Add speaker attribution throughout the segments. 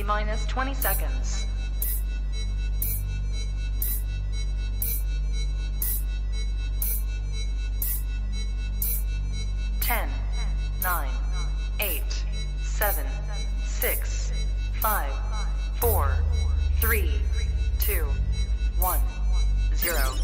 Speaker 1: T-minus 20 seconds. 10, 9, 8, 7, 6, 5, 4, 3, 2, 1, 0.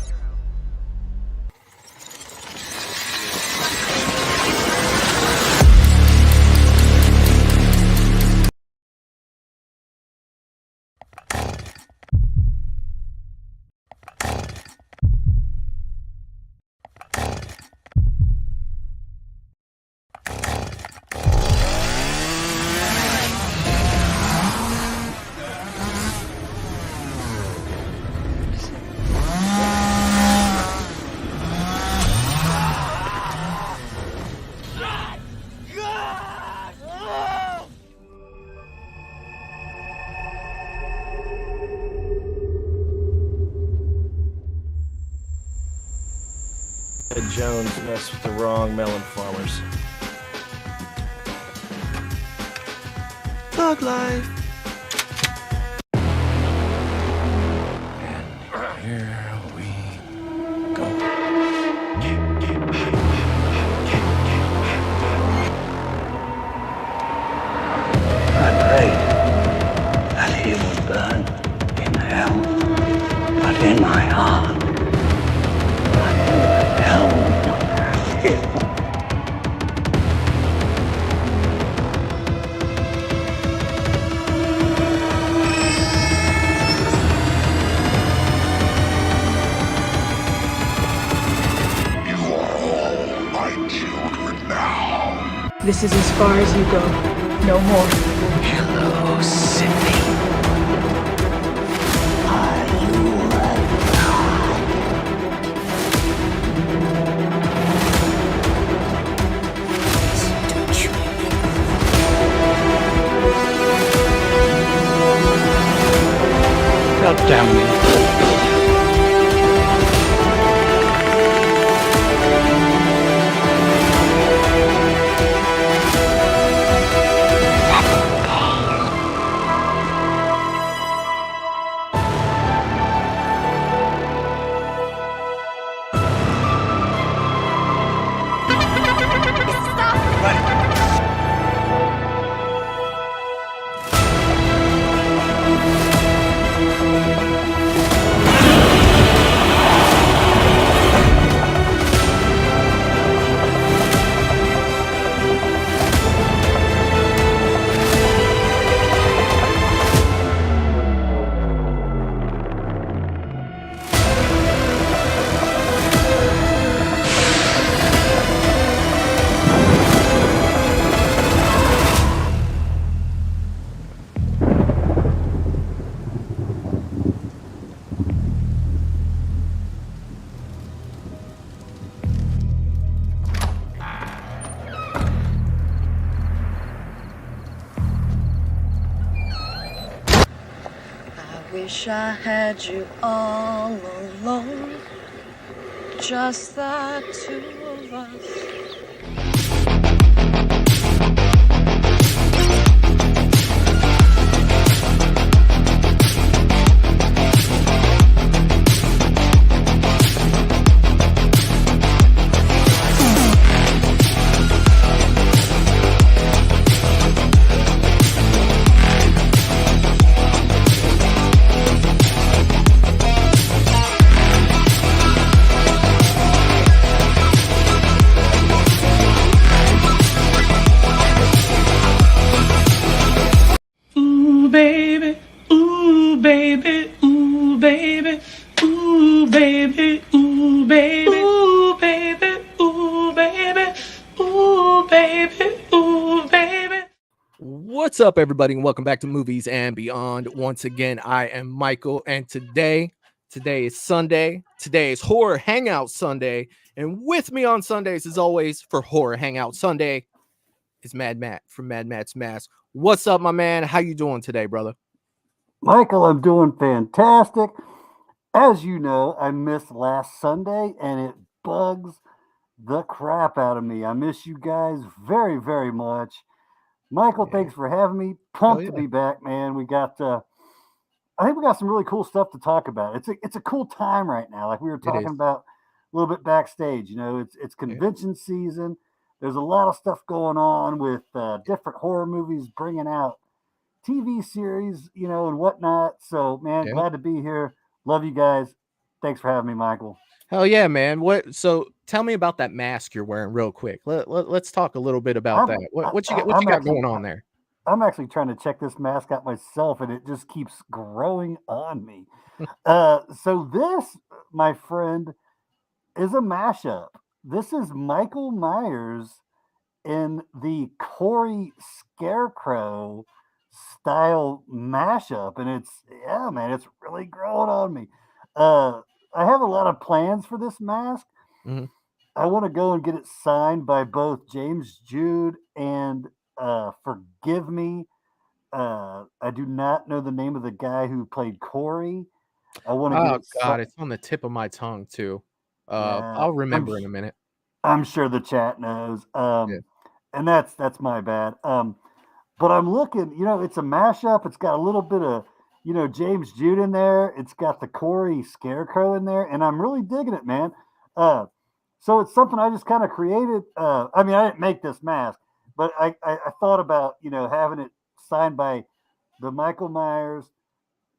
Speaker 2: Jones messed with the wrong melon farmers. Thug life. And here we go.
Speaker 3: I prayed that he would burn in hell, but in my heart, hell have him.
Speaker 4: You are all my children now.
Speaker 5: This is as far as you go. No more.
Speaker 3: Hello, Sydney. Are you God damn me.
Speaker 6: Wish I had you all alone, just the two of us.
Speaker 7: Baby, ooh, baby, ooh, baby, ooh, baby, ooh, baby, ooh, baby, ooh, baby, ooh, baby, ooh, baby.
Speaker 8: What's up, everybody, and welcome back to Movies and Beyond. Once again, I am Michael, and today is Sunday. Today is Horror Hangout Sunday, and with me on Sundays, as always, for Horror Hangout Sunday, is Mad Matt from Mad Matt's Mask. What's up, my man? How you doing today, brother?
Speaker 9: Michael, I'm doing fantastic. As you know, I missed last Sunday, and it bugs the crap out of me. I miss you guys very, very much. Michael,
Speaker 8: Yeah.
Speaker 9: thanks for having me.
Speaker 8: Hell
Speaker 9: Pumped to
Speaker 8: yeah.
Speaker 9: be back, man. I think we got some really cool stuff to talk about. It's a cool time right now. Like we were
Speaker 8: It is.
Speaker 9: talking about a little bit backstage. It's
Speaker 8: Yeah.
Speaker 9: convention season. There's a lot of stuff going on with different horror movies bringing out TV series, and whatnot. So, man,
Speaker 8: Yeah.
Speaker 9: glad to be here. Love you guys. Thanks for having me, Michael.
Speaker 8: Hell yeah, man. So tell me about that mask you're wearing real quick. Let's talk a little bit about
Speaker 9: I'm
Speaker 8: that. What you
Speaker 9: I,
Speaker 8: got what you
Speaker 9: I'm
Speaker 8: got
Speaker 9: actually
Speaker 8: going on there?
Speaker 9: I'm actually trying to check this mask out myself, and it just keeps growing on me. So this, my friend, is a mashup. This is Michael Myers in the Corey Scarecrow style mashup, and yeah, man, it's really growing on me. Uh, I have a lot of plans for this mask.
Speaker 8: Mhm.
Speaker 9: I want to go and get it signed by both James Jude and Forgive Me. I do not know the name of the guy who played Corey. I want to get
Speaker 8: Oh
Speaker 9: it.
Speaker 8: God, it's on the tip of my tongue too.
Speaker 9: Yeah,
Speaker 8: I'll remember in a minute.
Speaker 9: I'm sure the chat knows.
Speaker 8: Yeah.
Speaker 9: And that's my bad. But I'm looking. It's a mashup. It's got a little bit of James Jude in there. It's got the Corey Scarecrow in there, and I'm really digging it, man. So it's something I just kind of created. I mean, I didn't make this mask, but I thought about having it signed by the Michael Myers,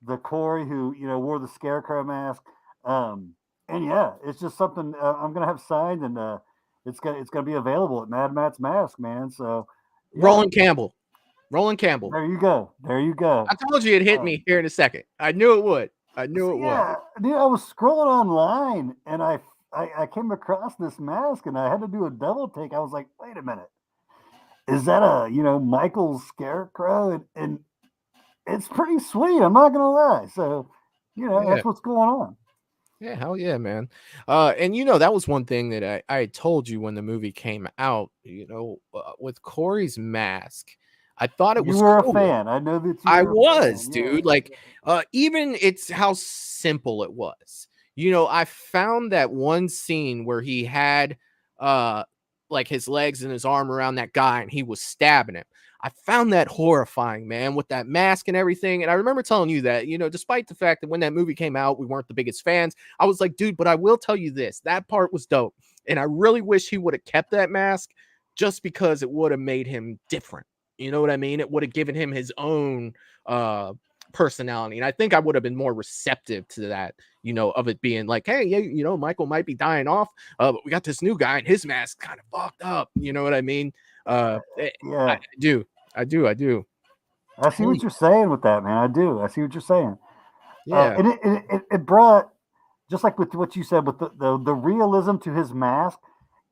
Speaker 9: the Corey who wore the Scarecrow mask. And yeah, it's just something I'm gonna have signed, and it's gonna be available at Mad Matt's Mask, man. So yeah,
Speaker 8: Roland Campbell. Roland Campbell.
Speaker 9: there you go. There you go.
Speaker 8: I told you it hit me here in a second. I knew it would. I knew
Speaker 9: So
Speaker 8: it would.
Speaker 9: yeah, dude, I was scrolling online and I came across this mask and I had to do a double take. I was like, wait a minute, is that a Michael Scarecrow? And it's pretty sweet. I'm not gonna lie. So
Speaker 8: Yeah.
Speaker 9: that's what's going on.
Speaker 8: Yeah, hell yeah, man. And that was one thing that I had told you when the movie came out, with Corey's mask. I thought it
Speaker 9: You
Speaker 8: was
Speaker 9: were a
Speaker 8: cool.
Speaker 9: fan. I know that you
Speaker 8: I
Speaker 9: were a
Speaker 8: was,
Speaker 9: fan.
Speaker 8: dude.
Speaker 9: Yeah.
Speaker 8: Like, even it's how simple it was. I found that one scene where he had like his legs and his arm around that guy and he was stabbing him. I found that horrifying, man, with that mask and everything. And I remember telling you that, despite the fact that when that movie came out, we weren't the biggest fans. I was like, dude, but I will tell you this, that part was dope. And I really wish he would have kept that mask just because it would have made him different. You know what I mean? It would have given him his own personality. And I think I would have been more receptive to that, of it being like, hey, yeah, Michael might be dying off, but we got this new guy and his mask kind of fucked up. You know what I mean?
Speaker 9: Yeah.
Speaker 8: I do.
Speaker 9: I see what you're saying with that, man. I do. I see what you're saying.
Speaker 8: Yeah.
Speaker 9: And it brought, just like with what you said, with the realism to his mask,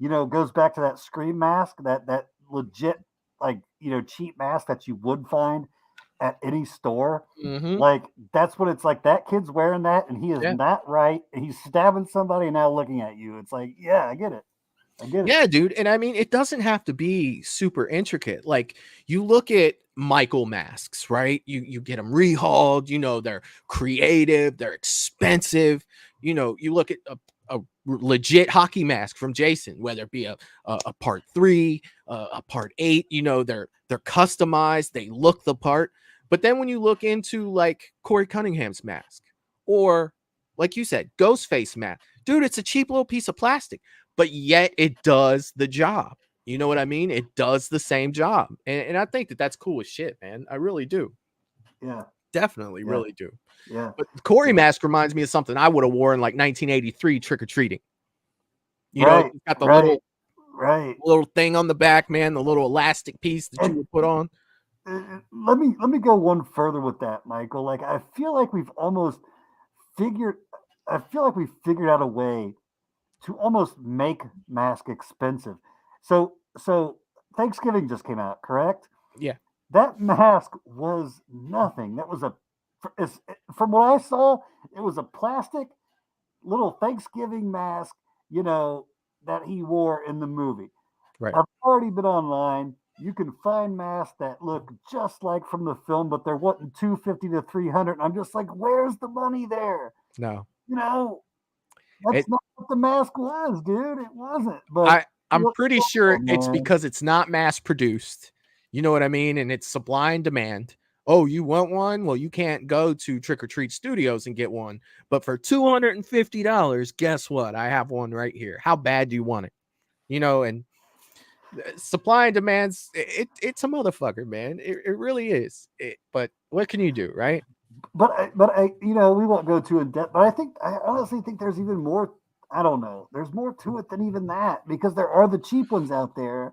Speaker 9: goes back to that Scream mask, that legit, like, cheap mask that you would find at any store.
Speaker 8: Mhm.
Speaker 9: Like, that's what it's like. That kid's wearing that and he is not right. And he's stabbing somebody now looking at you. It's like, yeah, I get it.
Speaker 8: Yeah, dude. And I mean, it doesn't have to be super intricate. Like, you look at Michael masks, right? You get them rehauled, they're creative, they're expensive. You look at a legit hockey mask from Jason, whether it be a part 3, a part 8, they're customized, they look the part. But then when you look into like Corey Cunningham's mask, or like you said, Ghostface mask, dude, it's a cheap little piece of plastic, but yet it does the job. You know what I mean? It does the same job. And I think that that's cool as shit, man. I really do.
Speaker 9: Yeah.
Speaker 8: Definitely,
Speaker 9: Yeah.
Speaker 8: really do.
Speaker 9: Yeah.
Speaker 8: But the Corey mask reminds me of something I would have worn like 1983 trick-or-treating.
Speaker 9: Right,
Speaker 8: It's got the
Speaker 9: right.
Speaker 8: little thing on the back, man, the little elastic piece that you would put on.
Speaker 9: Let me go one further with that, Michael. Like, I feel like we've figured out a way to almost make mask expensive. So Thanksgiving just came out, correct?
Speaker 8: Yeah.
Speaker 9: That mask was nothing. That was from what I saw, it was a plastic little Thanksgiving mask, that he wore in the movie.
Speaker 8: Right.
Speaker 9: I've already been online. You can find masks that look just like from the film, but they're wanting $250 to $300. And I'm just like, where's the money there?
Speaker 8: No.
Speaker 9: That's not what the mask was, dude. It wasn't. But
Speaker 8: I'm pretty sure it's because it's not mass produced. You know what I mean? And it's supply and demand. Oh, you want one? Well, you can't go to Trick or Treat Studios and get one. But for $250, guess what? I have one right here. How bad do you want it? You know, and supply and demands, it's a motherfucker, man. It really is. But what can you do, right?
Speaker 9: But I, you know, we won't go too in depth. But I honestly think there's even more. I don't know. There's more to it than even that, because there are the cheap ones out there.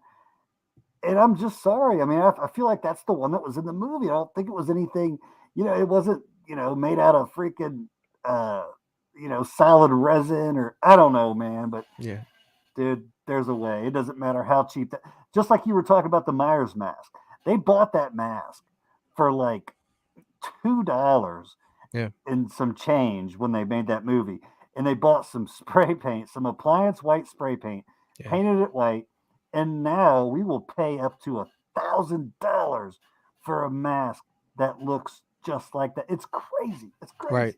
Speaker 9: And I'm just sorry. I mean, I feel like that's the one that was in the movie. I don't think it was anything. You know, it wasn't, you know, made out of freaking, you know, solid resin, or I don't know, man. But
Speaker 8: yeah,
Speaker 9: dude, there's a way. It doesn't matter how cheap that. Just like you were talking about the Myers mask, they bought that mask for like $2 and some change when they made that movie, and they bought some spray paint, some appliance white spray paint, painted it white, and now we will pay up to $1,000 for a mask that looks just like that. It's crazy. It's crazy.
Speaker 8: Right.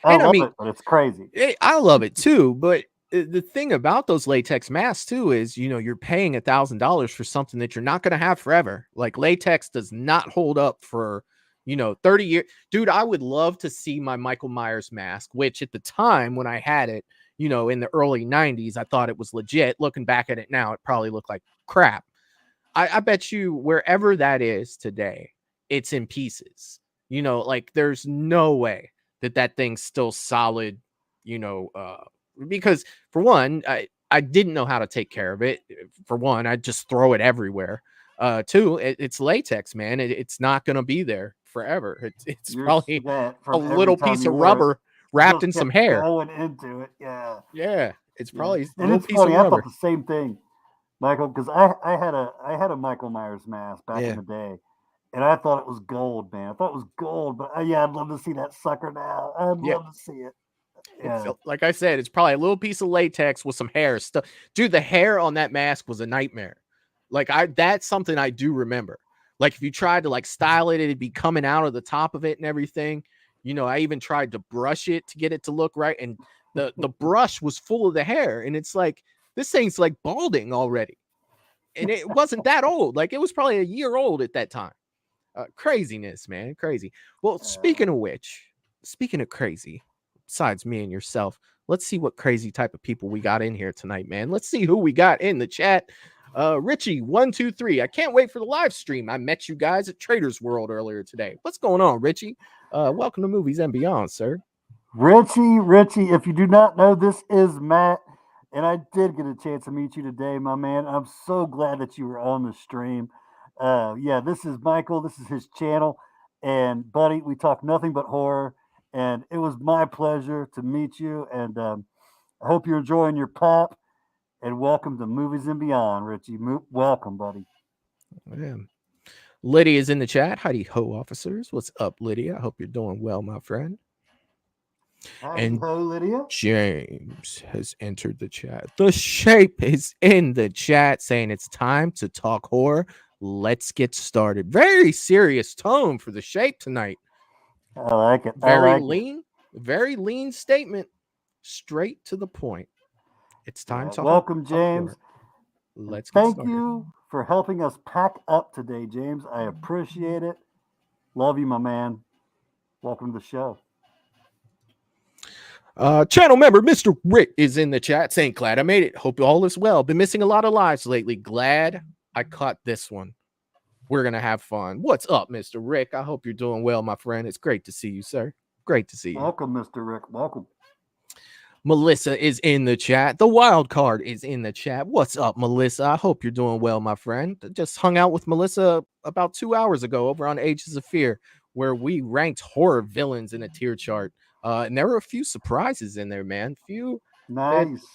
Speaker 9: I love it, but it's crazy.
Speaker 8: I love it too, but the thing about those latex masks too is, you know, you're paying $1,000 for something that you're not going to have forever. Like, latex does not hold up for, you know, 30 years. Dude, I would love to see my Michael Myers mask, which at the time when I had it, you know, in the early 90s, I thought it was legit. Looking back at it now, it probably looked like crap. I bet you wherever that is today, it's in pieces. You know, like, there's no way that thing's still solid, you know, because for one, I didn't know how to take care of it. For one, I just throw it everywhere. Two, it's latex, man. It's not going to be there forever. It's probably a little piece of rubber wrapped in some hair.
Speaker 9: Going into it, yeah.
Speaker 8: It's probably a
Speaker 9: and
Speaker 8: little
Speaker 9: it's
Speaker 8: piece
Speaker 9: funny.
Speaker 8: of rubber.
Speaker 9: I thought the same thing, Michael, because I had a Michael Myers mask back in the day, and I thought it was gold, man. I thought it was gold, but yeah, I'd love to see that sucker now. I'd love to see it. Yeah.
Speaker 8: Like I said, it's probably a little piece of latex with some hair stuff. Dude, the hair on that mask was a nightmare. Like, that's something I do remember. Like, if you tried to like style it, it'd be coming out of the top of it and everything. You know, I even tried to brush it to get it to look right, and the brush was full of the hair, and it's like, this thing's like balding already. And it wasn't that old. Like, it was probably a year old at that time. Craziness, man. Crazy. Well, speaking of crazy, besides me and yourself, let's see what crazy type of people we got in here tonight, man. Let's see who we got in the chat. Richie 123. I can't wait for the live stream. I met you guys at Traders World earlier today. What's going on, Richie? Welcome to Movies and Beyond, sir.
Speaker 9: Richie, if you do not know, this is Matt, and I did get a chance to meet you today, my man. I'm so glad that you were on the stream. Yeah, this is Michael. This is his channel, and buddy, we talk nothing but horror, and it was my pleasure to meet you, and I hope you're enjoying your pop, and welcome to Movies and Beyond, Richie. Welcome, buddy.
Speaker 8: Yeah. Lydia is in the chat. Howdy ho, officers. What's up, Lydia? I hope you're doing well, my friend.
Speaker 9: Howdy ho, Lydia.
Speaker 8: James has entered the chat. The Shape is in the chat saying it's time to talk horror. Let's get started. Very serious tone for the Shape tonight.
Speaker 9: I like it.
Speaker 8: Very lean statement. Straight to the point. It's time to
Speaker 9: welcome, James.
Speaker 8: Let's get started.
Speaker 9: Thank you for helping us pack up today, James. I appreciate it. Love you, my man. Welcome to the show.
Speaker 8: Channel member Mr. Rick is in the chat saying, glad I made it. Hope all is well. Been missing a lot of lives lately. Glad I caught this one. We're going to have fun. What's up, Mr. Rick? I hope you're doing well, my friend. It's great to see you, sir. Great to see you.
Speaker 9: Welcome, Mr. Rick. Welcome.
Speaker 8: Melissa is in the chat. The wild card is in the chat. What's up, Melissa? I hope you're doing well, my friend. Just hung out with Melissa about 2 hours ago over on Ages of Fear, where we ranked horror villains in a tier chart. And there were a few surprises in there, man.
Speaker 9: Nice.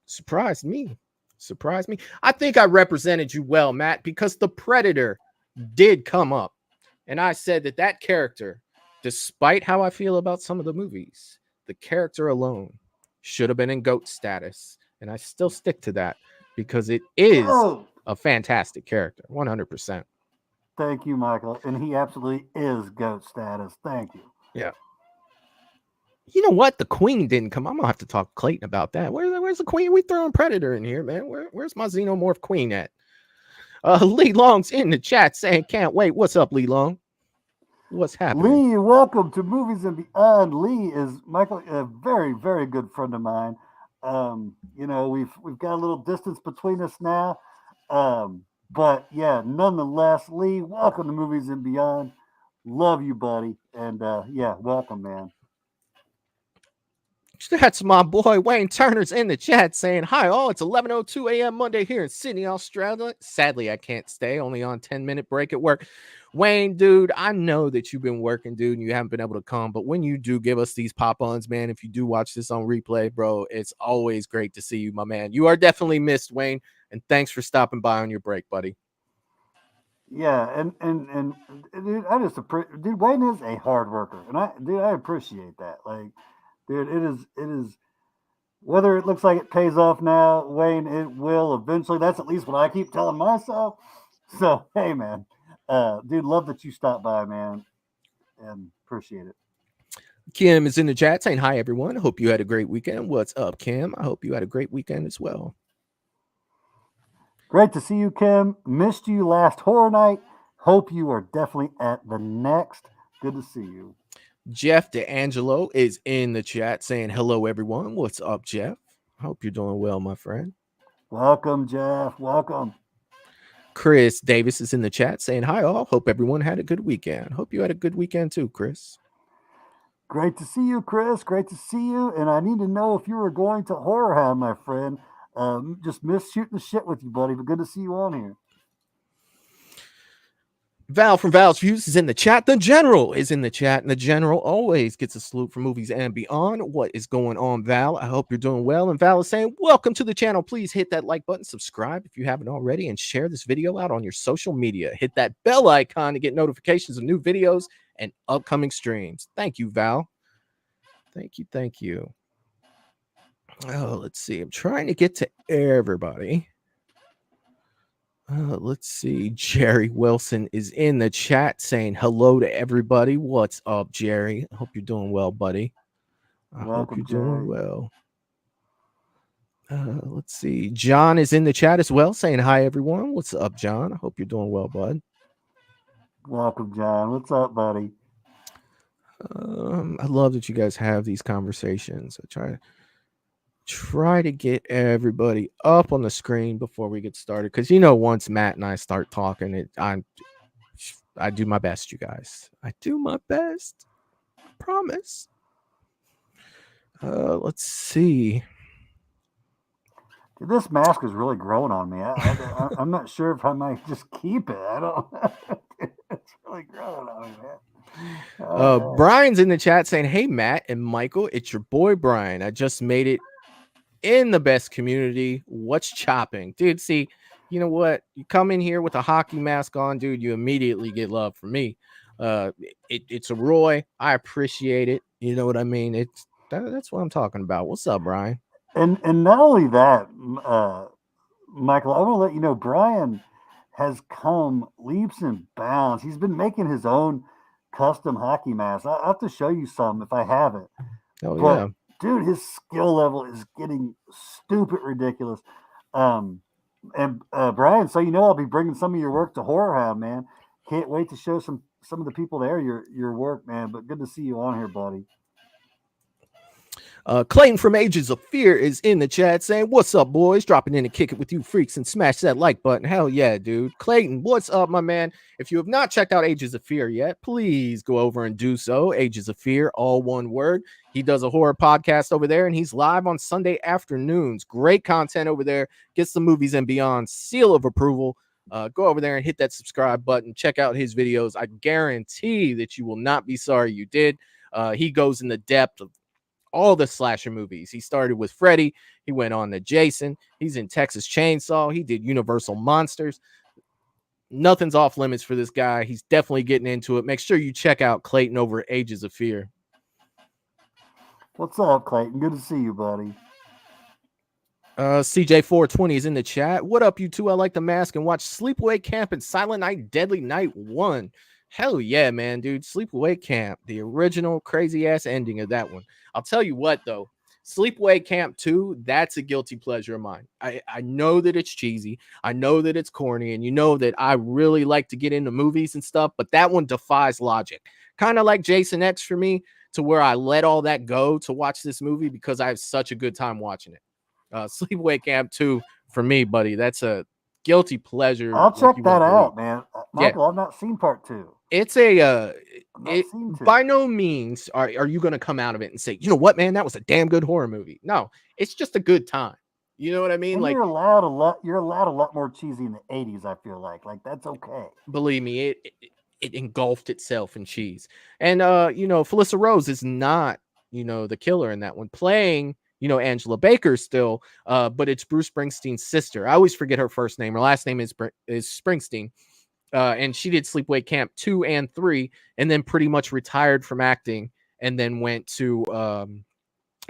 Speaker 8: Surprised me. I think I represented you well, Matt, because the Predator did come up. And I said that character, despite how I feel about some of the movies, the character alone should have been in GOAT status. And I still stick to that because it is a fantastic character. 100%.
Speaker 9: Thank you, Michael. And he absolutely is GOAT status. Thank you.
Speaker 8: Yeah. You know what? The Queen didn't come. I'm gonna have to talk to Clayton about that. Where's the Queen? We throwing Predator in here, man. Where's my Xenomorph Queen at? Lee Long's in the chat saying, can't wait. What's up, Lee Long? What's happening?
Speaker 9: Lee, welcome to Movies and Beyond. Lee is Michael, a very, very good friend of mine. You know, we've got a little distance between us now. But yeah, nonetheless, Lee, welcome to Movies and Beyond. Love you, buddy. And yeah, welcome, man.
Speaker 8: That's my boy Wayne Turner's in the chat saying, hi, all. It's 11:02 a.m. Monday here in Sydney, Australia. Sadly, I can't stay, only on 10-minute break at work. Wayne, dude, I know that you've been working, dude, and you haven't been able to come. But when you do give us these pop-ons, man, if you do watch this on replay, bro, it's always great to see you, my man. You are definitely missed, Wayne. And thanks for stopping by on your break, buddy.
Speaker 9: Yeah, and dude, I just appreciate. Dude, Wayne is a hard worker, and I appreciate that. Like, dude, it is. Whether it looks like it pays off now, Wayne, it will eventually. That's at least what I keep telling myself. So, hey, man, dude, love that you stopped by, man, and appreciate it.
Speaker 8: Kim is in the chat saying, hi, everyone. Hope you had a great weekend. What's up, Kim? I hope you had a great weekend as well.
Speaker 9: Great to see you, Kim. Missed you last horror night. Hope you are definitely at the next. Good to see you.
Speaker 8: Jeff DeAngelo is in the chat saying, hello, everyone. What's up, Jeff? I hope you're doing well, my friend.
Speaker 9: Welcome, Jeff. Welcome.
Speaker 8: Chris Davis is in the chat saying, hi, all. Hope everyone had a good weekend. Hope you had a good weekend too, Chris.
Speaker 9: Great to see you, Chris. Great to see you. And I need to know if you were going to Horror Hound, my friend. Just miss shooting the shit with you, buddy. But good to see you on here.
Speaker 8: Val from Val's Views is in the chat. The General is in the chat, and the General always gets a salute for Movies and Beyond. What is going on, Val? I hope you're doing well. And Val is saying, welcome to the channel. Please hit that like button, subscribe if you haven't already, and share this video out on your social media. Hit that bell icon to get notifications of new videos and upcoming streams. Thank you, Val. Thank you. Thank you. Oh, let's see. I'm trying to get to everybody. Let's see. Jerry Wilson is in the chat saying hello to everybody. What's up, Jerry? I hope you're doing well, buddy. I hope you're doing well. Let's see. John is in the chat as well saying hi, everyone. What's up, John? I hope you're doing well, bud.
Speaker 9: Welcome, John. What's up, buddy?
Speaker 8: I love that you guys have these conversations. I try to get everybody up on the screen before we get started, because you know, once Matt and I start talking, I do my best, you guys. I do my best. I promise. Let's see.
Speaker 9: Dude, this mask is really growing on me. I'm not sure if I might just keep it. I don't. It's really growing on me, man.
Speaker 8: Brian's in the chat saying, hey, Matt and Michael, it's your boy Brian. I just made it in the best community. What's chopping? Dude, see, you know what? You come in here with a hockey mask on, dude, you immediately get love from me. It's a Roy. I appreciate it. You know what I mean? That's what I'm talking about. What's up, Brian?
Speaker 9: And not only that, Michael, I want to let you know Brian has come leaps and bounds. He's been making his own custom hockey mask. I have to show you some if I have it.
Speaker 8: Oh, yeah.
Speaker 9: Dude, his skill level is getting stupid ridiculous. And Brian, so you know I'll be bringing some of your work to Horror Hound, man. Can't wait to show some of the people there your work, man. But good to see you on here, buddy.
Speaker 8: Clayton from Ages of Fear is in the chat saying, what's up, boys? Dropping in to kick it with you freaks and smash that like button. Hell yeah, dude. Clayton, what's up, my man? If you have not checked out Ages of Fear yet, please go over and do so. Ages of Fear, all one word. He does a horror podcast over there, and he's live on Sunday afternoons. Great content over there. Gets the Movies and Beyond seal of approval. Go over there and hit that subscribe button. Check out his videos. I guarantee that you will not be sorry you did. He goes in the depth of all the slasher movies. He started with Freddy. He went on to Jason. He's in Texas Chainsaw. He did Universal Monsters. Nothing's off limits for this guy. He's definitely getting into it. Make sure you check out Clayton over at Ages of Fear.
Speaker 9: What's up, Clayton? Good to see you, buddy.
Speaker 8: CJ420 is in the chat. What up, you two? I like the mask and watch Sleepaway Camp and Silent Night Deadly Night 1. Hell yeah, man, dude. Sleepaway Camp, the original crazy ass ending of that one. I'll tell you what, though, Sleepaway Camp 2, that's a guilty pleasure of mine. I know that it's cheesy. I know that it's corny, and you know that I really like to get into movies and stuff, but that one defies logic. Kind of like Jason X for me, to where I let all that go to watch this movie because I have such a good time watching it. Sleepaway Camp 2 for me, buddy. That's a guilty pleasure.
Speaker 9: I'll check
Speaker 8: you
Speaker 9: that
Speaker 8: won't
Speaker 9: out,
Speaker 8: believe.
Speaker 9: man.
Speaker 8: Yeah.
Speaker 9: Michael, I've not seen part 2.
Speaker 8: It's a
Speaker 9: I've not seen 2.
Speaker 8: by no means are you going to come out of it and say, you know what, man, that was a damn good horror movie. No, it's just a good time. You know what I mean?
Speaker 9: And
Speaker 8: like,
Speaker 9: you're allowed a lot more cheesy in the 80s, I feel like. Like, that's okay.
Speaker 8: believe me, it engulfed itself in cheese. And you know, Felissa Rose is not, you know, the killer in that one, playing, you know, Angela Baker still, but it's Bruce Springsteen's sister. I always forget her first name. Her last name is Springsteen. And she did Sleepaway Camp 2 and 3, and then pretty much retired from acting, and then went to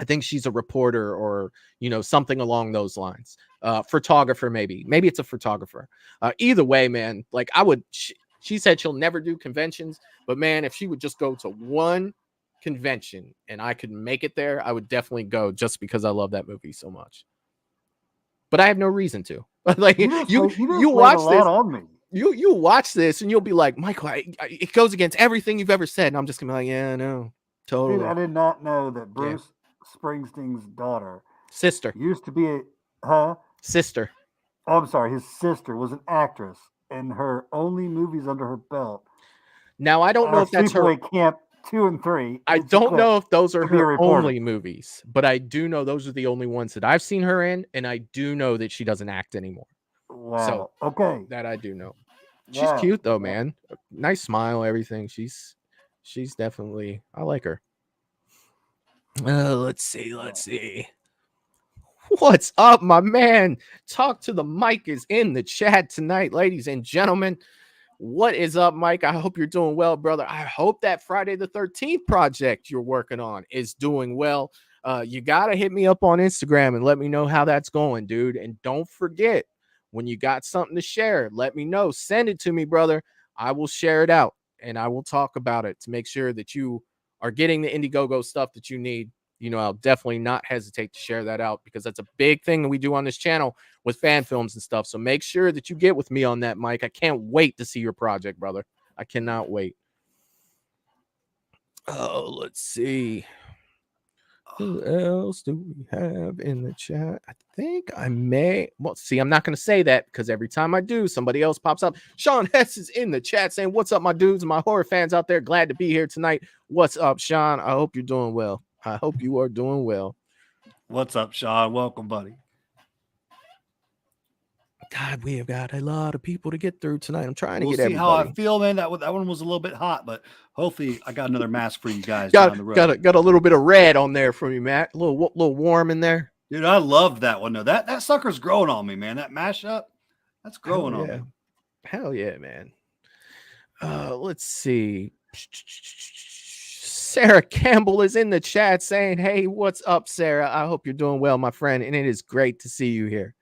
Speaker 8: I think she's a reporter, or, you know, something along those lines. Photographer, maybe it's a photographer. Either way, man, like she said she'll never do conventions, but man, if she would just go to one convention and I could make it there, I would definitely go, just because I love that movie so much. But I have no reason to. Like, you watch this
Speaker 9: on me.
Speaker 8: You watch this and you'll be like, Michael, it goes against everything you've ever said. And I'm just gonna be like, yeah, no, totally.
Speaker 9: Dude, I did not know that Bruce Springsteen's
Speaker 8: sister
Speaker 9: used to be
Speaker 8: sister.
Speaker 9: Oh, I'm sorry, his sister was an actress, and her only movies under her belt.
Speaker 8: Now, I don't know if that's her.
Speaker 9: Sleepaway Camp 2 and 3.
Speaker 8: I don't know if those are her
Speaker 9: only
Speaker 8: only movies, but I do know those are the only ones that I've seen her in, and I do know that she doesn't act anymore.
Speaker 9: Wow.
Speaker 8: So
Speaker 9: okay,
Speaker 8: that I do know. She's cute though, man. Nice smile, everything. She's definitely, I like her. Let's see. What's up, my man? Talk to the mic is in the chat tonight, ladies and gentlemen. What is up, Mike? I hope you're doing well, brother. I hope that Friday the 13th project you're working on is doing well. You gotta hit me up on Instagram and let me know how that's going, dude. And don't forget, when you got something to share, let me know. Send it to me, brother. I will share it out and I will talk about it to make sure that you are getting the Indiegogo stuff that you need. You know, I'll definitely not hesitate to share that out, because that's a big thing that we do on this channel with fan films and stuff. So make sure that you get with me on that, Mike. I can't wait to see your project, brother. I cannot wait. Oh, let's see. Who else do we have in the chat? I think I may. Well, see, I'm not going to say that, because every time I do, somebody else pops up. Sean Hess is in the chat saying, what's up, my dudes and my horror fans out there? Glad to be here tonight. What's up, Sean? I hope you're doing well. I hope you are doing well.
Speaker 10: What's up, Sean? Welcome, buddy.
Speaker 8: God, we have got a lot of people to get through tonight. I'm trying to
Speaker 10: we'll
Speaker 8: get
Speaker 10: see
Speaker 8: everybody.
Speaker 10: how I feel, man. That one was a little bit hot, but hopefully I got another mask for you guys
Speaker 8: got,
Speaker 10: down the road.
Speaker 8: Got a little bit of red on there from you, Matt. A little warm in there.
Speaker 10: Dude, I love that one. No, that sucker's growing on me, man. That mashup, that's growing on me.
Speaker 8: Hell yeah, man. Let's see. Sarah Campbell is in the chat saying, hey, what's up, Sarah? I hope you're doing well, my friend, and it is great to see you here.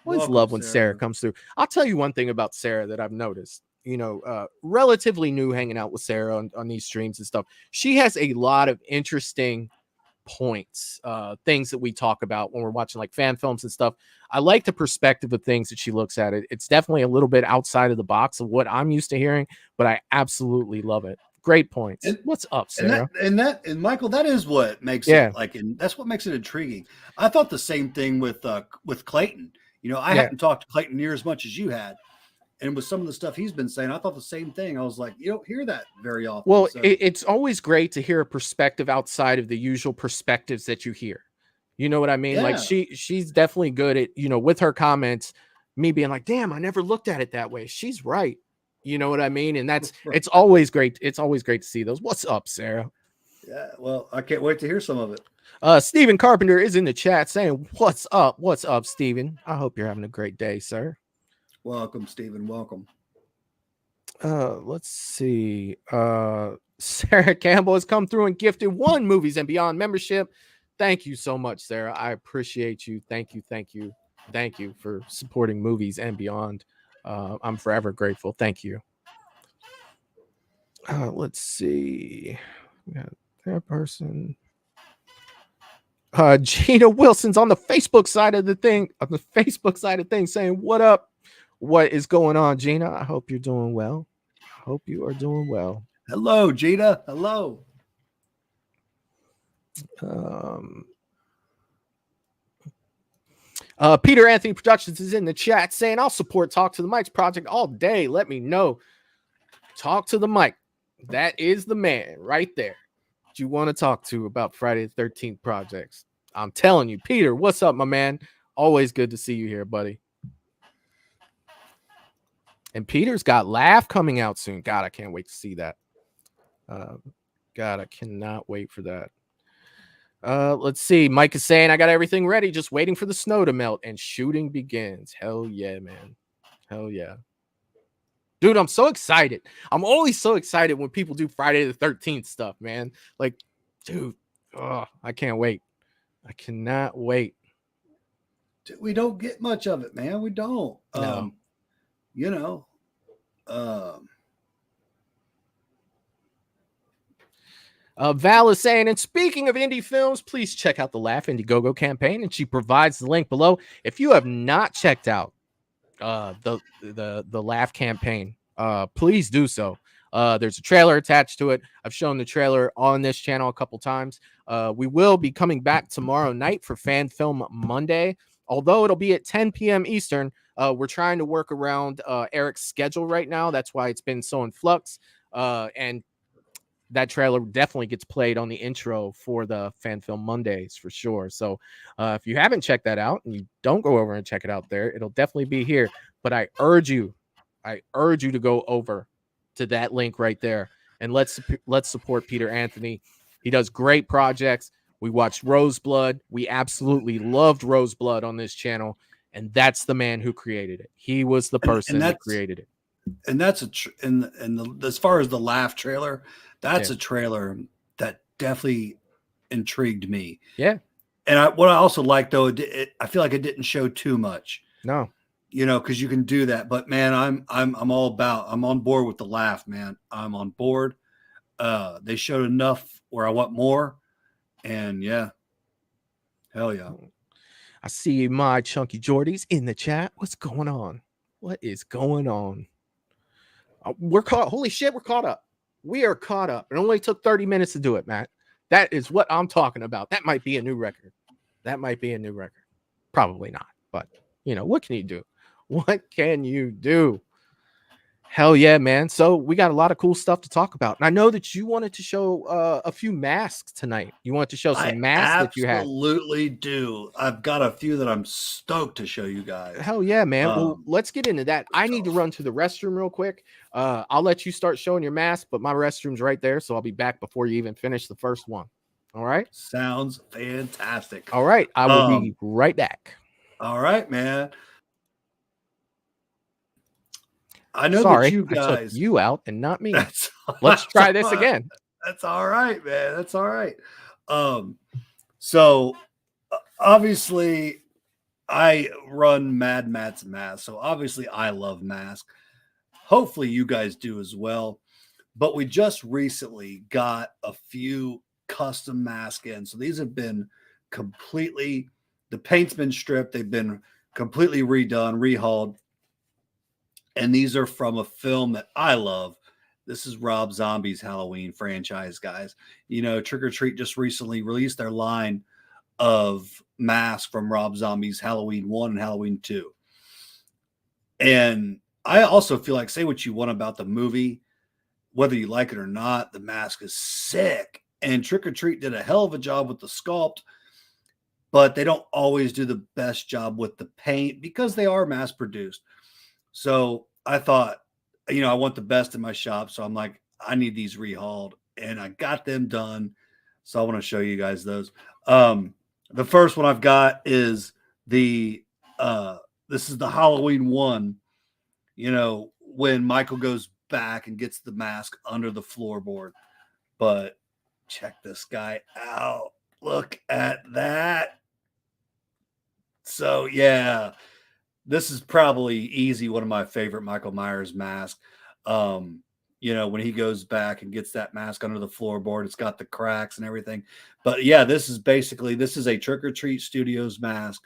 Speaker 8: Always love when Sarah comes through. I'll tell you one thing about Sarah that I've noticed, you know, relatively new hanging out with Sarah on these streams and stuff. She has a lot of interesting points, things that we talk about when we're watching like fan films and stuff. I like the perspective of things that she looks at. It's definitely a little bit outside of the box of what I'm used to hearing, but I absolutely love it. Great points. What's up, Sarah?
Speaker 10: And Michael, that is what makes it like, and that's what makes it intriguing. I thought the same thing with Clayton. You know, I hadn't talked to Clayton near as much as you had. And with some of the stuff he's been saying, I thought the same thing. I was like, you don't hear that very often.
Speaker 8: Well, it's always great to hear a perspective outside of the usual perspectives that you hear. You know what I mean? Yeah. Like she's definitely good at, you know, with her comments, me being like, damn, I never looked at it that way. She's right. You know what I mean? And it's always great. It's always great to see those. What's up, Sarah?
Speaker 10: Yeah, well, I can't wait to hear some of it.
Speaker 8: Stephen Carpenter is in the chat saying, what's up? What's up, Stephen? I hope you're having a great day, sir.
Speaker 10: Welcome, Stephen. Welcome.
Speaker 8: Let's see. Sarah Campbell has come through and gifted 1 Movies and Beyond membership. Thank you so much, Sarah. I appreciate you. Thank you for supporting Movies and Beyond. I'm forever grateful. Thank you. Let's see. We got that person. Gina Wilson's on the Facebook side of the thing, saying, "What up? What is going on, Gina? I hope you're doing well. I hope you are doing well."
Speaker 10: Hello, Gina. Hello.
Speaker 8: Peter Anthony Productions is in the chat saying, "I'll support Talk to the Mic's project all day. Let me know. Talk to the Mic. That is the man right there that you want to talk to about Friday the 13th projects." I'm telling you, Peter, what's up, my man? Always good to see you here, buddy. And Peter's got Laugh coming out soon. God, I can't wait to see that. God, I cannot wait for that. Let's see. Mike is saying, "I got everything ready, just waiting for the snow to melt and shooting begins." Hell yeah, man. Hell yeah. Dude, I'm so excited. I'm always so excited when people do Friday the 13th stuff, man. Like, dude, I can't wait. I cannot wait.
Speaker 10: We don't get much of it, man. We don't.
Speaker 8: No.
Speaker 10: You know.
Speaker 8: Val is saying, "And speaking of indie films, please check out the Laugh Indiegogo campaign," and she provides the link below. If you have not checked out the Laugh campaign, please do so. There's a trailer attached to it. I've shown the trailer on this channel a couple times. We will be coming back tomorrow night for Fan Film Monday, although it'll be at 10 p.m. Eastern. We're trying to work around Eric's schedule right now. That's why it's been so in flux. And that trailer definitely gets played on the intro for the Fan Film Mondays for sure. So if you haven't checked that out and you don't go over and check it out there, it'll definitely be here. But I urge you to go over to that link right there and let's support Peter Anthony. He does great projects. We watched Roseblood. We absolutely loved Roseblood on this channel, and that's the man who created it. He was the person that created it.
Speaker 10: And that's as far as the Laugh trailer, that's a trailer that definitely intrigued me.
Speaker 8: Yeah.
Speaker 10: And what I also like though, I feel like it didn't show too much.
Speaker 8: No.
Speaker 10: You know, because you can do that. But man, I'm on board with the Laugh, man. I'm on board. They showed enough where I want more. And yeah. Hell yeah.
Speaker 8: I see my Chunky Jordies in the chat. What's going on? What is going on? We're caught. Holy shit, we're caught up. We are caught up. It only took 30 minutes to do it, Matt. That is what I'm talking about. That might be a new record. Probably not. But, you know, what can you do? What can you do? Hell yeah, man. So we got a lot of cool stuff to talk about. And I know that you wanted to show a few masks tonight. You want to show some masks that you had.
Speaker 10: Absolutely do. I've got a few that I'm stoked to show you guys.
Speaker 8: Hell yeah, man. Well, let's get into that. I need to run to the restroom real quick. I'll let you start showing your mask, but my restroom's right there. So I'll be back before you even finish the first one. All right?
Speaker 10: Sounds fantastic.
Speaker 8: All right. I will be right back.
Speaker 10: All right, man. I know
Speaker 8: Sorry,
Speaker 10: that you guys
Speaker 8: I took you out and not me. Let's try this again.
Speaker 10: That's all right, man. That's all right. So obviously I run Mad Matt's Mask. So obviously I love Mask. Hopefully you guys do as well. But we just recently got a few custom masks in. So these have been completely, the paint's been stripped. They've been completely redone, rehauled. And these are from a film that I love. This is Rob Zombie's Halloween franchise, guys. You know, Trick or Treat just recently released their line of masks from Rob Zombie's Halloween 1 and Halloween 2. And I also feel like, say what you want about the movie, whether you like it or not, the mask is sick. And Trick or Treat did a hell of a job with the sculpt, but they don't always do the best job with the paint because they are mass produced. So I thought, you know, I want the best in my shop. So I'm like, I need these rehauled, and I got them done. So I want to show you guys those. The first one I've got is this is the Halloween 1, you know, when Michael goes back and gets the mask under the floorboard. But check this guy out. Look at that. So yeah. This is probably easy one of my favorite Michael Myers masks. You when he goes back and gets that mask under the floorboard, it's got the cracks and everything. But yeah, this is a Trick or Treat Studios mask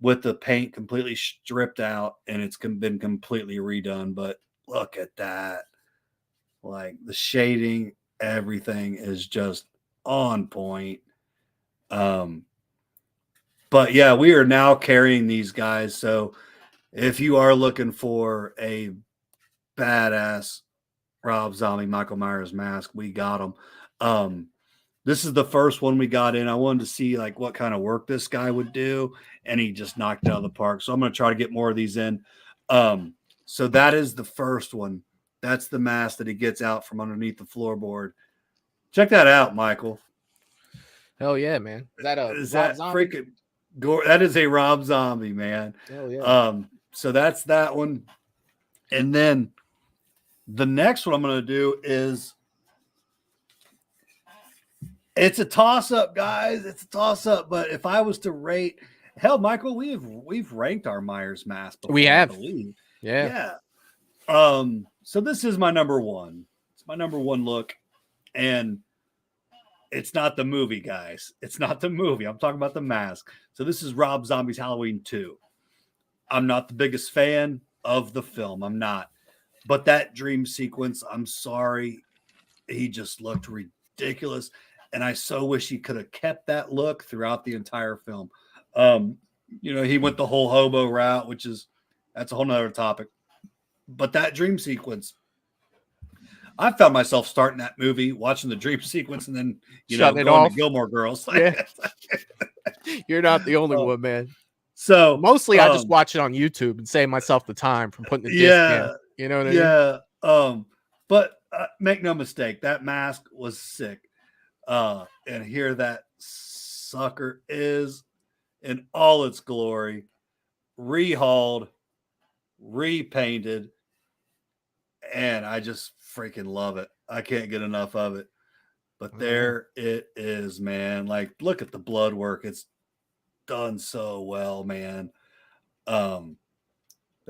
Speaker 10: with the paint completely stripped out, and it's been completely redone. But look at that. Like the shading, everything is just on point. But yeah, we are now carrying these guys. So if you are looking for a badass Rob Zombie Michael Myers mask, we got them. This is the first one we got in. I wanted to see like what kind of work this guy would do, and he just knocked it out of the park. So I'm going to try to get more of these in. So that is the first one. That's the mask that he gets out from underneath the floorboard. Check that out, Michael.
Speaker 8: Hell yeah, man.
Speaker 10: Is that freaking gore? That is a Rob Zombie, man.
Speaker 8: Hell yeah.
Speaker 10: So that's that one. And then the next one I'm going to do is, it's a toss-up, guys. It's a toss-up. But if I was to rate, hell, Michael, we've ranked our Myers mask before,
Speaker 8: we have.
Speaker 10: I believe.
Speaker 8: Yeah.
Speaker 10: So this is my number one. It's my number one look. And it's not the movie, guys. It's not the movie. I'm talking about the mask. So this is Rob Zombie's Halloween 2. I'm not the biggest fan of the film. I'm not. But that dream sequence, I'm sorry, he just looked ridiculous. And I so wish he could have kept that look throughout the entire film. He went the whole hobo route, that's a whole nother topic. But that dream sequence, I found myself starting that movie, watching the dream sequence, and then going to Gilmore Girls.
Speaker 8: Yeah. You're not the only one, man.
Speaker 10: So
Speaker 8: mostly, I just watch it on YouTube and save myself the time from putting the disc in. You know what I mean?
Speaker 10: Yeah. But make no mistake, that mask was sick. And here that sucker is in all its glory, rehauled, repainted, and I just freaking love it. I can't get enough of it. But there it is, man. Like, look at the blood work. It's done so well, man. But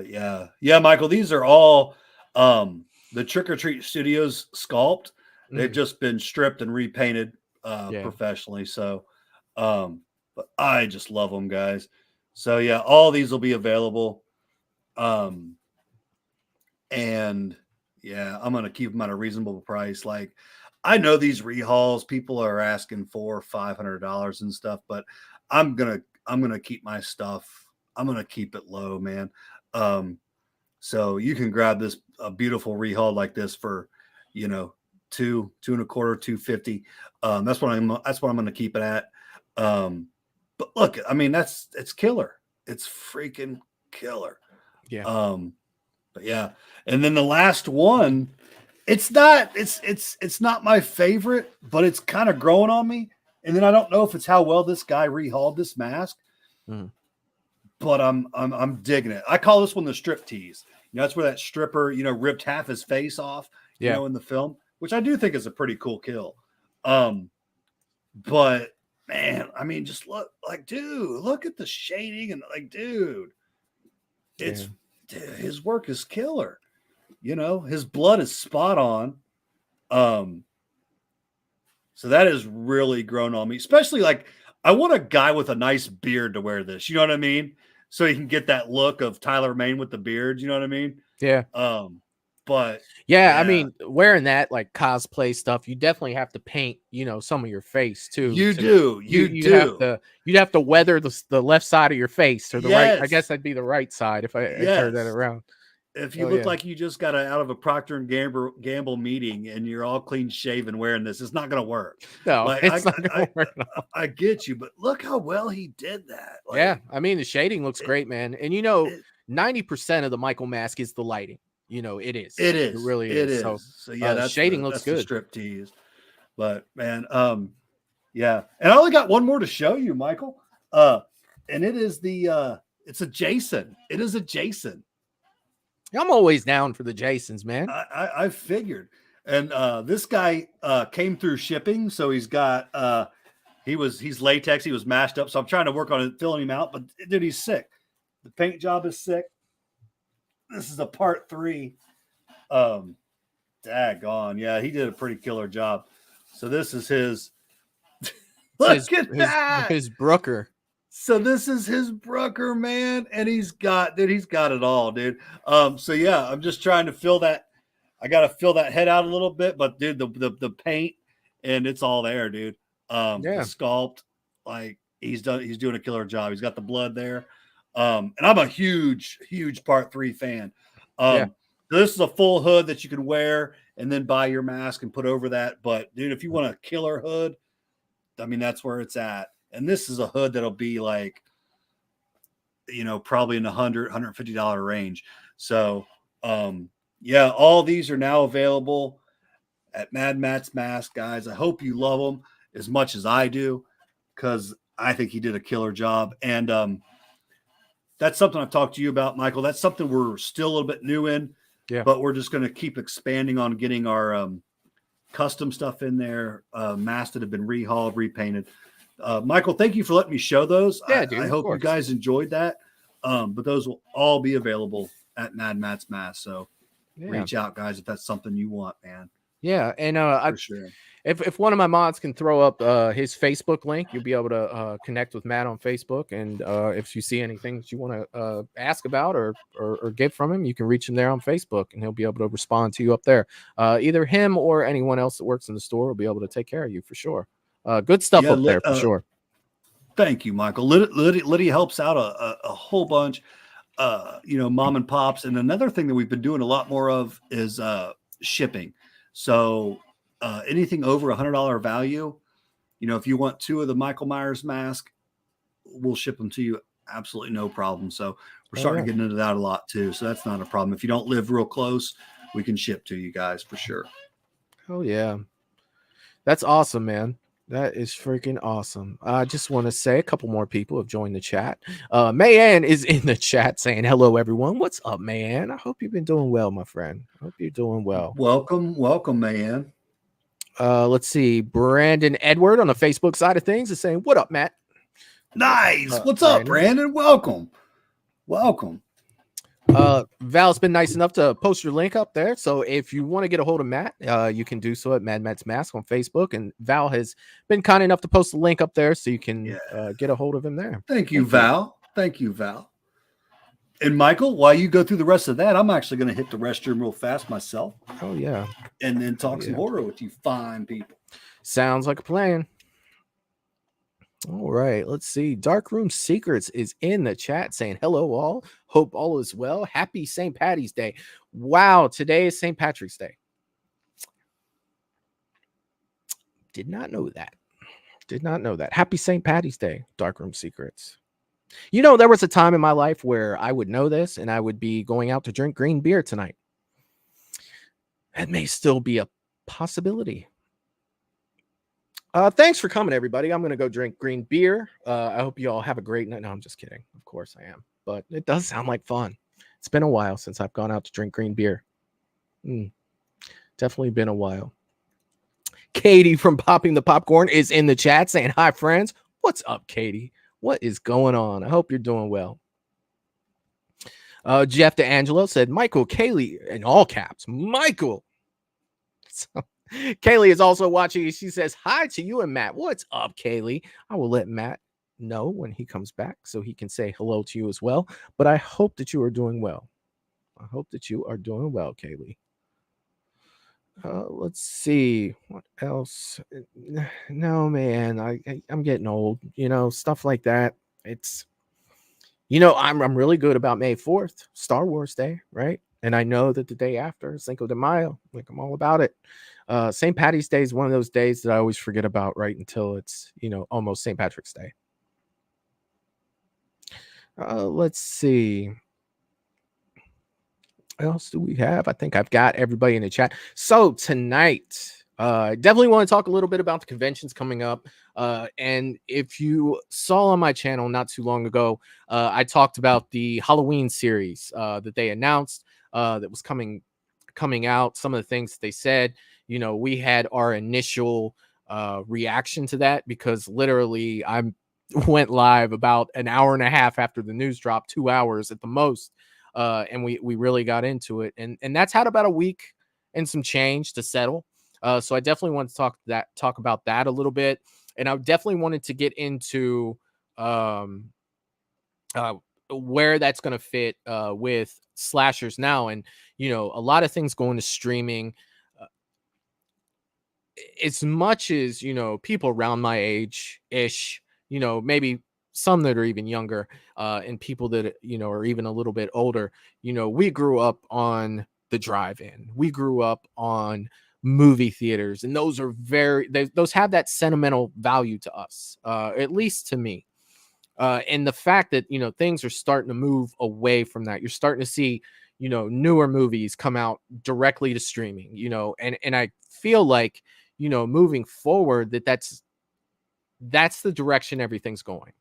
Speaker 10: yeah, Michael, these are all the Trick or Treat Studios sculpt. They've just been stripped and repainted professionally. So, but I just love them, guys. So yeah, all these will be available. And yeah, I'm going to keep them at a reasonable price. Like, I know these rehauls, people are asking $400-$500 and stuff, but I'm going to keep my stuff. I'm going to keep it low, man. So you can grab this a beautiful rehaul like this for, $225, $250. That's what I'm going to keep it at. But look, I mean, it's killer. It's freaking killer.
Speaker 8: Yeah.
Speaker 10: But yeah. And then the last one, it's not my favorite, but it's kind of growing on me. And then I don't know if it's how well this guy rehauled this mask, but I'm digging it. I call this one the strip tease. That's where that stripper, ripped half his face off, in the film, which I do think is a pretty cool kill. But man, I mean, just look at the shading and dude, his work is killer. His blood is spot on. So that has really grown on me, especially I want a guy with a nice beard to wear this. You know what I mean? So he can get that look of Tyler Mane with the beard. You know what I mean?
Speaker 8: Yeah.
Speaker 10: But
Speaker 8: yeah, I mean, wearing that cosplay stuff, you definitely have to paint, some of your face too.
Speaker 10: You do.
Speaker 8: You'd have to weather the left side of your face or the right. I guess that'd be the right side if I turn that around.
Speaker 10: If you look like you just got out of a Procter and Gamble meeting and you're all clean shaven wearing this, it's not going to work.
Speaker 8: No, it's not going to work.
Speaker 10: I get you, but look how well he did that.
Speaker 8: Yeah, I mean, the shading looks great, man. And 90% of the Michael mask is the lighting. It is.
Speaker 10: It is.
Speaker 8: It really is. So yeah,
Speaker 10: that
Speaker 8: shading looks good.
Speaker 10: The strip tease. But man, yeah. And I only got one more to show you, Michael. And it is it's a Jason. It is a Jason.
Speaker 8: I'm always down for the Jasons, man.
Speaker 10: I figured. And this guy came through shipping, so he's got he's latex, he was mashed up. So I'm trying to work on it, filling him out, but dude, he's sick. The paint job is sick. This is a part 3. Daggone. Yeah, he did a pretty killer job. So this is his. Look at that.
Speaker 8: His Brooker.
Speaker 10: So this is his Brooker, man, and he's got it all, dude. So yeah, I'm just trying to fill that. I got to fill that head out a little bit, but dude, the paint and it's all there, dude. The sculpt, like he's doing a killer job. He's got the blood there. And I'm a huge Part 3 fan. So this is a full hood that you can wear and then buy your mask and put over that. But dude, if you want a killer hood, I mean, that's where it's at. And this is a hood that'll be like, probably in the $150 range. So, all these are now available at Mad Matt's Mask, guys. I hope you love them as much as I do, because I think he did a killer job. And that's something I've talked to you about, Michael. That's something we're still a little bit new in, but we're just going to keep expanding on getting our custom stuff in there, masks that have been rehauled, repainted. Michael, thank you for letting me show those. I hope you guys enjoyed that. But those will all be available at Mad Matt's Mask. So reach out, guys, if that's something you want, man.
Speaker 8: Yeah, and
Speaker 10: sure.
Speaker 8: If one of my mods can throw up his Facebook link, you'll be able to connect with Matt on Facebook. And if you see anything that you want to ask about or get from him, you can reach him there on Facebook, and he'll be able to respond to you up there. Either him or anyone else that works in the store will be able to take care of you for sure. Good stuff up there for sure.
Speaker 10: Thank you, Michael. Lydia helps out a whole bunch, mom and pops. And another thing that we've been doing a lot more of is shipping. So anything over $100 value, if you want 2 of the Michael Myers mask, we'll ship them to you. Absolutely no problem. So we're starting to get into that a lot too. So that's not a problem. If you don't live real close, we can ship to you guys for sure.
Speaker 8: Oh yeah. That's awesome, man. That is freaking awesome. I just want to say a couple more people have joined the chat. Mayan is in the chat saying, hello, everyone. What's up, Mayan? I hope you've been doing well, my friend. I hope you're doing well.
Speaker 10: Welcome, Mayan.
Speaker 8: Let's see. Brandon Edward on the Facebook side of things is saying, what up, Matt?
Speaker 10: Nice. What's up, Brandon? Welcome.
Speaker 8: Val's been nice enough to post your link up there. So if you want to get a hold of Matt, you can do so at Mad Matt's Mask on Facebook. And Val has been kind enough to post the link up there so you can get a hold of him there.
Speaker 10: Thank you, Val. Thank you, Val. And Michael, while you go through the rest of that, I'm actually going to hit the restroom real fast myself.
Speaker 8: Oh, yeah.
Speaker 10: And then talk some horror with you fine people.
Speaker 8: Sounds like a plan. All right, let's see. Darkroom Secrets is in the chat saying, hello, all. Hope all is well. Happy St. Patty's Day. Wow, today is St. Patrick's Day. Did not know that. Happy St. Patty's Day, Darkroom Secrets. There was a time in my life where I would know this and I would be going out to drink green beer tonight. That may still be a possibility. Thanks for coming, everybody. I'm going to go drink green beer. I hope you all have a great night. No, I'm just kidding. Of course I am. But it does sound like fun. It's been a while since I've gone out to drink green beer. Definitely been a while. Katie from Popping the Popcorn is in the chat saying, hi, friends. What's up, Katie? What is going on? I hope you're doing well. Jeff DeAngelo said, Michael, Kaylee, in all caps, Michael. So, Kaylee is also watching. She says, hi to you and Matt. What's up, Kaylee? I will let Matt know when he comes back so he can say hello to you as well. But I hope that you are doing well. Kaylee. Let's see. What else? No, man. I'm getting old. Stuff like that. It's, I'm really good about May 4th, Star Wars Day, right? And I know that the day after, Cinco de Mayo, like I'm all about it. St. Patty's Day is one of those days that I always forget about right until it's, almost St. Patrick's Day. Let's see. What else do we have? I think I've got everybody in the chat. So tonight, I definitely want to talk a little bit about the conventions coming up. And if you saw on my channel not too long ago, I talked about the Halloween series that they announced that was coming out. Some of the things that they said, we had our initial reaction to that because literally I went live about an hour and a half after the news dropped, 2 hours at the most. And we really got into it. And that's had about a week and some change to settle. So I definitely want to talk about that a little bit. And I definitely wanted to get into where that's going to fit with slashers now. And, a lot of things going to streaming. As much as, people around my age ish, maybe some that are even younger, and people that, are even a little bit older, we grew up on the drive-in. We grew up on movie theaters, and those are those have that sentimental value to us, at least to me. And the fact that, things are starting to move away from that. You're starting to see, newer movies come out directly to streaming, and I feel like, moving forward that's the direction everything's going,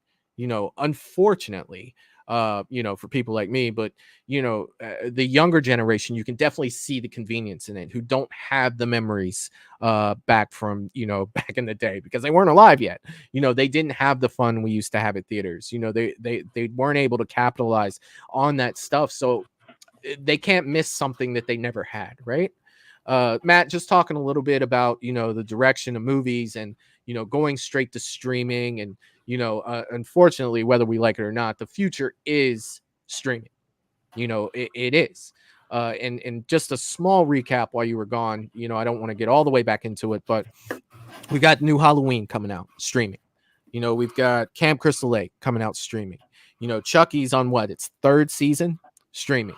Speaker 8: unfortunately, for people like me. But, the younger generation, you can definitely see the convenience in it, who don't have the memories back from, back in the day, because they weren't alive yet. They didn't have the fun we used to have at theaters. They weren't able to capitalize on that stuff. So they can't miss something that they never had. Right. Matt, just talking a little bit about, the direction of movies and, going straight to streaming. And, unfortunately, whether we like it or not, the future is streaming. It is. And just a small recap while you were gone, I don't want to get all the way back into it, but we got new Halloween coming out streaming. We've got Camp Crystal Lake coming out streaming. Chucky's on its third season streaming.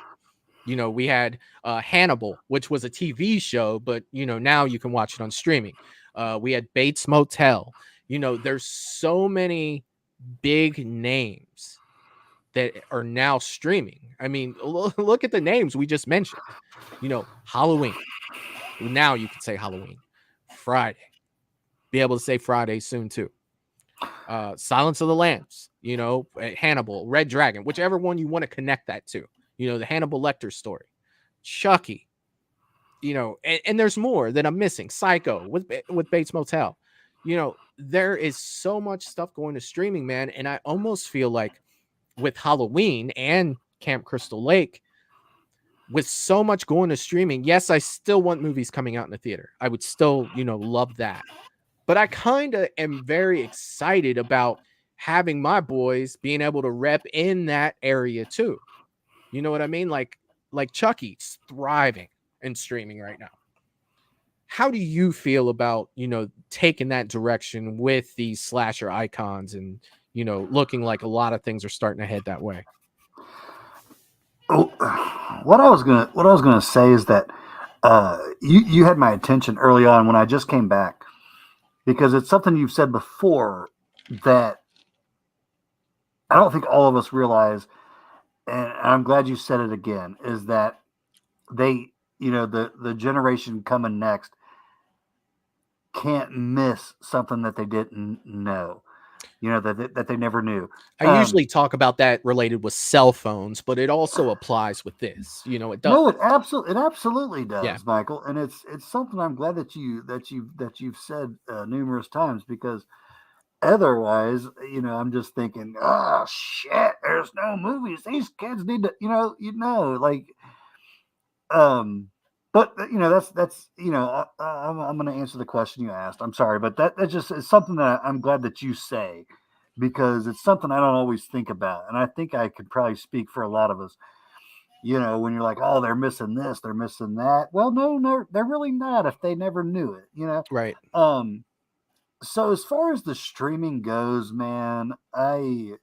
Speaker 8: We had Hannibal, which was a TV show, but, now you can watch it on streaming. We had Bates Motel. There's so many big names that are now streaming. I mean, look at the names we just mentioned. Halloween. Now you can say Halloween. Friday. Be able to say Friday soon too. Silence of the Lambs. Hannibal, Red Dragon, whichever one you want to connect that to. The Hannibal Lecter story. Chucky. And there's more that I'm missing. Psycho with Bates Motel. There is so much stuff going to streaming, man. And I almost feel like with Halloween and Camp Crystal Lake, with so much going to streaming, yes, I still want movies coming out in the theater. I would still, love that. But I kind of am very excited about having my boys being able to rep in that area too. You know what I mean? Like Chucky's thriving and streaming right now. How do you feel about, taking that direction with these slasher icons and, looking like a lot of things are starting to head that way?
Speaker 9: Oh, what I was gonna say is that you had my attention early on when I just came back, because it's something you've said before that I don't think all of us realize, and I'm glad you said it again, is that they, the generation coming next can't miss something that they didn't know, that they never knew.
Speaker 8: I usually talk about that related with cell phones, but it also applies with this. It does.
Speaker 9: No, it absolutely does,
Speaker 8: yeah.
Speaker 9: Michael, and it's something I'm glad that you've said numerous times, because otherwise, I'm just thinking, oh shit, there's no movies. These kids need to, like, but that's I'm going to answer the question you asked. I'm sorry, but that just is something that I'm glad that you say, because it's something I don't always think about, and I think I could probably speak for a lot of us. When you're like, oh, they're missing this, they're missing that. Well, no, they're really not if they never knew it.
Speaker 8: Right.
Speaker 9: So as far as the streaming goes, man, I'm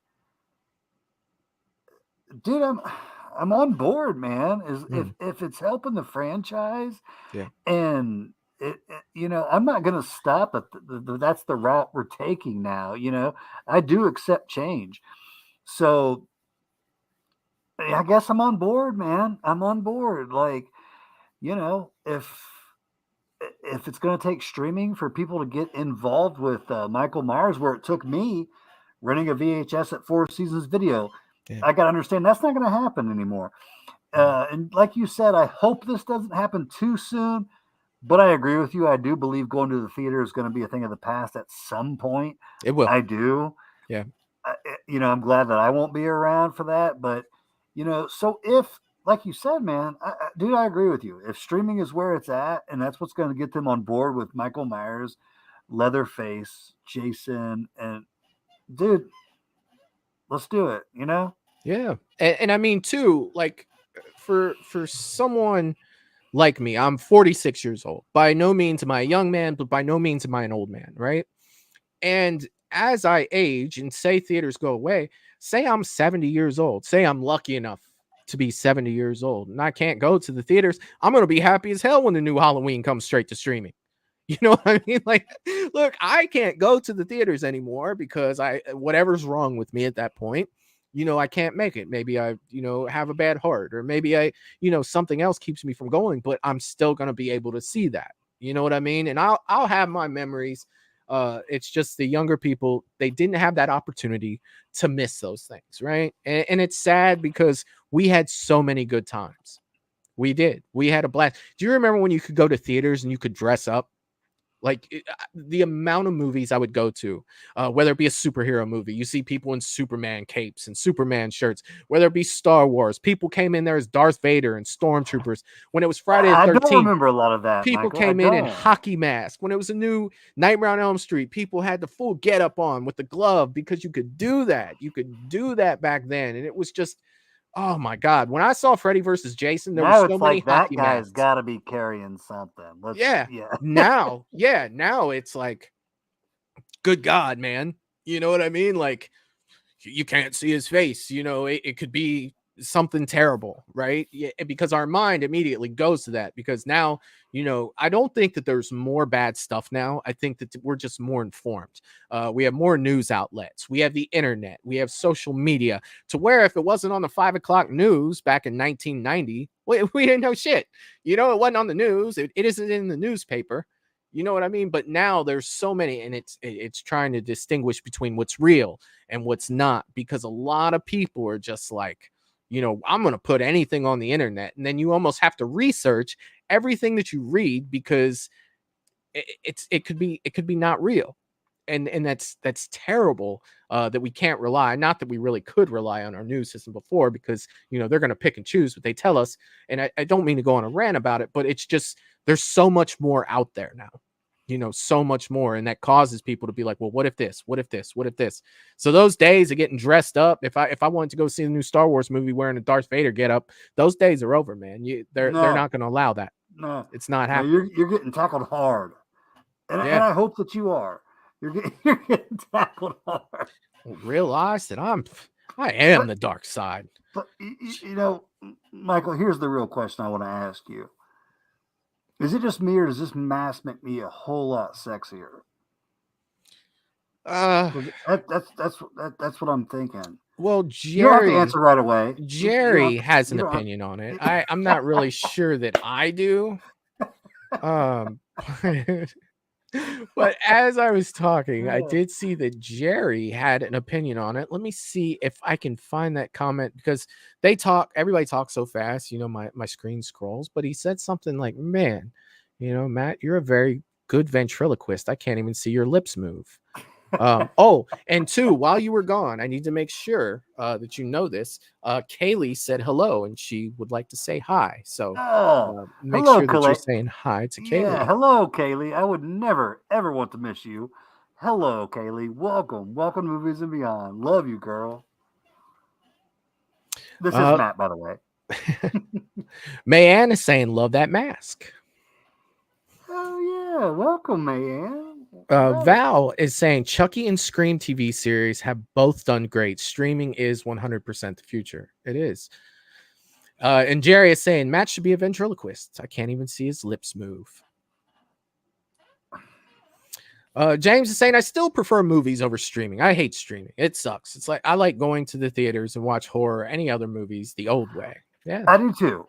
Speaker 9: on board, man. If it's helping the franchise,
Speaker 8: yeah,
Speaker 9: and I'm not going to stop at that's the route we're taking now. I do accept change, so I guess I'm on board, man. I'm on board. Like, if it's going to take streaming for people to get involved with Michael Myers, where it took me renting a VHS at Four Seasons Video, yeah, I got to understand that's not going to happen anymore. And like you said, I hope this doesn't happen too soon, but I agree with you. I do believe going to the theater is going to be a thing of the past at some point.
Speaker 8: It will.
Speaker 9: I do.
Speaker 8: Yeah.
Speaker 9: I'm glad that I won't be around for that, but so if, like you said, man, dude, I agree with you. If streaming is where it's at, and that's what's going to get them on board with Michael Myers, Leatherface, Jason, and dude, let's do it. You know?
Speaker 8: Yeah, and I mean too, like for someone like me, I'm 46 years old. By no means am I a young man, but by no means am I an old man, right? And as I age and say theaters go away, say I'm 70 years old, say I'm lucky enough to be 70 years old and I can't go to the theaters, I'm going to be happy as hell when the new Halloween comes straight to streaming. You know what I mean? Like, look, I can't go to the theaters anymore because whatever's wrong with me at that point, you know, I can't make it. Maybe I, you know, have a bad heart, or maybe I, you know, something else keeps me from going, but I'm still going to be able to see that. You know what I mean? And I'll have my memories. It's just the younger people, they didn't have that opportunity to miss those things, right? And it's sad because we had so many good times. We did. We had a blast. Do you remember when you could go to theaters and you could dress up? Like the amount of movies I would go to, whether it be a superhero movie, you see people in Superman capes and Superman shirts, whether it be Star Wars, people came in there as Darth Vader and stormtroopers. When it was Friday the 13th,
Speaker 9: I don't remember a lot of that.
Speaker 8: People
Speaker 9: Michael.
Speaker 8: came in hockey masks. When it was a new Nightmare on Elm Street, people had the full get up on with the glove because you could do that. You could do that back then. And it was just, oh my God. When I saw Freddy versus Jason, there were so many
Speaker 9: that
Speaker 8: hockey
Speaker 9: guy's
Speaker 8: masks.
Speaker 9: got to be carrying something.
Speaker 8: Now it's like, good God, man. You know what I mean? Like, you can't see his face. You know, it could be something terrible, right? Yeah, because our mind immediately goes to that. Because now, you know, I don't think that there's more bad stuff now. I think that we're just more informed. We have more news outlets. We have the internet. We have social media, to where if it wasn't on the 5 o'clock news back in 1990, we didn't know shit. You know, it wasn't on the news. It isn't in the newspaper. You know what I mean? But now there's so many, and it's trying to distinguish between what's real and what's not, because a lot of people are just like, you know, I'm going to put anything on the internet. And then you almost have to research everything that you read because it could be not real. And that's terrible that we can't rely. Not that we really could rely on our news system before, because, you know, they're going to pick and choose what they tell us. And I don't mean to go on a rant about it, but it's just, there's so much more out there now. You know, so much more. And that causes people to be like, well, what if this? What if this? What if this? So those days of getting dressed up, if I wanted to go see the new Star Wars movie wearing a Darth Vader get up, those days are over, man. They're not going to allow that.
Speaker 9: No,
Speaker 8: it's not happening.
Speaker 9: You're getting tackled hard. And I hope that you are. You're getting tackled hard.
Speaker 8: Realize that I am the dark side.
Speaker 9: But, you know, Michael, here's the real question I want to ask you. Is it just me, or does this mask make me a whole lot sexier? That's what I'm thinking.
Speaker 8: Well,
Speaker 9: Jerry, you don't have to answer right away.
Speaker 8: Jerry has an opinion on it. I'm not really sure that I do. But as I was talking, I did see that Jerry had an opinion on it. Let me see if I can find that comment, because everybody talks so fast, you know, my screen scrolls, but he said something like, man, you know, Matt, you're a very good ventriloquist. I can't even see your lips move. And two, while you were gone, I need to make sure that you know this. Kaylee said hello, and she would like to say hi. So make
Speaker 9: hello,
Speaker 8: sure that you're saying hi to Kaylee.
Speaker 9: Yeah, hello, Kaylee. I would never, ever want to miss you. Hello, Kaylee. Welcome to Movies and Beyond. Love you, girl. This is Matt, by the way.
Speaker 8: Mayanne is saying, love that mask.
Speaker 9: Oh, yeah. Welcome, Mayanne.
Speaker 8: Val is saying Chucky and Scream TV series have both done great. Streaming is 100% the future. It is. And Jerry is saying Matt should be a ventriloquist. I can't even see his lips move. James is saying I still prefer movies over streaming. I hate streaming. It sucks. It's like I like going to the theaters and watch horror or any other movies the old way. Yeah,
Speaker 9: I do too.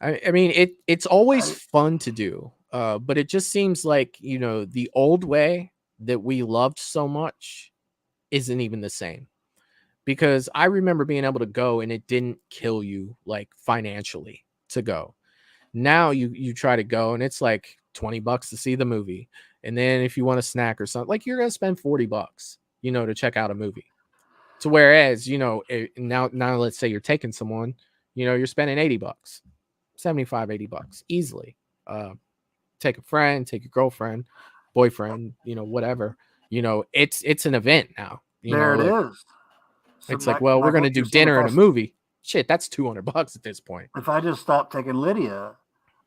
Speaker 8: I mean, it's always fun to do. But it just seems like, you know, the old way that we loved so much isn't even the same, because I remember being able to go and it didn't kill you like financially to go. Now you try to go and it's like $20 to see the movie. And then if you want a snack or something, like you're going to spend $40, you know, to check out a movie. So whereas, you know, now let's say you're taking someone, you're spending $80, 75, $80 easily. Take a friend, take your girlfriend, boyfriend, whatever. It's an event now.
Speaker 9: There it is. So
Speaker 8: it's like, well, we're going to do dinner and a movie. Shit, that's $200 at this point.
Speaker 9: If I just stopped taking Lydia,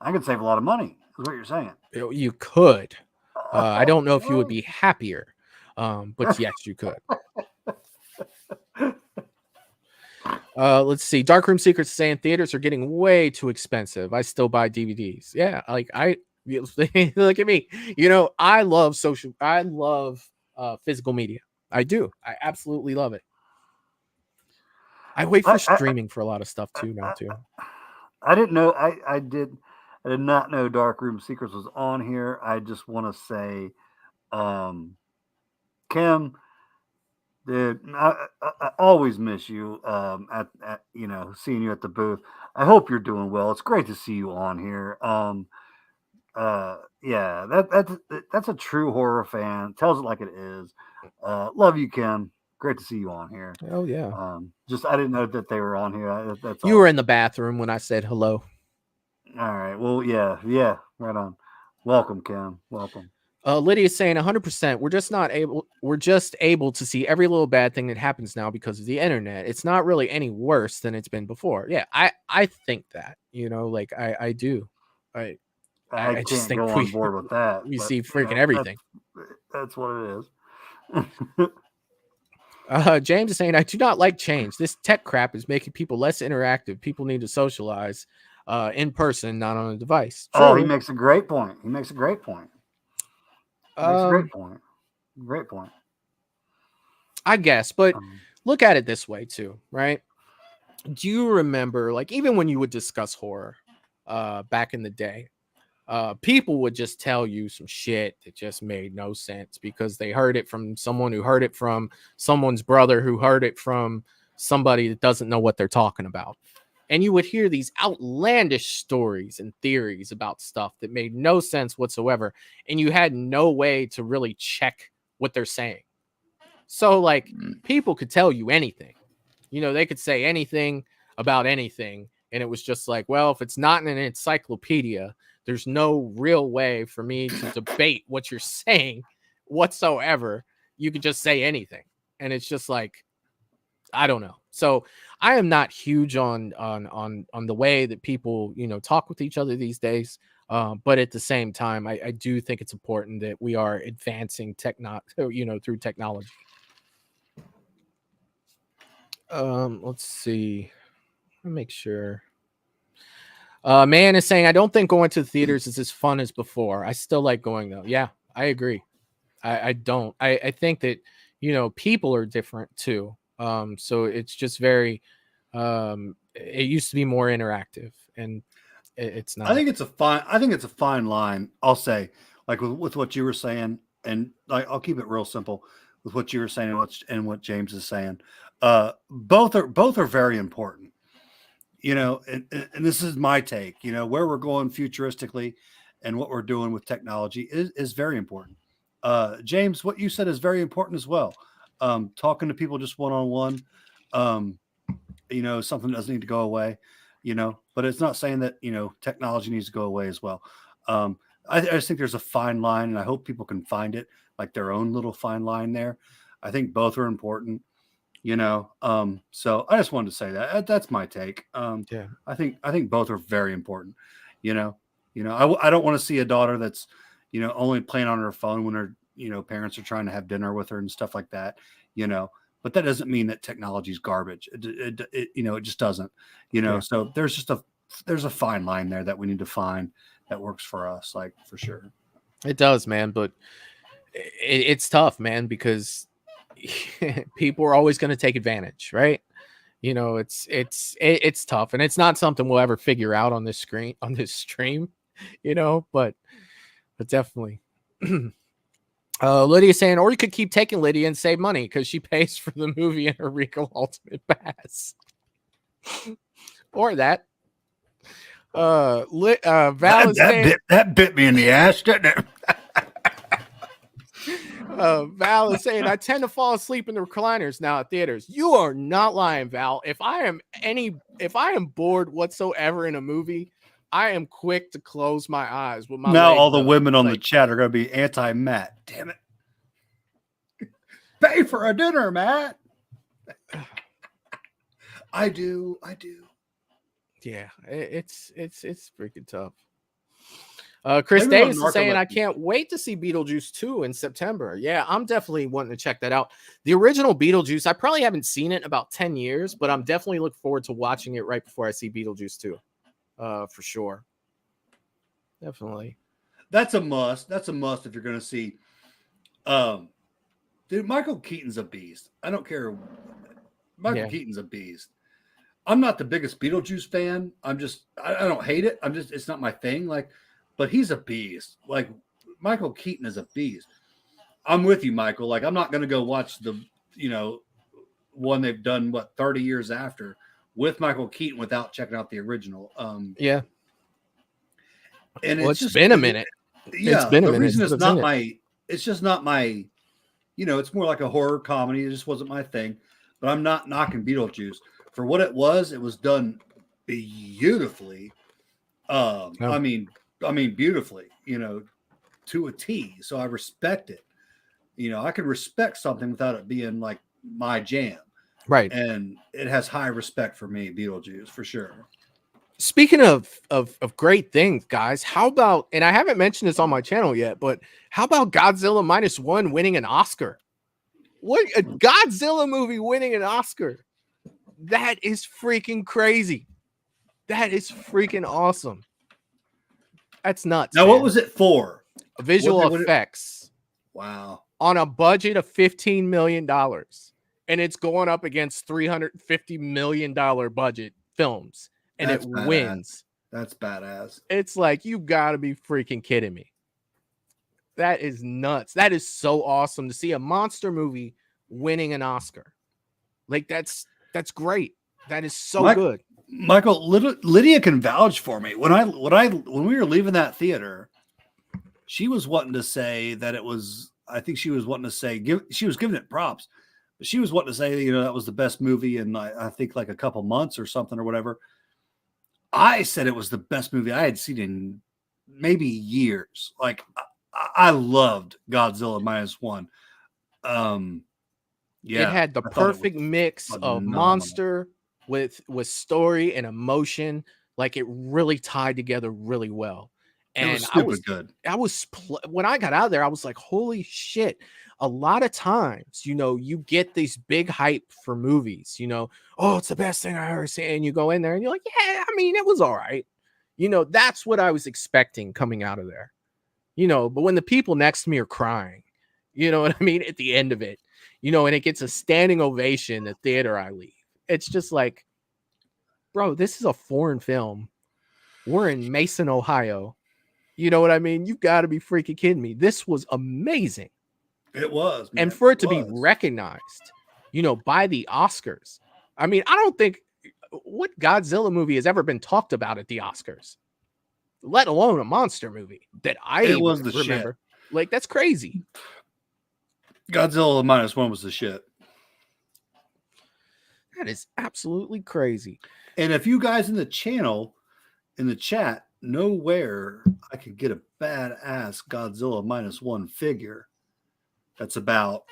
Speaker 9: I could save a lot of money, is what you're saying.
Speaker 8: You could. I don't know if you would be happier, but yes, you could. Let's see. Darkroom Secrets saying theaters are getting way too expensive. I still buy DVDs. Yeah, look at me. I love physical media. I do. I absolutely love it. I wait for streaming for a lot of stuff too now too.
Speaker 9: I didn't know. I did not know Darkroom Secrets was on here. I just want to say, Kim, dude, I always miss you. At seeing you at the booth. I hope you're doing well. It's great to see you on here. Yeah, that's a true horror fan. Tells it like it is. Love you, Kim. Great to see you on here.
Speaker 8: Oh yeah.
Speaker 9: I didn't know that they were on here. That's
Speaker 8: you were in the bathroom when I said hello.
Speaker 9: All right. Well, yeah, right on. Welcome, Kim. Welcome.
Speaker 8: Lydia's saying 100%. We're just able to see every little bad thing that happens now because of the internet. It's not really any worse than it's been before. Yeah, I think that. I do. I just think
Speaker 9: go on board with that.
Speaker 8: We see freaking everything.
Speaker 9: That's what it is.
Speaker 8: James is saying, I do not like change. This tech crap is making people less interactive. People need to socialize in person, not on a device.
Speaker 9: True. Oh, he makes a great point. Great point.
Speaker 8: I guess, but look at it this way too, right? Do you remember, like, even when you would discuss horror back in the day, people would just tell you some shit that just made no sense because they heard it from someone who heard it from someone's brother who heard it from somebody that doesn't know what they're talking about. And you would hear these outlandish stories and theories about stuff that made no sense whatsoever. And you had no way to really check what they're saying. So, like, people could tell you anything. They could say anything about anything. And it was just like, well, if it's not in an encyclopedia, there's no real way for me to debate what you're saying whatsoever. You could just say anything. And it's just like, I don't know. So I am not huge on the way that people, talk with each other these days. But at the same time, I do think it's important that we are advancing through technology. Let's see. Let me make sure. Man is saying, I don't think going to the theaters is as fun as before. I still like going though. Yeah, I agree. I don't. I think that, people are different too. So it's just very, it used to be more interactive and it's not.
Speaker 10: I think it's a fine line. I'll say, like with what you were saying, and I'll keep it real simple with what you were saying and what James is saying. Both are very important. And this is my take, where we're going futuristically and what we're doing with technology is very important. James, what you said is very important as well. Talking to people just one-on-one, something doesn't need to go away, but it's not saying that, technology needs to go away as well. I just think there's a fine line and I hope people can find it, like their own little fine line there. I think both are important. So I just wanted to say that's my take.
Speaker 8: Yeah,
Speaker 10: I think both are very important. I don't want to see a daughter that's, only playing on her phone when her, parents are trying to have dinner with her and stuff like that, but that doesn't mean that technology is garbage. It just doesn't,
Speaker 8: Yeah.
Speaker 10: So there's a fine line there that we need to find that works for us, like for sure.
Speaker 8: It does, man. But it's tough, man, because people are always going to take advantage, right? It's tough, and it's not something we'll ever figure out on this stream, but definitely. Lydia saying, or you could keep taking Lydia and save money because she pays for the movie and her Regal Ultimate Pass, or that. Val is saying,
Speaker 10: that bit me in the ass, didn't it?
Speaker 8: Val is saying I tend to fall asleep in the recliners now at theaters. You are not lying, Val. If I am bored whatsoever in a movie, I am quick to close my eyes with my
Speaker 10: now
Speaker 8: legs
Speaker 10: all the
Speaker 8: up.
Speaker 10: women on the chat are going to be anti-Matt. Damn it. Pay for a dinner, Matt. I do.
Speaker 8: Yeah, it's freaking tough. Chris Davis is saying, I can't wait to see Beetlejuice 2 in September. Yeah, I'm definitely wanting to check that out. The original Beetlejuice, I probably haven't seen it in about 10 years, but I'm definitely looking forward to watching it right before I see Beetlejuice 2. For sure. Definitely.
Speaker 10: That's a must. That's a must if you're going to see. Dude, Michael Keaton's a beast. I don't care. Michael Keaton's a beast. I'm not the biggest Beetlejuice fan. I don't hate it. It's not my thing. But he's a beast. Like, Michael Keaton is a beast. I'm with you, Michael. Like, I'm not going to go watch the, one they've done, 30 years after with Michael Keaton without checking out the original.
Speaker 8: Yeah.
Speaker 10: And
Speaker 8: it's been a minute.
Speaker 10: Yeah.
Speaker 8: It's been a
Speaker 10: the
Speaker 8: minute.
Speaker 10: reason it's just not my, it's more like a horror comedy. It just wasn't my thing. But I'm not knocking Beetlejuice. For what it was done beautifully. I mean, beautifully, to a T. So I respect it. I can respect something without it being like my jam.
Speaker 8: Right.
Speaker 10: And it has high respect for me, Beetlejuice, for sure.
Speaker 8: Speaking of great things, guys, how about, and I haven't mentioned this on my channel yet, but how about Godzilla -1 winning an Oscar? What a Godzilla movie winning an Oscar. That is freaking crazy. That is freaking awesome. That's nuts.
Speaker 10: Now,
Speaker 8: man.
Speaker 10: what was it for?
Speaker 8: Visual effects.
Speaker 10: Wow.
Speaker 8: On a budget of $15 million. And it's going up against $350 million budget films. And it wins.
Speaker 10: That's badass.
Speaker 8: It's like, you gotta be freaking kidding me. That is nuts. That is so awesome to see a monster movie winning an Oscar. Like, that's great. That is so good.
Speaker 10: Michael, Lydia can vouch for me. When we were leaving that theater, she was wanting to say that it was. I think she was wanting to say she was giving it props, but she was wanting to say that was the best movie in I think like a couple months or something or whatever. I said it was the best movie I had seen in maybe years. Like I loved Godzilla -1. Yeah,
Speaker 8: it had the perfect mix of monster with story and emotion. Like, it really tied together really well. And
Speaker 10: it was stupid good.
Speaker 8: When I got out of there, I was like, holy shit. A lot of times, you get these big hype for movies, oh, it's the best thing I ever seen. And you go in there and you're like, yeah, I mean, it was all right. That's what I was expecting coming out of there. But when the people next to me are crying, you know what I mean? At the end of it, and it gets a standing ovation at the theater I leave. It's just like, bro, this is a foreign film. We're in Mason, Ohio. You know what I mean? You got to be freaking kidding me. This was amazing.
Speaker 10: It was. Man.
Speaker 8: And for it to be recognized, by the Oscars. I mean, I don't think what Godzilla movie has ever been talked about at the Oscars, let alone a monster movie that I remember.
Speaker 10: Shit.
Speaker 8: Like, that's crazy.
Speaker 10: Godzilla -1 was the shit.
Speaker 8: That is absolutely crazy.
Speaker 10: And if you guys in the channel, in the chat, know where I could get a badass Godzilla -1 figure that's about,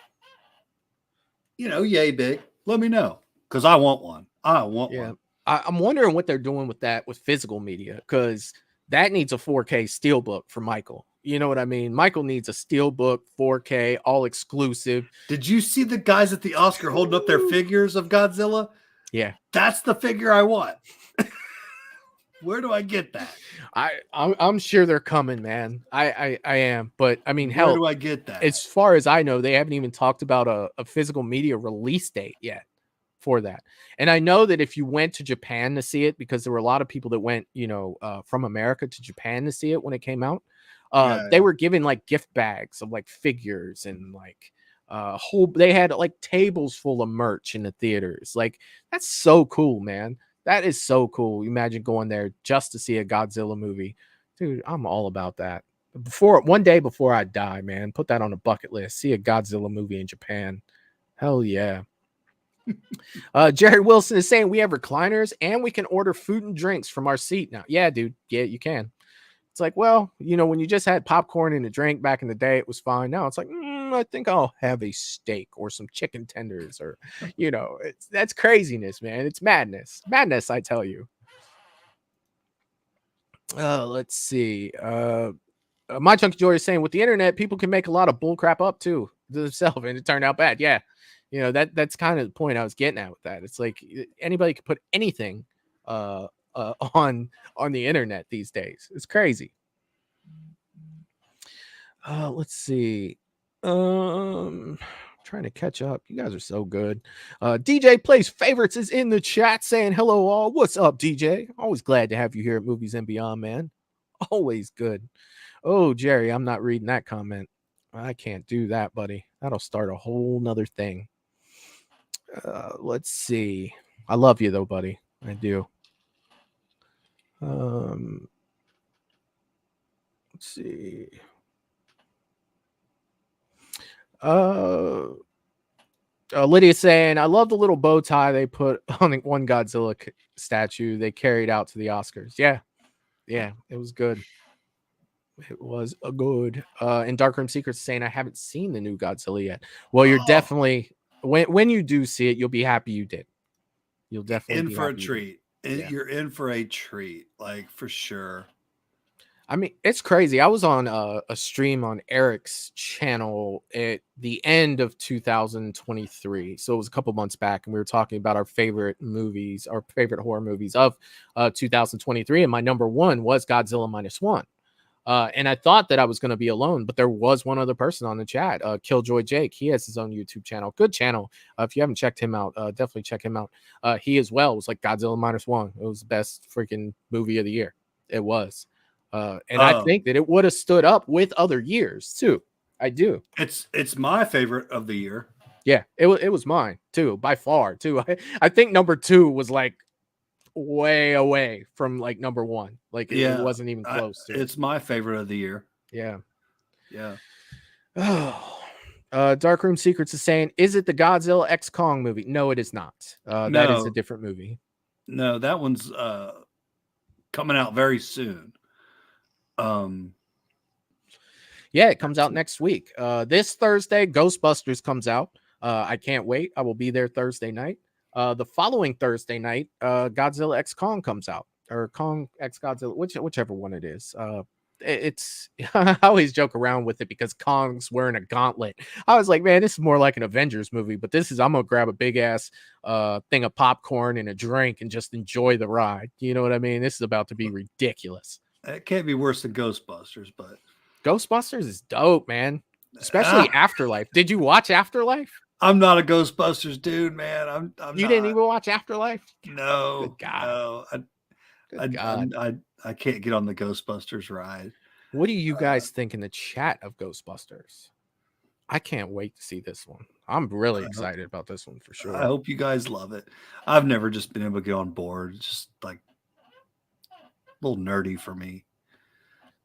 Speaker 10: yay big, let me know. Because I want one. I want one.
Speaker 8: I'm wondering what they're doing with that with physical media, because that needs a 4K steelbook for Michael. You know what I mean? Michael needs a steelbook, 4K, all exclusive.
Speaker 10: Did you see the guys at the Oscar holding up their figures of Godzilla?
Speaker 8: Yeah.
Speaker 10: That's the figure I want. Where do I get that?
Speaker 8: I'm sure they're coming, man. I am. But I mean,
Speaker 10: where do I get that?
Speaker 8: As far as I know, they haven't even talked about a physical media release date yet for that. And I know that if you went to Japan to see it, because there were a lot of people that went, from America to Japan to see it when it came out. They were given like gift bags of like figures and like they had like tables full of merch in the theaters. Like, that's so cool, man. That is so cool. Imagine going there just to see a Godzilla movie. Dude, I'm all about that. One day before I die, man, put that on a bucket list. See a Godzilla movie in Japan. Hell yeah. Jerry Wilson is saying we have recliners and we can order food and drinks from our seat now. Yeah, dude. Yeah, you can. It's like, well, when you just had popcorn and a drink back in the day, it was fine. Now it's like, I think I'll have a steak or some chicken tenders, or that's craziness, man. It's madness. Madness, I tell you. Let's see. My Chunky Joy is saying with the internet, people can make a lot of bull crap up too to themselves, and it turned out bad. Yeah. That's kind of the point I was getting at with that. It's like anybody can put anything on the internet these days. It's crazy. Let's see. Trying to catch up. You guys are so good. DJ Plays Favorites is in the chat saying hello all. What's up, DJ? Always glad to have you here at Movies and Beyond, man. Always good. Oh, Jerry, I'm not reading that comment. I can't do that, buddy. That'll start a whole nother thing. Let's see. I love you though, buddy. I do. Let's see. Lydia saying, I love the little bow tie they put on the one Godzilla statue they carried out to the Oscars. Yeah, it was good. It was a good. And Darkroom Secrets saying, I haven't seen the new Godzilla yet. Well, you're definitely when you do see it, you'll be happy you did. You'll definitely
Speaker 10: be in for a treat. You're in for a treat, like for sure.
Speaker 8: I mean, it's crazy. I was on a stream on Eric's channel at the end of 2023. So it was a couple months back, and we were talking about our favorite movies, our favorite horror movies of 2023. And my number one was Godzilla -1. And I thought that I was going to be alone, but there was one other person on the chat, Killjoy Jake. He has his own YouTube channel. Good channel. If you haven't checked him out, definitely check him out. He as well was like Godzilla -1. It was the best freaking movie of the year. It was. And I think that it would have stood up with other years too. I do.
Speaker 10: It's my favorite of the year.
Speaker 8: Yeah, it was mine too, by far too. I think number 2 was like way away from like number 1. Like it wasn't even close to.
Speaker 10: It's my favorite of the year.
Speaker 8: Yeah.
Speaker 10: Oh.
Speaker 8: Darkroom Secrets is saying, is it the Godzilla X Kong movie? No, it is not. That is a different movie.
Speaker 10: No, that one's coming out very soon.
Speaker 8: Yeah, it comes out next week. This Thursday, Ghostbusters comes out. I can't wait. I will be there Thursday night. The following Thursday night, Godzilla X Kong comes out, or Kong X Godzilla, whichever one it is. It's I always joke around with it because Kong's wearing a gauntlet. I was like, man, this is more like an Avengers movie, but I'm gonna grab a big ass thing of popcorn and a drink and just enjoy the ride. You know what I mean? This is about to be ridiculous.
Speaker 10: It can't be worse than Ghostbusters, but
Speaker 8: Ghostbusters is dope, man. Especially Afterlife. Did you watch Afterlife?
Speaker 10: I'm not a Ghostbusters dude, man. I'm
Speaker 8: you didn't even watch Afterlife?
Speaker 10: No.
Speaker 8: Good God.
Speaker 10: No. I can't get on the Ghostbusters ride.
Speaker 8: What do you guys think in the chat of Ghostbusters? I can't wait to see this one. I'm really excited about this one for sure.
Speaker 10: I hope you guys love it. I've never just been able to get on board. It's just like a little nerdy for me.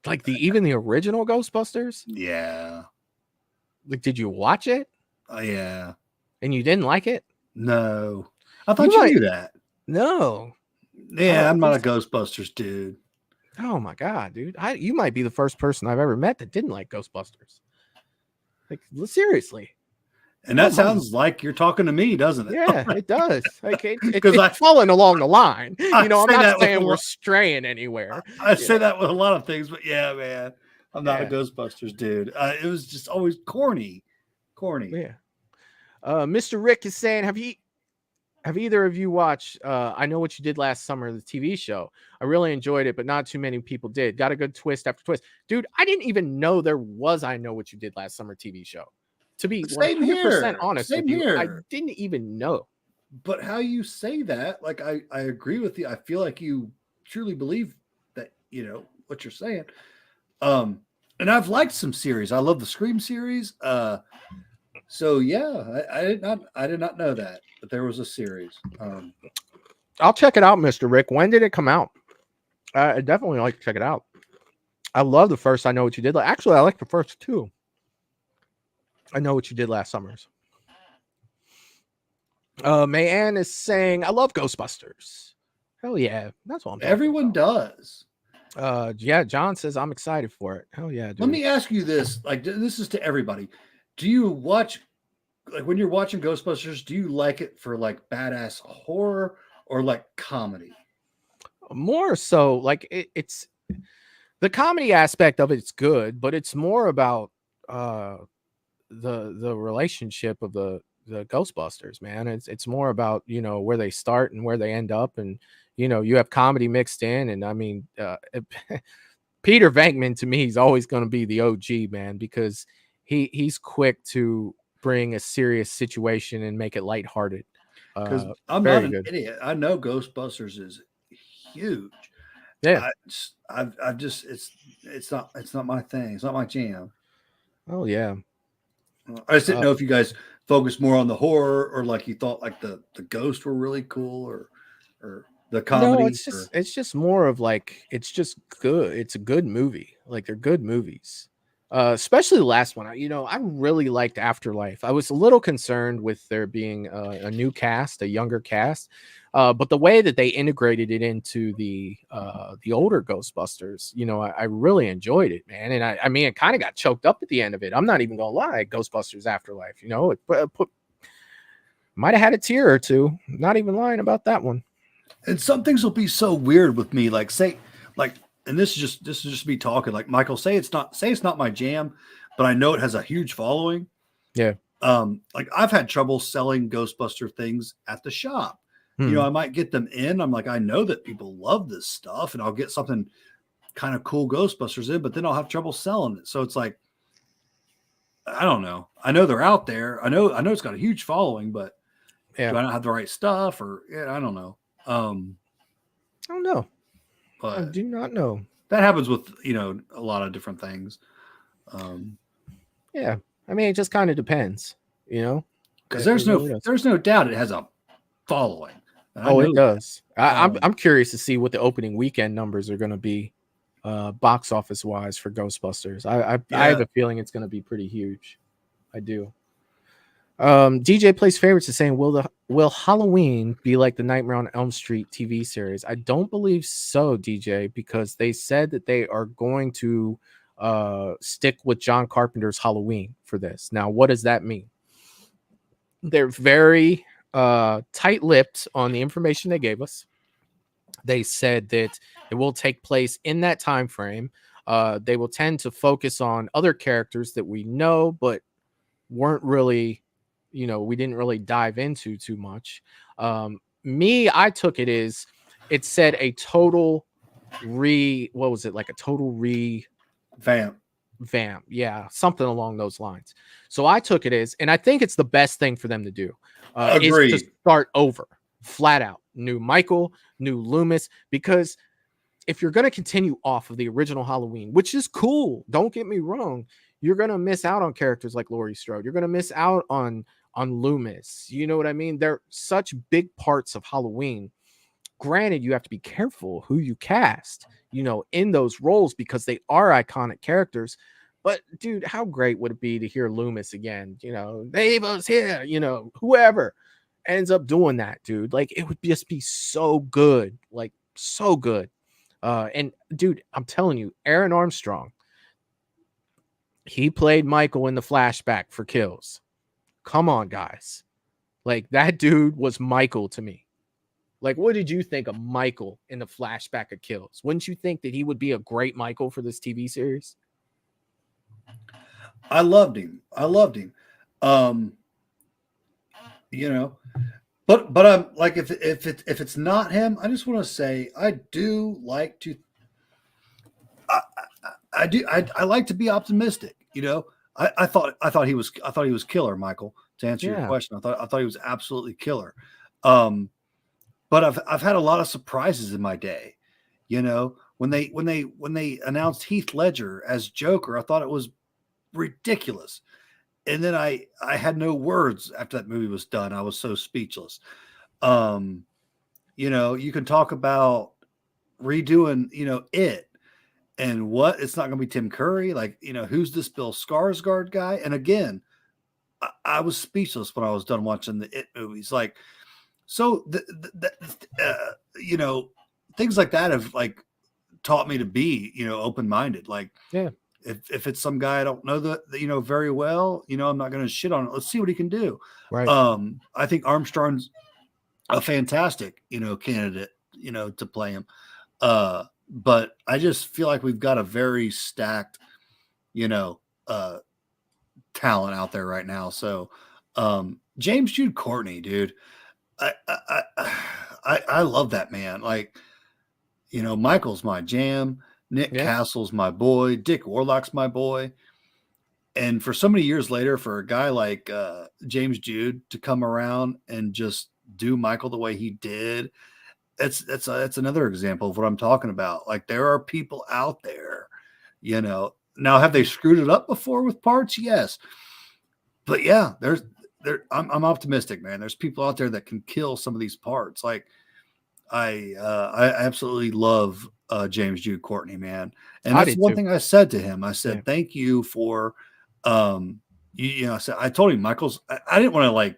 Speaker 8: Like even the original Ghostbusters?
Speaker 10: Yeah.
Speaker 8: Like, did you watch it?
Speaker 10: Yeah.
Speaker 8: And you didn't like it?
Speaker 10: No. I thought you knew that.
Speaker 8: No.
Speaker 10: Yeah, I'm not a Ghostbusters dude.
Speaker 8: Oh my God, dude. You might be the first person I've ever met that didn't like Ghostbusters. Like, seriously.
Speaker 10: And that sounds like you're talking to me, doesn't it?
Speaker 8: Yeah, it does. Like it's falling along the line. I'm not saying we're straying anywhere.
Speaker 10: I say that with a lot of things, but yeah, man, I'm not a Ghostbusters dude. It was just always corny.
Speaker 8: Yeah. Mr. Rick is saying, have either of you watched I Know What You Did Last Summer, the TV show? I really enjoyed it, but not too many people did. Got a good twist after twist. Dude, I didn't even know there was I Know What You Did Last Summer TV show. To be 100% honest with you, I didn't even know.
Speaker 10: But how you say that, like I agree with you. I feel like you truly believe that, what you're saying. And I've liked some series. I love the Scream series. So yeah, I did not know that, but there was a series.
Speaker 8: I'll check it out, Mr. Rick. When did it come out? I definitely like to check it out. I love the first I Know What You Did. Actually, I like the first two. I Know What You Did Last Summers. Mayanne is saying, I love Ghostbusters. Hell yeah. That's what I'm talking
Speaker 10: Everyone
Speaker 8: about.
Speaker 10: does.
Speaker 8: Yeah, John says I'm excited for it. Hell yeah, dude.
Speaker 10: Let me ask you this. Like, this is to everybody. Do you watch, like, when you're watching Ghostbusters, do you like it for like badass horror or like comedy?
Speaker 8: More so, like it's the comedy aspect of it's good, but it's more about the relationship of the Ghostbusters, man. It's more about, you know, where they start and where they end up, and you know, you have comedy mixed in, and I mean, Peter Venkman to me is always going to be the OG, man, because he's quick to bring a serious situation and make it lighthearted.
Speaker 10: Because I'm not an idiot. I know Ghostbusters is huge.
Speaker 8: Yeah,
Speaker 10: I've just it's not my thing. It's not my jam.
Speaker 8: Oh yeah.
Speaker 10: I just didn't know if you guys focused more on the horror, or like you thought like the ghosts were really cool, or the comedy.
Speaker 8: No, it's just more of like, it's just good. It's a good movie. Like, they're good movies. Especially the last one. You know, I really liked Afterlife. I was a little concerned with there being a new cast, a younger cast, but the way that they integrated it into the older Ghostbusters, you know, I really enjoyed it, man. And I mean, it kind of got choked up at the end of it. I'm not even gonna lie, Ghostbusters Afterlife. You know, it might have had a tear or two. Not even lying about that one.
Speaker 10: And some things will be so weird with me, like say, like. And this is just me talking. Like Michael, say it's not my jam, but I know it has a huge following.
Speaker 8: Yeah.
Speaker 10: Like I've had trouble selling Ghostbuster things at the shop. You know, I might get them in. I'm like, I know that people love this stuff, and I'll get something kind of cool Ghostbusters in, but then I'll have trouble selling it. So it's like, I don't know. I know they're out there. I know it's got a huge following, but do I not have the right stuff, or I don't know.
Speaker 8: I don't know.
Speaker 10: But
Speaker 8: I do not know.
Speaker 10: That happens with, you know, a lot of different things.
Speaker 8: Yeah, I mean, it just kind of depends, you know,
Speaker 10: because there's no doubt it has a following.
Speaker 8: It does. I'm curious to see what the opening weekend numbers are going to be, box office wise, for Ghostbusters. I have a feeling it's going to be pretty huge. I do. DJ Plays Favorites is saying, will Halloween be like the Nightmare on Elm Street TV series? I don't believe so, DJ, because they said that they are going to stick with John Carpenter's Halloween for this. Now, what does that mean? They're very tight-lipped on the information they gave us. They said that it will take place in that time frame. They will tend to focus on other characters that we know but weren't really, you know, we didn't really dive into too much. I took it as, it said a total what was it, like a total vamp, yeah, something along those lines. So I took it as, and I think it's the best thing for them to do, is to start over, flat out, new Michael, new Loomis, because if you're going to continue off of the original Halloween, which is cool, don't get me wrong, you're going to miss out on characters like Laurie Strode. You're going to miss out on Loomis. You know what I mean? They're such big parts of Halloween. Granted, you have to be careful who you cast, you know, in those roles, because they are iconic characters. But dude, how great would it be to hear Loomis again? You know, Ava's here, you know, whoever ends up doing that, dude. Like, it would just be so good. Like, so good. And dude, I'm telling you, Aaron Armstrong, he played Michael in the flashback for Kills. Come on, guys. Like, that dude was Michael to me. Like, what did you think of Michael in the flashback of Kills? Wouldn't you think that he would be a great Michael for this TV series?
Speaker 10: I loved him. You know, but I'm like, if it's not him, I just want to say I do like to. I like to be optimistic. You know, I thought he was killer, Michael. To answer your question, I thought he was absolutely killer. But I've had a lot of surprises in my day. You know, when they announced Heath Ledger as Joker, I thought it was ridiculous. And then I had no words after that movie was done. I was so speechless. You know, you can talk about redoing, you know, it. And what? It's not going to be Tim Curry. Like, who's this Bill Skarsgård guy? And again, I was speechless when I was done watching the It movies. Like, so things like that have like taught me to be, open-minded. Like,
Speaker 8: yeah,
Speaker 10: if it's some guy I don't know very well, I'm not going to shit on it. Let's see what he can do.
Speaker 8: Right.
Speaker 10: I think Armstrong's a fantastic, candidate, to play him. But I just feel like we've got a very stacked, talent out there right now. So, James Jude Courtney, dude, I love that man. Like, Michael's my jam. Nick Castle's my boy. Dick Warlock's my boy. And for so many years later, for a guy like James Jude to come around and just do Michael the way he did, that's another example of what I'm talking about. Like, there are people out there, Now, have they screwed it up before with parts? Yes. But yeah, I'm optimistic, man. There's people out there that can kill some of these parts. Like, I absolutely love James Jude Courtney, man. And that's one thing I said to him. I said, thank you for, I said, I told him Michael's, I didn't want to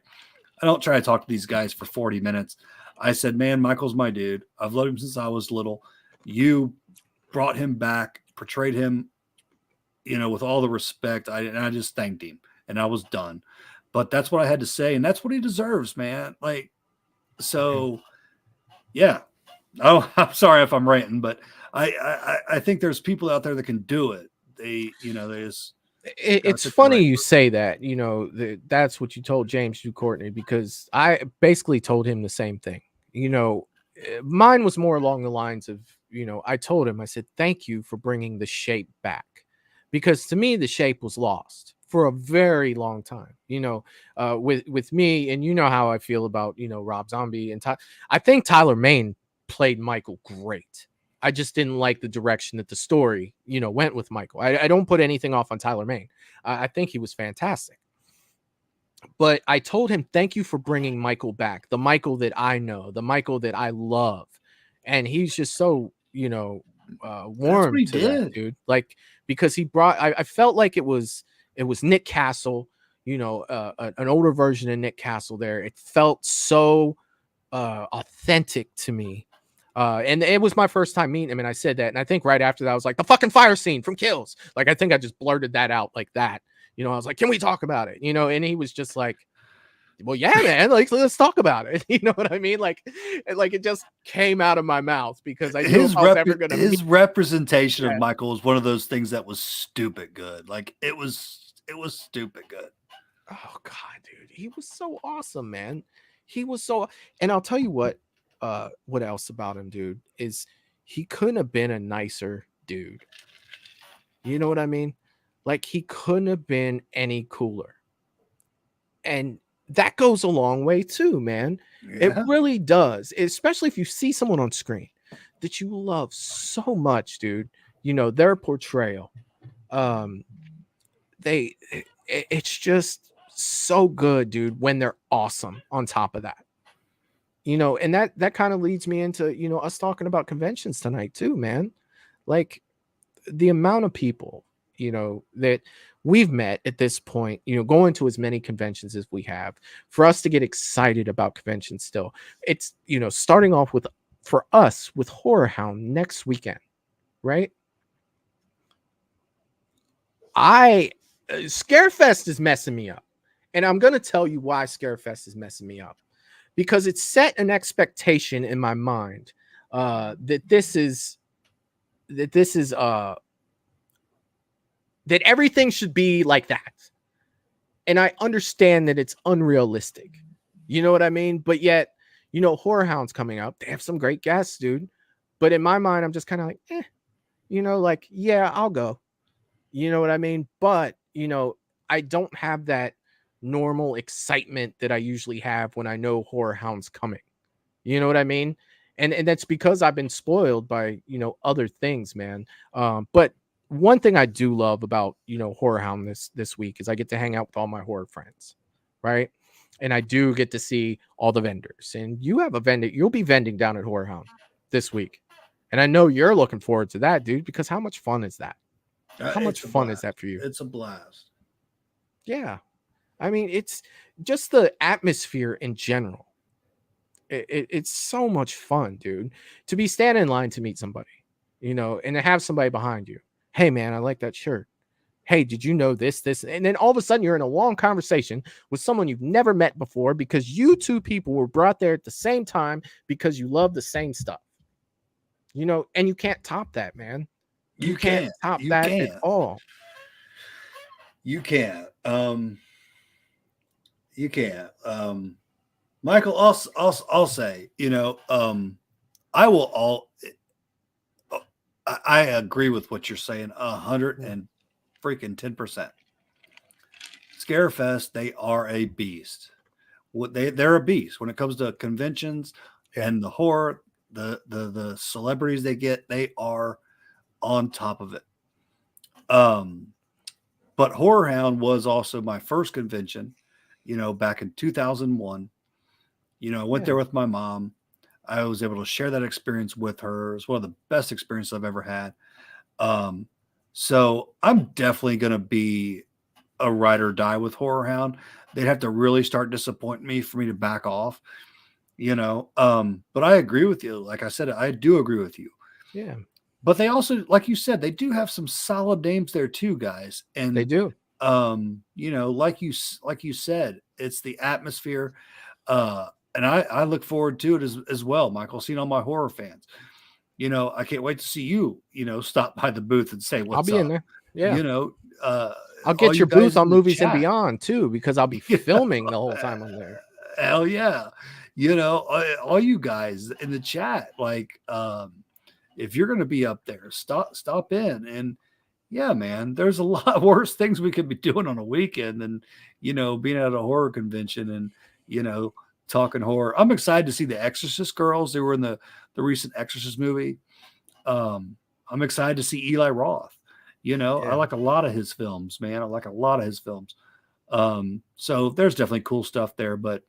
Speaker 10: I don't try to talk to these guys for 40 minutes. I said, man, Michael's my dude. I've loved him since I was little. You brought him back, portrayed him, with all the respect. I just thanked him and I was done. But that's what I had to say. And that's what he deserves, man. Like, so yeah. Oh, I'm sorry if I'm ranting, but I think there's people out there that can do it. They just.
Speaker 8: It's funny you say that, that's what you told James Jude Courtney, because I basically told him the same thing. Mine was more along the lines of, I told him, I said, thank you for bringing the shape back, because to me, the shape was lost for a very long time, with me, and how I feel about, Rob Zombie and I think Tyler Mane played Michael great. I just didn't like the direction that the story, went with Michael. I don't put anything off on Tyler Mane. I think he was fantastic. But I told him, thank you for bringing Michael back, the Michael that I know, the Michael that I love. And he's just so, warm to that, dude. Like, because he brought, I felt like it was Nick Castle, an older version of Nick Castle there. It felt so authentic to me. And it was my first time meeting him, and I said that. And I think right after that, I was like, the fucking fire scene from Kills. Like, I think I just blurted that out like that. I was like, can we talk about it? And he was just like, well, yeah, man, like, let's talk about it. You know what I mean? Like it just came out of my mouth because I knew I was ever gonna.
Speaker 10: His representation of Michael was one of those things that was stupid good. Like, it was stupid good.
Speaker 8: Oh God, dude, he was so awesome, man. He was so, and I'll tell you what else about him, dude, is he couldn't have been a nicer dude. You know what I mean? Like, he couldn't have been any cooler. And that goes a long way too, man. Yeah. It really does, especially if you see someone on screen that you love so much, dude. Their portrayal. It's just so good, dude, when they're awesome on top of that. And that kind of leads me into, us talking about conventions tonight too, man. Like, the amount of people, that we've met at this point, going to as many conventions as we have, for us to get excited about conventions still. It's, starting off with, for us, with Horror Hound next weekend, right? Scarefest is messing me up. And I'm going to tell you why Scarefest is messing me up. Because it set an expectation in my mind that everything should be like that. And I understand that it's unrealistic. You know what I mean? But yet, Horror Hound's coming up. They have some great guests, dude. But in my mind, I'm just kind of like, yeah, I'll go. You know what I mean? But, I don't have that normal excitement that I usually have when I know Horror Hound's coming. You know what I mean? And that's because I've been spoiled by, other things, man. But one thing I do love about, Horror Hound this week is I get to hang out with all my horror friends, right? And I do get to see all the vendors. And you have a vendor, you'll be vending down at Horror Hound this week. And I know you're looking forward to that, dude, because how much fun is that? How much
Speaker 10: It's a
Speaker 8: fun is
Speaker 10: blast.
Speaker 8: that for you?
Speaker 10: It's a blast.
Speaker 8: Yeah. I mean, it's just the atmosphere in general. It's so much fun, dude, to be standing in line to meet somebody, you know, and to have somebody behind you. Hey, man, I like that shirt. Hey, did you know this? And then all of a sudden you're in a long conversation with someone you've never met before because you two people were brought there at the same time because you love the same stuff. You know, and you can't top that, man. You can't top
Speaker 10: You
Speaker 8: that at
Speaker 10: can't.
Speaker 8: all.
Speaker 10: You can't. You can't. Michael, I'll say, you know, I will all. I agree with what you're saying, 110%. Scarefest, they are a beast. They're a beast when it comes to conventions and the horror. The celebrities they get, they are on top of it. But Horror Hound was also my first convention, you know, back in 2001. You know, I went there with my mom. I was able to share that experience with her. It's one of the best experiences I've ever had. So I'm definitely going to be a ride or die with Horror Hound. They'd have to really start disappointing me for me to back off, you know. But I agree with you. Like I said, I do agree with you.
Speaker 8: Yeah.
Speaker 10: But they also, like you said, they do have some solid names there too, guys. And
Speaker 8: they do.
Speaker 10: You know, like you said, it's the atmosphere. And I look forward to it as well, Michael. Seeing all my horror fans, you know, I can't wait to see you, you know, stop by the booth and say what's up.
Speaker 8: I'll be in there. Yeah.
Speaker 10: You know,
Speaker 8: I'll get your booth on Movies and Beyond too, because I'll be filming the whole time I'm there.
Speaker 10: Hell yeah. You know, all you guys in the chat, like, if you're going to be up there, stop in. And yeah, man, there's a lot worse things we could be doing on a weekend than, you know, being at a horror convention and, you know, talking horror. I'm excited to see the Exorcist girls. They were in the recent Exorcist movie. I'm excited to see Eli Roth. You know, I like a lot of his films, man. I like a lot of his films. So there's definitely cool stuff there. But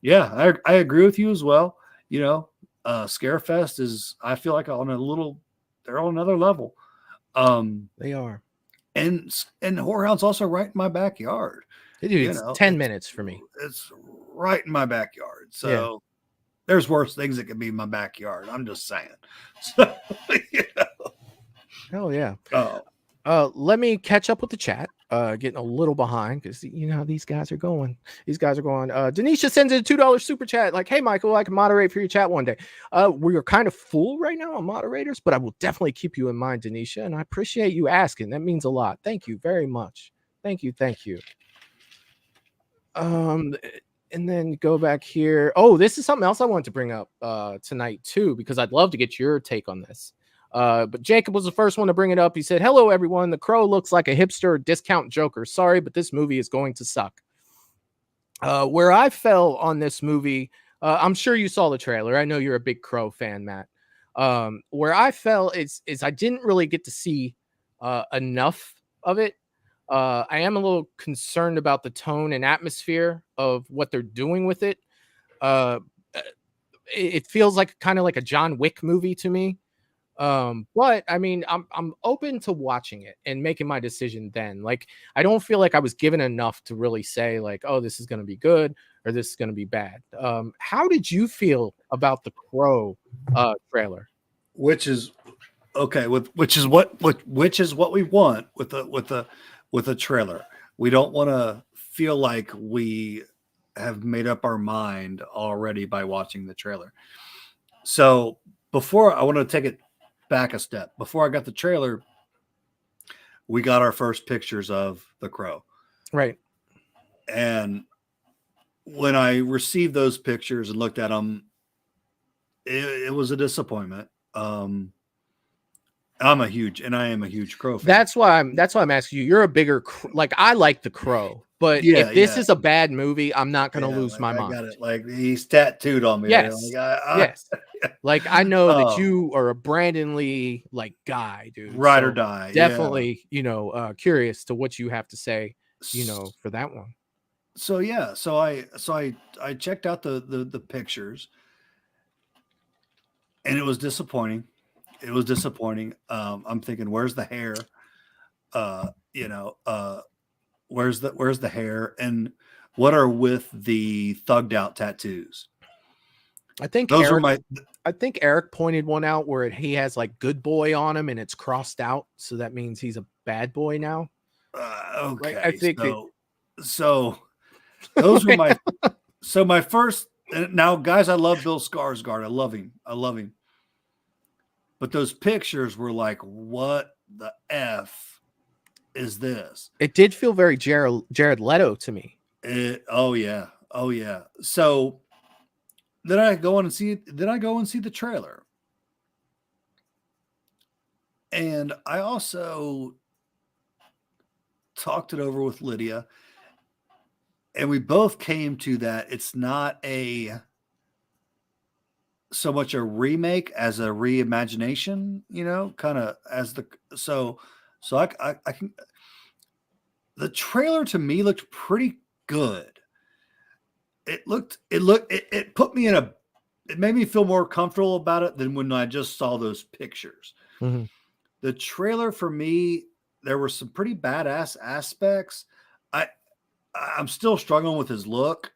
Speaker 10: yeah, I agree with you as well. You know, Scarefest is, I feel like they're on another level.
Speaker 8: They are.
Speaker 10: And Horror Hound's also right in my backyard.
Speaker 8: It's 10 minutes for me.
Speaker 10: It's right in my backyard. So there's worse things that could be in my backyard. I'm just saying. So, you know.
Speaker 8: Hell yeah. Let me catch up with the chat. Getting a little behind because you know how these guys are going. Denisha sends in a $2 super chat. Like, hey Michael, I can moderate for your chat one day. We're kind of full right now on moderators, but I will definitely keep you in mind, Denisha, and I appreciate you asking. That means a lot. Thank you very much. Thank you. And then go back here. Oh, this is something else I wanted to bring up tonight too, because I'd love to get your take on this. But Jacob was the first one to bring it up. He said, hello, everyone. The Crow looks like a hipster discount Joker. Sorry, but this movie is going to suck. Where I fell on this movie, I'm sure you saw the trailer. I know you're a big Crow fan, Matt. Where I fell is I didn't really get to see enough of it. I am a little concerned about the tone and atmosphere of what they're doing with it. It feels like kind of like a John Wick movie to me. But I mean, I'm open to watching it and making my decision then. Like, I don't feel like I was given enough to really say like, oh, this is going to be good or this is going to be bad. How did you feel about the Crow trailer?
Speaker 10: Which is okay which is what we want with a trailer. We don't want to feel like we have made up our mind already by watching the trailer. So before, I want to take it back a step. Before I got the trailer, we got our first pictures of the Crow.
Speaker 8: Right.
Speaker 10: And when I received those pictures and looked at them, it was a disappointment. I am a huge Crow fan.
Speaker 8: That's why I'm asking you. You're a bigger, like, I like the Crow, but if this is a bad movie, I'm not going to lose my mind.
Speaker 10: I got it. Like, he's tattooed on me.
Speaker 8: Yes. Yes. Like, I know that you are a Brandon Lee like guy, dude.
Speaker 10: Ride or die.
Speaker 8: Definitely, you know, curious to what you have to say, you know, for that one.
Speaker 10: So yeah, so I checked out the pictures, and it was disappointing. It was disappointing. I'm thinking, where's the hair? Where's the hair, and what are with the thugged out tattoos?
Speaker 8: I think Eric pointed one out where he has like good boy on him and it's crossed out, so that means he's a bad boy now.
Speaker 10: Okay,
Speaker 8: I think
Speaker 10: so those were my first. Now, guys, I love Bill Skarsgård. I love him. But those pictures were like, what the F is this?
Speaker 8: It did feel very Jared Leto to me.
Speaker 10: Oh yeah. So then I go and see the trailer. And I also talked it over with Lydia. And we both came to that it's not so much a remake as a reimagination, kind of as I can. The trailer to me looked pretty good. It put me it made me feel more comfortable about it than when I just saw those pictures.
Speaker 8: Mm-hmm.
Speaker 10: The trailer for me, there were some pretty badass aspects. I'm still struggling with his look.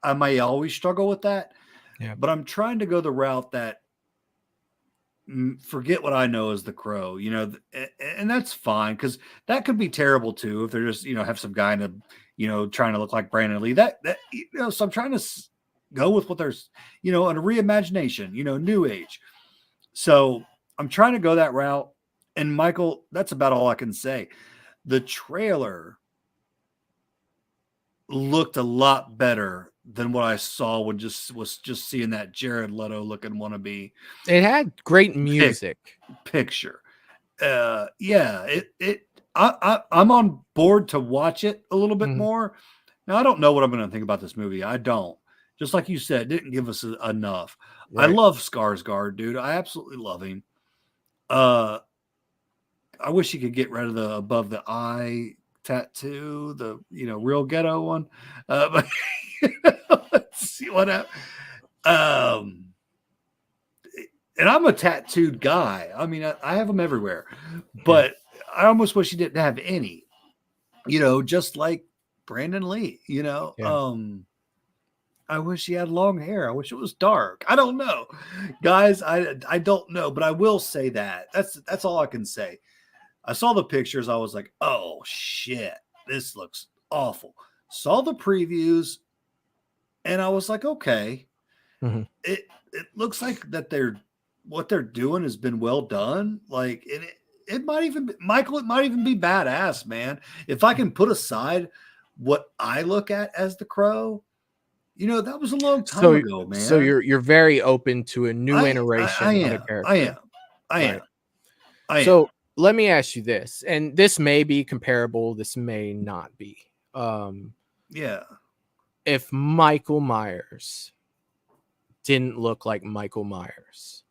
Speaker 10: I may always struggle with that, but I'm trying to go the route that forget what I know as the Crow, and that's fine because that could be terrible too if they're just have some guy in a trying to look like Brandon Lee. That so I'm trying to go with what there's in a reimagination, new age. So I'm trying to go that route. And Michael, that's about all I can say. The trailer looked a lot better than what I saw when was just seeing that Jared Leto looking wannabe.
Speaker 8: It had great music
Speaker 10: picture. I'm on board to watch it a little bit more. Now I don't know what I'm going to think about this movie. I don't. Just like you said, it didn't give us enough. Right. I love Skarsgård, dude. I absolutely love him. I wish he could get rid of the above the eye tattoo, the real ghetto one. But let's see what happens. And I'm a tattooed guy. I mean, I have them everywhere, but I almost wish he didn't have any. Just like Brandon Lee. I wish he had long hair. I wish it was dark. I don't know, guys. I don't know, but I will say that that's all I can say. I saw the pictures. I was like, oh shit, this looks awful. Saw the previews and I was like, okay, it looks like that what they're doing has been well done. Like it might even be, Michael, it might even be badass, man. If I can put aside what I look at as the Crow, that was a long time ago, man.
Speaker 8: So you're very open to a new iteration of the character.
Speaker 10: I am.
Speaker 8: So let me ask you this, and this may be comparable, this may not be. If Michael Myers didn't look like Michael Myers,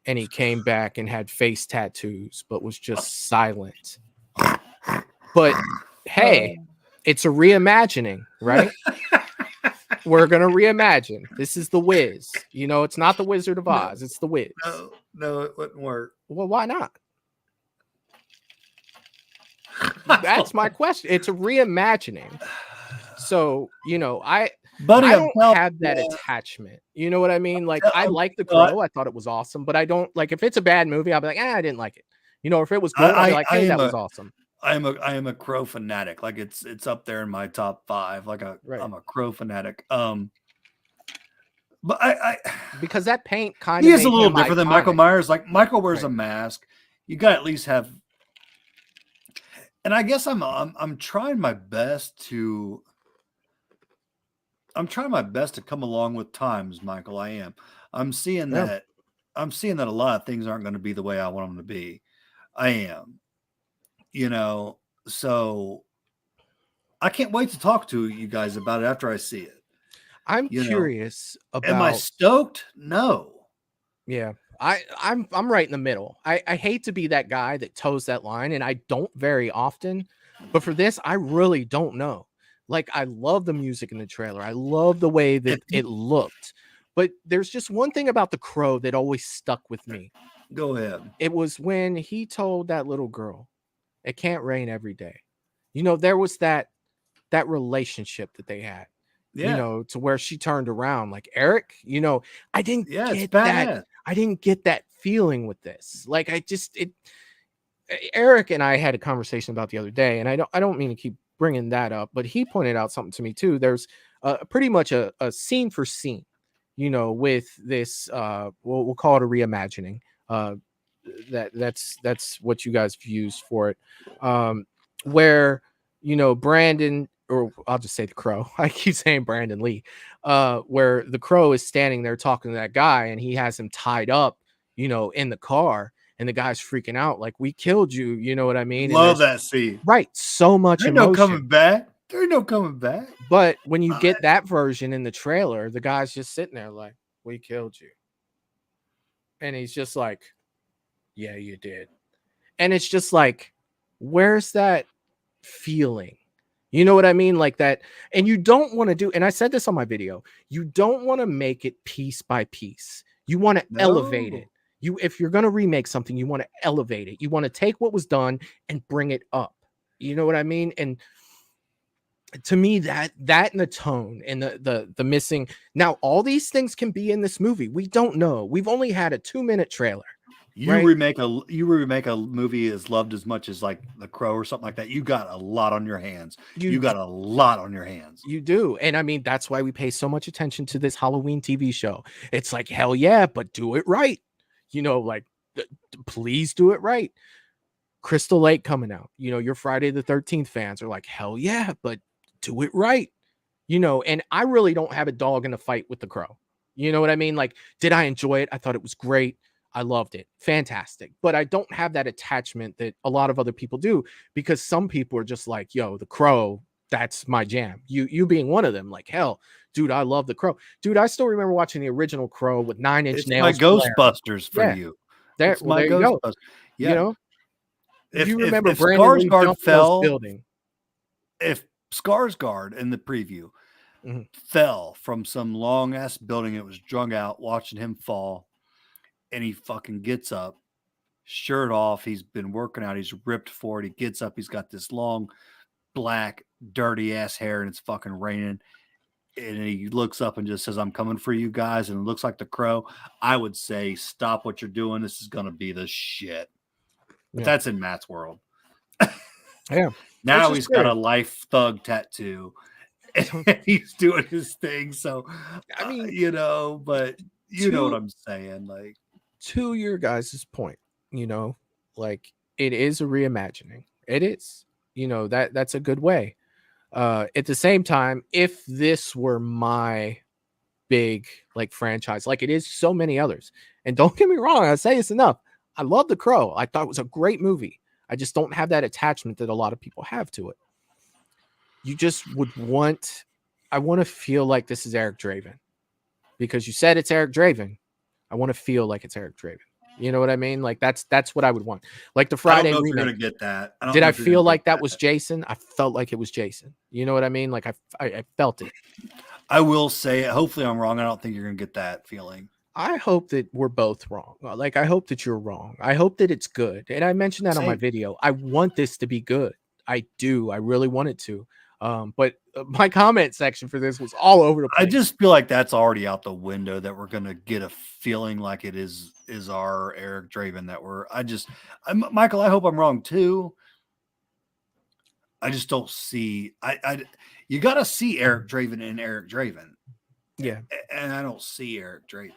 Speaker 8: and he came back and had face tattoos, but was just silent. But hey, it's a reimagining, right? We're gonna reimagine. This is the Wiz. It's not the Wizard of Oz. It's the Wiz.
Speaker 10: No, it wouldn't work.
Speaker 8: Well, why not? That's my question. It's a reimagining. So, I don't have that attachment. You know what I mean? Like, I like The Crow. I thought it was awesome, but I don't like if it's a bad movie, I'll be like, I didn't like it. If it was good, I'll be like, hey, that was awesome.
Speaker 10: I am a Crow fanatic. Like it's up there in my top 5. Like I'm a Crow fanatic. But I
Speaker 8: because that paint kind
Speaker 10: of
Speaker 8: is
Speaker 10: a little different than Michael Myers. Like Michael wears a mask. You got to at least have. And I guess I'm trying my best to. I'm trying my best to come along with times, Michael. I am. I'm seeing that a lot of things aren't going to be the way I want them to be. I am. So I can't wait to talk to you guys about it after I see it.
Speaker 8: I'm curious about.
Speaker 10: Am I stoked? No.
Speaker 8: Yeah, I'm right in the middle. I hate to be that guy that toes that line, and I don't very often. But for this, I really don't know. Like, I love the music in the trailer. I love the way that it looked. But there's just one thing about The Crow that always stuck with me.
Speaker 10: Go ahead.
Speaker 8: It was when he told that little girl, "It can't rain every day." You know, there was that relationship that they had.
Speaker 10: Yeah.
Speaker 8: You know, to where she turned around like, Eric, you know, I didn't
Speaker 10: it's
Speaker 8: get that. I didn't get that feeling with this. Like, Eric and I had a conversation about the other day, and I don't mean to keep bringing that up, but he pointed out something to me too. There's pretty much a scene for scene, you know, with this, we'll call it a reimagining. That's what you guys have used for it. Where, you know, Brandon, or I'll just say the Crow. I keep saying Brandon Lee, where the Crow is standing there talking to that guy, and he has him tied up, you know, in the car, and the guy's freaking out, like, "We killed you," you know what I mean?
Speaker 10: Love that scene.
Speaker 8: Right, so much
Speaker 10: there ain't
Speaker 8: emotion.
Speaker 10: no coming back. There ain't no coming back.
Speaker 8: But when you get that version in the trailer, the guy's just sitting there like, "We killed you," and he's just like, "Yeah, you did." And it's just like, where's that feeling? You know what I mean? Like that. And you don't want to do, and I said this on my video, you don't want to make it piece by piece. You want to elevate it. If you're going to remake something, you want to elevate it. You want to take what was done and bring it up. You know what I mean? And to me, that and the tone and the missing. Now, all these things can be in this movie. We don't know. We've only had a 2-minute trailer.
Speaker 10: You remake a movie as loved as much as like The Crow or something like that. You got a lot on your hands. You got a lot on your hands.
Speaker 8: You do. And I mean, that's why we pay so much attention to this Halloween TV show. It's like, hell yeah, but do it right. You know, like, please do it right. Crystal Lake coming out. You know, your Friday the 13th fans are like, hell yeah, but do it right. You know, and I really don't have a dog in the fight with The Crow. You know what I mean? Like, did I enjoy it? I thought it was great. I loved it. Fantastic. But I don't have that attachment that a lot of other people do, because some people are just like, yo, The Crow, that's my jam. You being one of them, like, hell, dude, I love The Crow. Dude, I still remember watching the original Crow with 9 Inch Nails.
Speaker 10: My Ghostbusters for you.
Speaker 8: There you go.
Speaker 10: Yeah.
Speaker 8: You know,
Speaker 10: if
Speaker 8: you remember
Speaker 10: if
Speaker 8: Brandon Lee
Speaker 10: Skarsgård fell,
Speaker 8: building.
Speaker 10: If Skarsgård in the preview fell from some long ass building that was drug out, watching him fall, and he fucking gets up, shirt off, he's been working out, he's ripped for it, he gets up, he's got this long, black, dirty ass hair, and it's fucking raining, and he looks up and just says, "I'm coming for you guys," and it looks like The Crow, I would say, stop what you're doing. This is going to be the shit. But that's in Matt's world.
Speaker 8: Yeah.
Speaker 10: Now he's got a life thug tattoo, and he's doing his thing. So, I mean, you know, but you know what I'm saying? Like,
Speaker 8: to your guys' point, you know, like, it is a reimagining. It is, you know, that's a good way. At the same time, if this were my big, like, franchise, like it is so many others, and don't get me wrong, I say it's enough. I love The Crow. I thought it was a great movie. I just don't have that attachment that a lot of people have to it. You just would want, I want to feel like this is Eric Draven, because you said it's Eric Draven. I want to feel like it's Eric Draven. You know what I mean? Like, that's what I would want. Like the Friday
Speaker 10: remake.
Speaker 8: You're
Speaker 10: gonna get that.
Speaker 8: Did I feel like that was Jason? I felt like it was Jason. You know what I mean? Like I felt it.
Speaker 10: I will say, hopefully I'm wrong. I don't think you're gonna get that feeling.
Speaker 8: I hope that we're both wrong. Like, I hope that you're wrong. I hope that it's good. And I mentioned that on my video. I want this to be good. I do. I really want it to. But my comment section for this was all over the place.
Speaker 10: I just feel like that's already out the window, that we're going to get a feeling like it is our Eric Draven that Michael, I hope I'm wrong too. I just don't see, you got to see Eric Draven in Eric Draven.
Speaker 8: Yeah.
Speaker 10: And I don't see Eric Draven.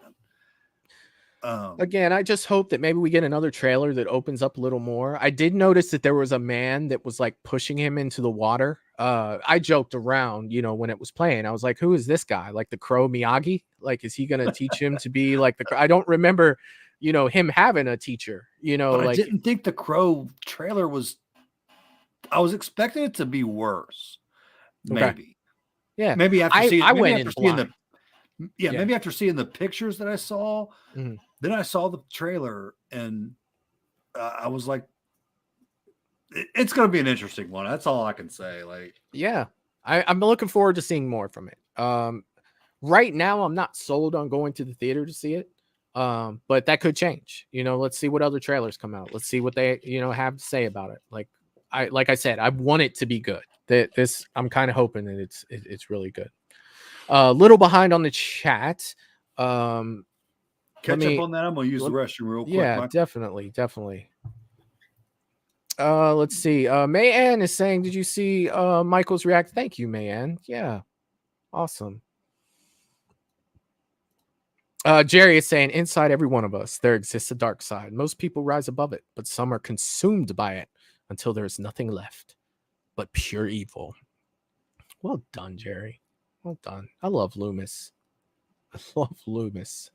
Speaker 8: Again, I just hope that maybe we get another trailer that opens up a little more. I did notice that there was a man that was like pushing him into the water. I joked around, you know, when it was playing. I was like, who is this guy? Like the Crow Miyagi? Like, is he going to teach him to be like the Crow? I don't remember, you know, him having a teacher, you know.
Speaker 10: But
Speaker 8: like,
Speaker 10: I didn't think the Crow trailer was, I was expecting it to be worse. Maybe.
Speaker 8: Okay. Yeah.
Speaker 10: Maybe after seeing,
Speaker 8: yeah.
Speaker 10: Maybe after seeing the pictures that I saw, then I saw the trailer, and I was like, it's going to be an interesting one. That's all I can say. Like,
Speaker 8: yeah, I'm looking forward to seeing more from it. right now I'm not sold on going to the theater to see it. But that could change. Let's see what other trailers come out. Let's see what they, have to say about it. Like I said, I want it to be good. This I'm kind of hoping that it's really good. A little behind on the chat.
Speaker 10: Catch up on that. I'm gonna use the restroom real quick.
Speaker 8: Yeah, Michael. Definitely. Let's see. Mayanne is saying, did you see Michael's react? Thank you, Mayanne. Yeah, awesome. Jerry is saying, inside every one of us, there exists a dark side. Most people rise above it, but some are consumed by it until there's nothing left but pure evil. Well done, Jerry. Well done. I love Loomis. Let's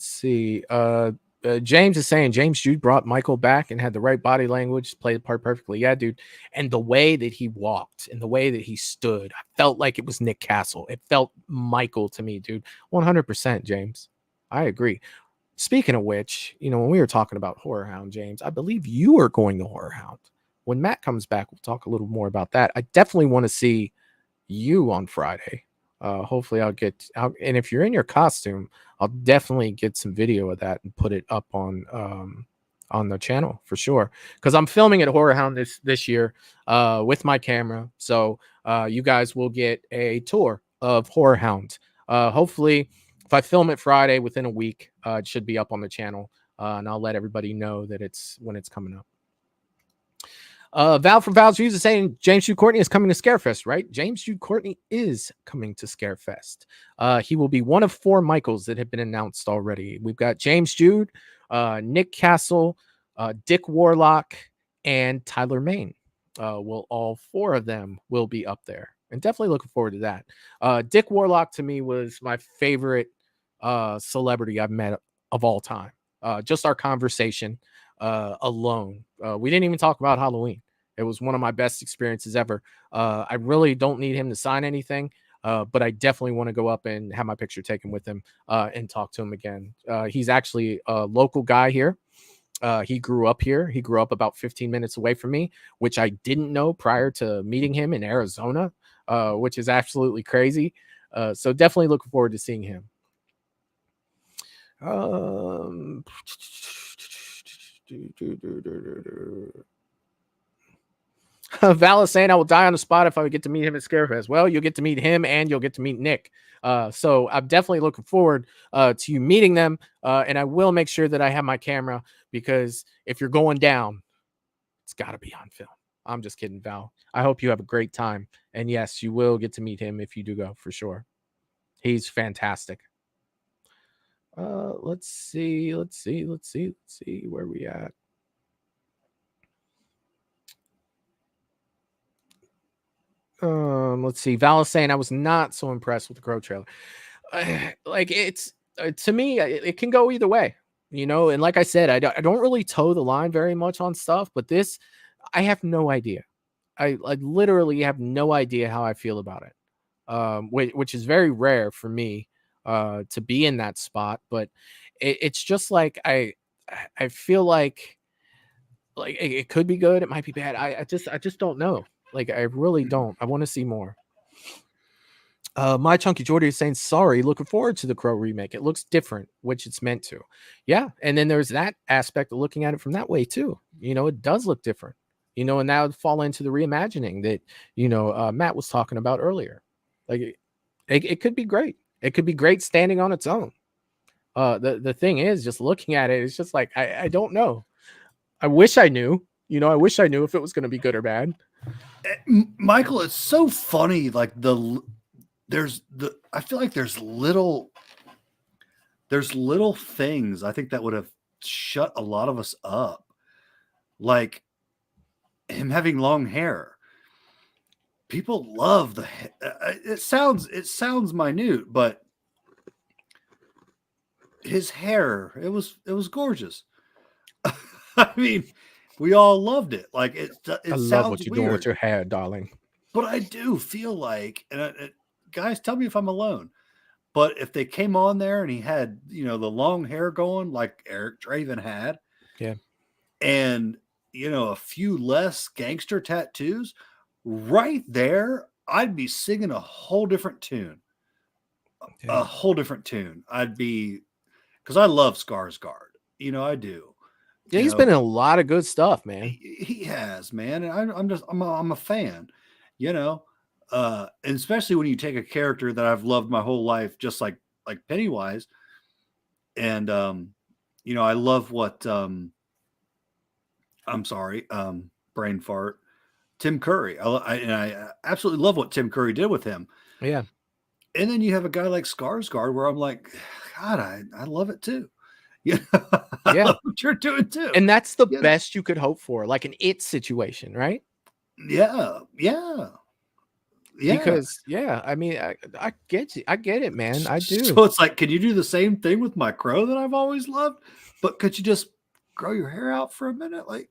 Speaker 8: see. James is saying James Jude brought Michael back and had the right body language, played the part perfectly. Yeah, dude. And the way that he walked and the way that he stood, I felt like it was Nick Castle. It felt Michael to me, dude. 100%, James. I agree. Speaking of which, when we were talking about Horror Hound, James, I believe you are going to Horror Hound. When Matt comes back, we'll talk a little more about that. I definitely want to see you on Friday. Hopefully I'll get out, and if you're in your costume, I'll definitely get some video of that and put it up on the channel for sure, because I'm filming at Horror Hound this year with my camera, so you guys will get a tour of Horror Hound. Hopefully if I film it Friday, within a week it should be up on the channel, and I'll let everybody know that when it's coming up. Val from Val's Views is saying James Jude Courtney is coming to Scarefest, right? James Jude Courtney is coming to Scarefest. He will be one of 4 Michaels that have been announced already. We've got James Jude, Nick Castle, Dick Warlock, and Tyler Mane. All 4 of them will be up there, and definitely looking forward to that. Dick Warlock to me was my favorite celebrity I've met of all time. Just our conversation alone. We didn't even talk about Halloween. It was one of my best experiences ever. I really don't need him to sign anything, but I definitely want to go up and have my picture taken with him and talk to him again. He's actually a local guy here. He grew up here. He grew up about 15 minutes away from me, which I didn't know prior to meeting him in Arizona, which is absolutely crazy. So definitely looking forward to seeing him. Val is saying I will die on the spot if I would get to meet him at Scarefest. Well, you'll get to meet him and you'll get to meet Nick. So I'm definitely looking forward to you meeting them. And I will make sure that I have my camera, because if you're going down, it's got to be on film. I'm just kidding, Val. I hope you have a great time. And yes, you will get to meet him if you do go, for sure. He's fantastic. Let's see where we at. Let's see. Val is saying I was not so impressed with the Crow trailer. Like, it's to me, it can go either way, and like I said, I don't really toe the line very much on stuff, but this, I have no idea. I literally have no idea how I feel about it, which is very rare for me to be in that spot. But it's just like I feel like it could be good, it might be bad. I just don't know. Like, I really don't. I want to see more. My Chunky Jordy is saying, sorry, looking forward to the Crow remake. It looks different, which it's meant to. Yeah. And then there's that aspect of looking at it from that way too. It does look different, and that would fall into the reimagining that, Matt was talking about earlier. Like, it could be great. It could be great standing on its own. The thing is, just looking at it, it's just like, I don't know. I wish I knew, I wish I knew if it was going to be good or bad.
Speaker 10: Michael, it's so funny. Like, I feel like there's little things I think that would have shut a lot of us up. Like him having long hair. People love the it sounds minute, but his hair, it was gorgeous. I mean, we all loved it. Like, it I
Speaker 8: love what you're doing with your hair, darling.
Speaker 10: But I do feel like, and guys, tell me if I'm alone, but if they came on there and he had, the long hair going like Eric Draven had,
Speaker 8: yeah,
Speaker 10: and a few less gangster tattoos, right there, I'd be singing a whole different tune. A whole different tune. I'd be, because I love Skarsgård. You know, I do.
Speaker 8: Yeah, he's been in a lot of good stuff, man.
Speaker 10: He has, man. And I'm a fan, you know, and especially when you take a character that I've loved my whole life, just like Pennywise. And, you know, I love what, I'm sorry, brain fart, Tim Curry. I absolutely love what Tim Curry did with him.
Speaker 8: Yeah.
Speaker 10: And then you have a guy like Skarsgård where I'm like, God, I love it too. Yeah. I love what you're doing too.
Speaker 8: And that's the best you could hope for, like an It situation, right?
Speaker 10: Yeah. Yeah. Yeah.
Speaker 8: Because I mean, I get you. I get it, man. I do.
Speaker 10: So it's like, can you do the same thing with my crow that I've always loved? But could you just grow your hair out for a minute? Like,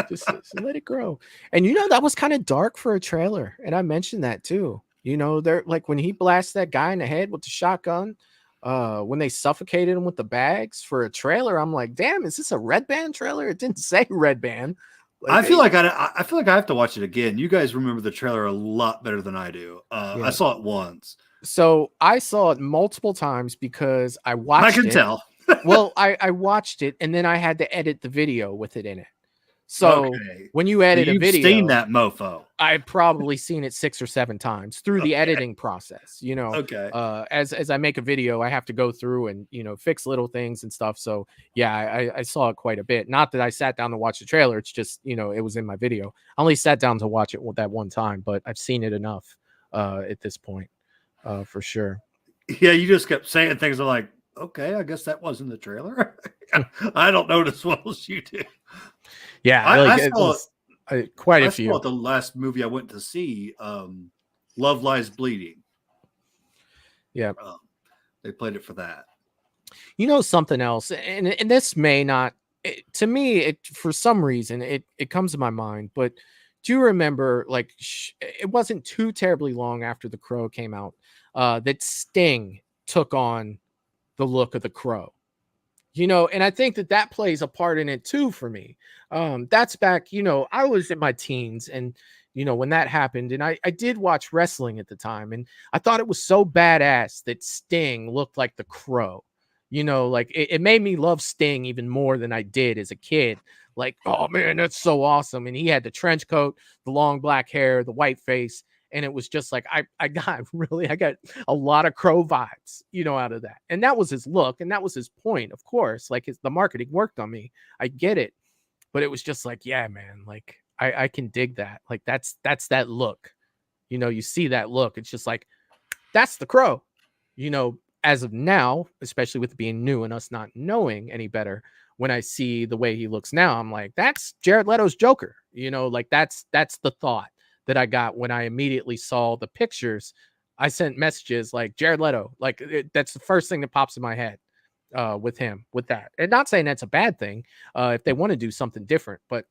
Speaker 8: just let it grow. And you know, that was kind of dark for a trailer. And I mentioned that too. You know, they're like when he blasts that guy in the head with the shotgun, when they suffocated him with the bags for a trailer, I'm like, damn, is this a Red Band trailer? It didn't say Red Band.
Speaker 10: Like, I feel like I have to watch it again. You guys remember the trailer a lot better than I do. I saw it once.
Speaker 8: So I saw it multiple times because I watched it.
Speaker 10: I can tell.
Speaker 8: Well, I watched it and then I had to edit the video with it in it. So when you edit a video,
Speaker 10: seen that mofo.
Speaker 8: I've probably seen it 6 or 7 times through the editing process, you know. As I make a video, I have to go through and, you know, fix little things and stuff. So yeah, I saw it quite a bit. Not that I sat down to watch the trailer. It's just, you know, it was in my video. I only sat down to watch it that one time, but I've seen it enough at this point, for sure.
Speaker 10: Yeah, you just kept saying things. I'm like, okay, I guess that wasn't the trailer. I don't notice as well as you do.
Speaker 8: Yeah,
Speaker 10: I saw
Speaker 8: quite a few.
Speaker 10: I saw the last movie I went to see, Love Lies Bleeding.
Speaker 8: Yeah,
Speaker 10: they played it for that.
Speaker 8: You know something else, and this may not, to me, it for some reason it comes to my mind. But do you remember, like, it wasn't too terribly long after The Crow came out, that Sting took on the look of the Crow. You know, and I think that plays a part in it too for me. That's back, you know, I was in my teens and, you know, when that happened, and I did watch wrestling at the time, and I thought it was so badass that Sting looked like the Crow. You know, like it made me love Sting even more than I did as a kid. Like, oh man, that's so awesome. And he had the trench coat, the long black hair, the white face. And it was just like, I got a lot of Crow vibes, you know, out of that. And that was his look. And that was his point, of course. Like the marketing worked on me. I get it. But it was just like, yeah, man, like I can dig that. Like that's that look. You know, you see that look. It's just like, that's the Crow. You know, as of now, especially with it being new and us not knowing any better, when I see the way he looks now, I'm like, that's Jared Leto's Joker. You know, like that's the thought that I got when I immediately saw the pictures. I sent messages like Jared Leto, like that's the first thing that pops in my head with him, with that. And not saying that's a bad thing if they want to do something different, but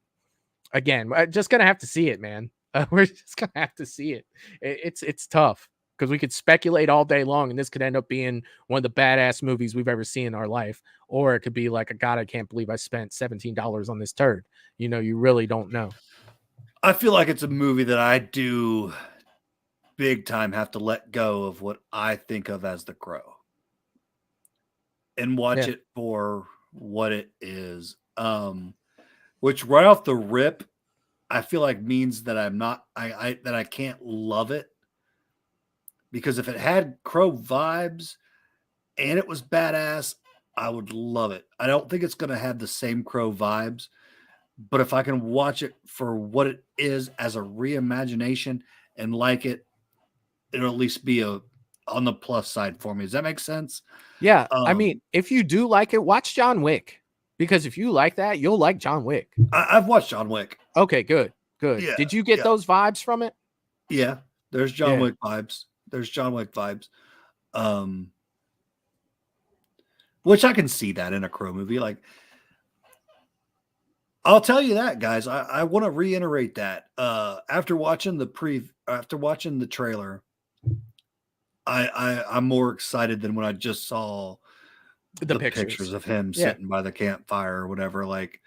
Speaker 8: again, I'm just gonna have to see it, man. We're just gonna have to see it. It's tough because we could speculate all day long, and this could end up being one of the badass movies we've ever seen in our life, or it could be like, God, I can't believe I spent $17 on this turd. You know, you really don't know.
Speaker 10: I feel like it's a movie that I do big time have to let go of what I think of as the Crow and watch it for what it is. Which right off the rip, I feel like means that that I can't love it, because if it had Crow vibes and it was badass, I would love it. I don't think it's going to have the same Crow vibes. But if I can watch it for what it is as a reimagination and like it, it'll at least be on the plus side for me. Does that make sense?
Speaker 8: Yeah. I mean, if you do like it, watch John Wick, because if you like that, you'll like John Wick.
Speaker 10: I've watched John Wick.
Speaker 8: Okay, good.
Speaker 10: Yeah,
Speaker 8: Did you get those vibes from it?
Speaker 10: Yeah. There's John Wick vibes. Which I can see that in a Crow movie. Like, I'll tell you that, guys. I want to reiterate that. After watching the trailer, I'm more excited than when I just saw the pictures of him sitting by the campfire or whatever. Like,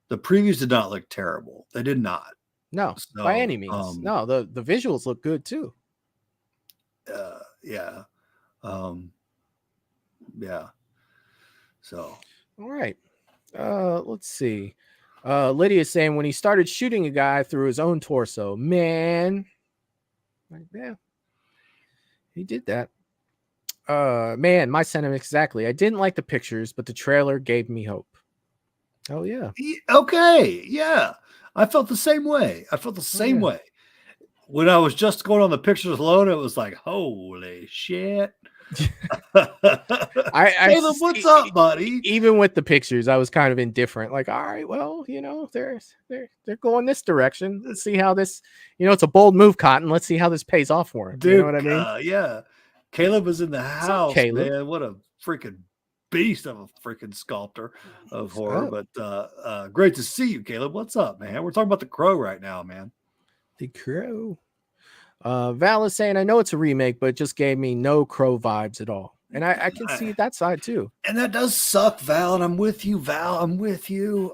Speaker 10: the previews did not look terrible. They did not.
Speaker 8: No,
Speaker 10: So,
Speaker 8: by any means. No, the visuals look good too.
Speaker 10: Yeah. Yeah. So.
Speaker 8: All right. Let's see. Lydia's saying when he started shooting a guy through his own torso, man. Like, yeah. He did that. Man, my sentiment exactly. I didn't like the pictures, but the trailer gave me hope. Oh yeah.
Speaker 10: Okay. Yeah. I felt the same way. Way. When I was just going on the pictures alone, it was like, holy shit. Caleb, what's up, buddy?
Speaker 8: Even with the pictures, I was kind of indifferent. Like, all right, well, they're going this direction. Let's see how this, it's a bold move, Cotton. Let's see how this pays off for him.
Speaker 10: Dude,
Speaker 8: you know what I mean?
Speaker 10: Yeah. Caleb was in the house, man. What a freaking beast of a freaking sculptor of horror. But great to see you, Caleb. What's up, man? We're talking about The Crow right now, man.
Speaker 8: The Crow. Val is saying, I know it's a remake, but it just gave me no Crow vibes at all. And I can see that side too.
Speaker 10: And that does suck, Val. And I'm with you, Val. I'm with you.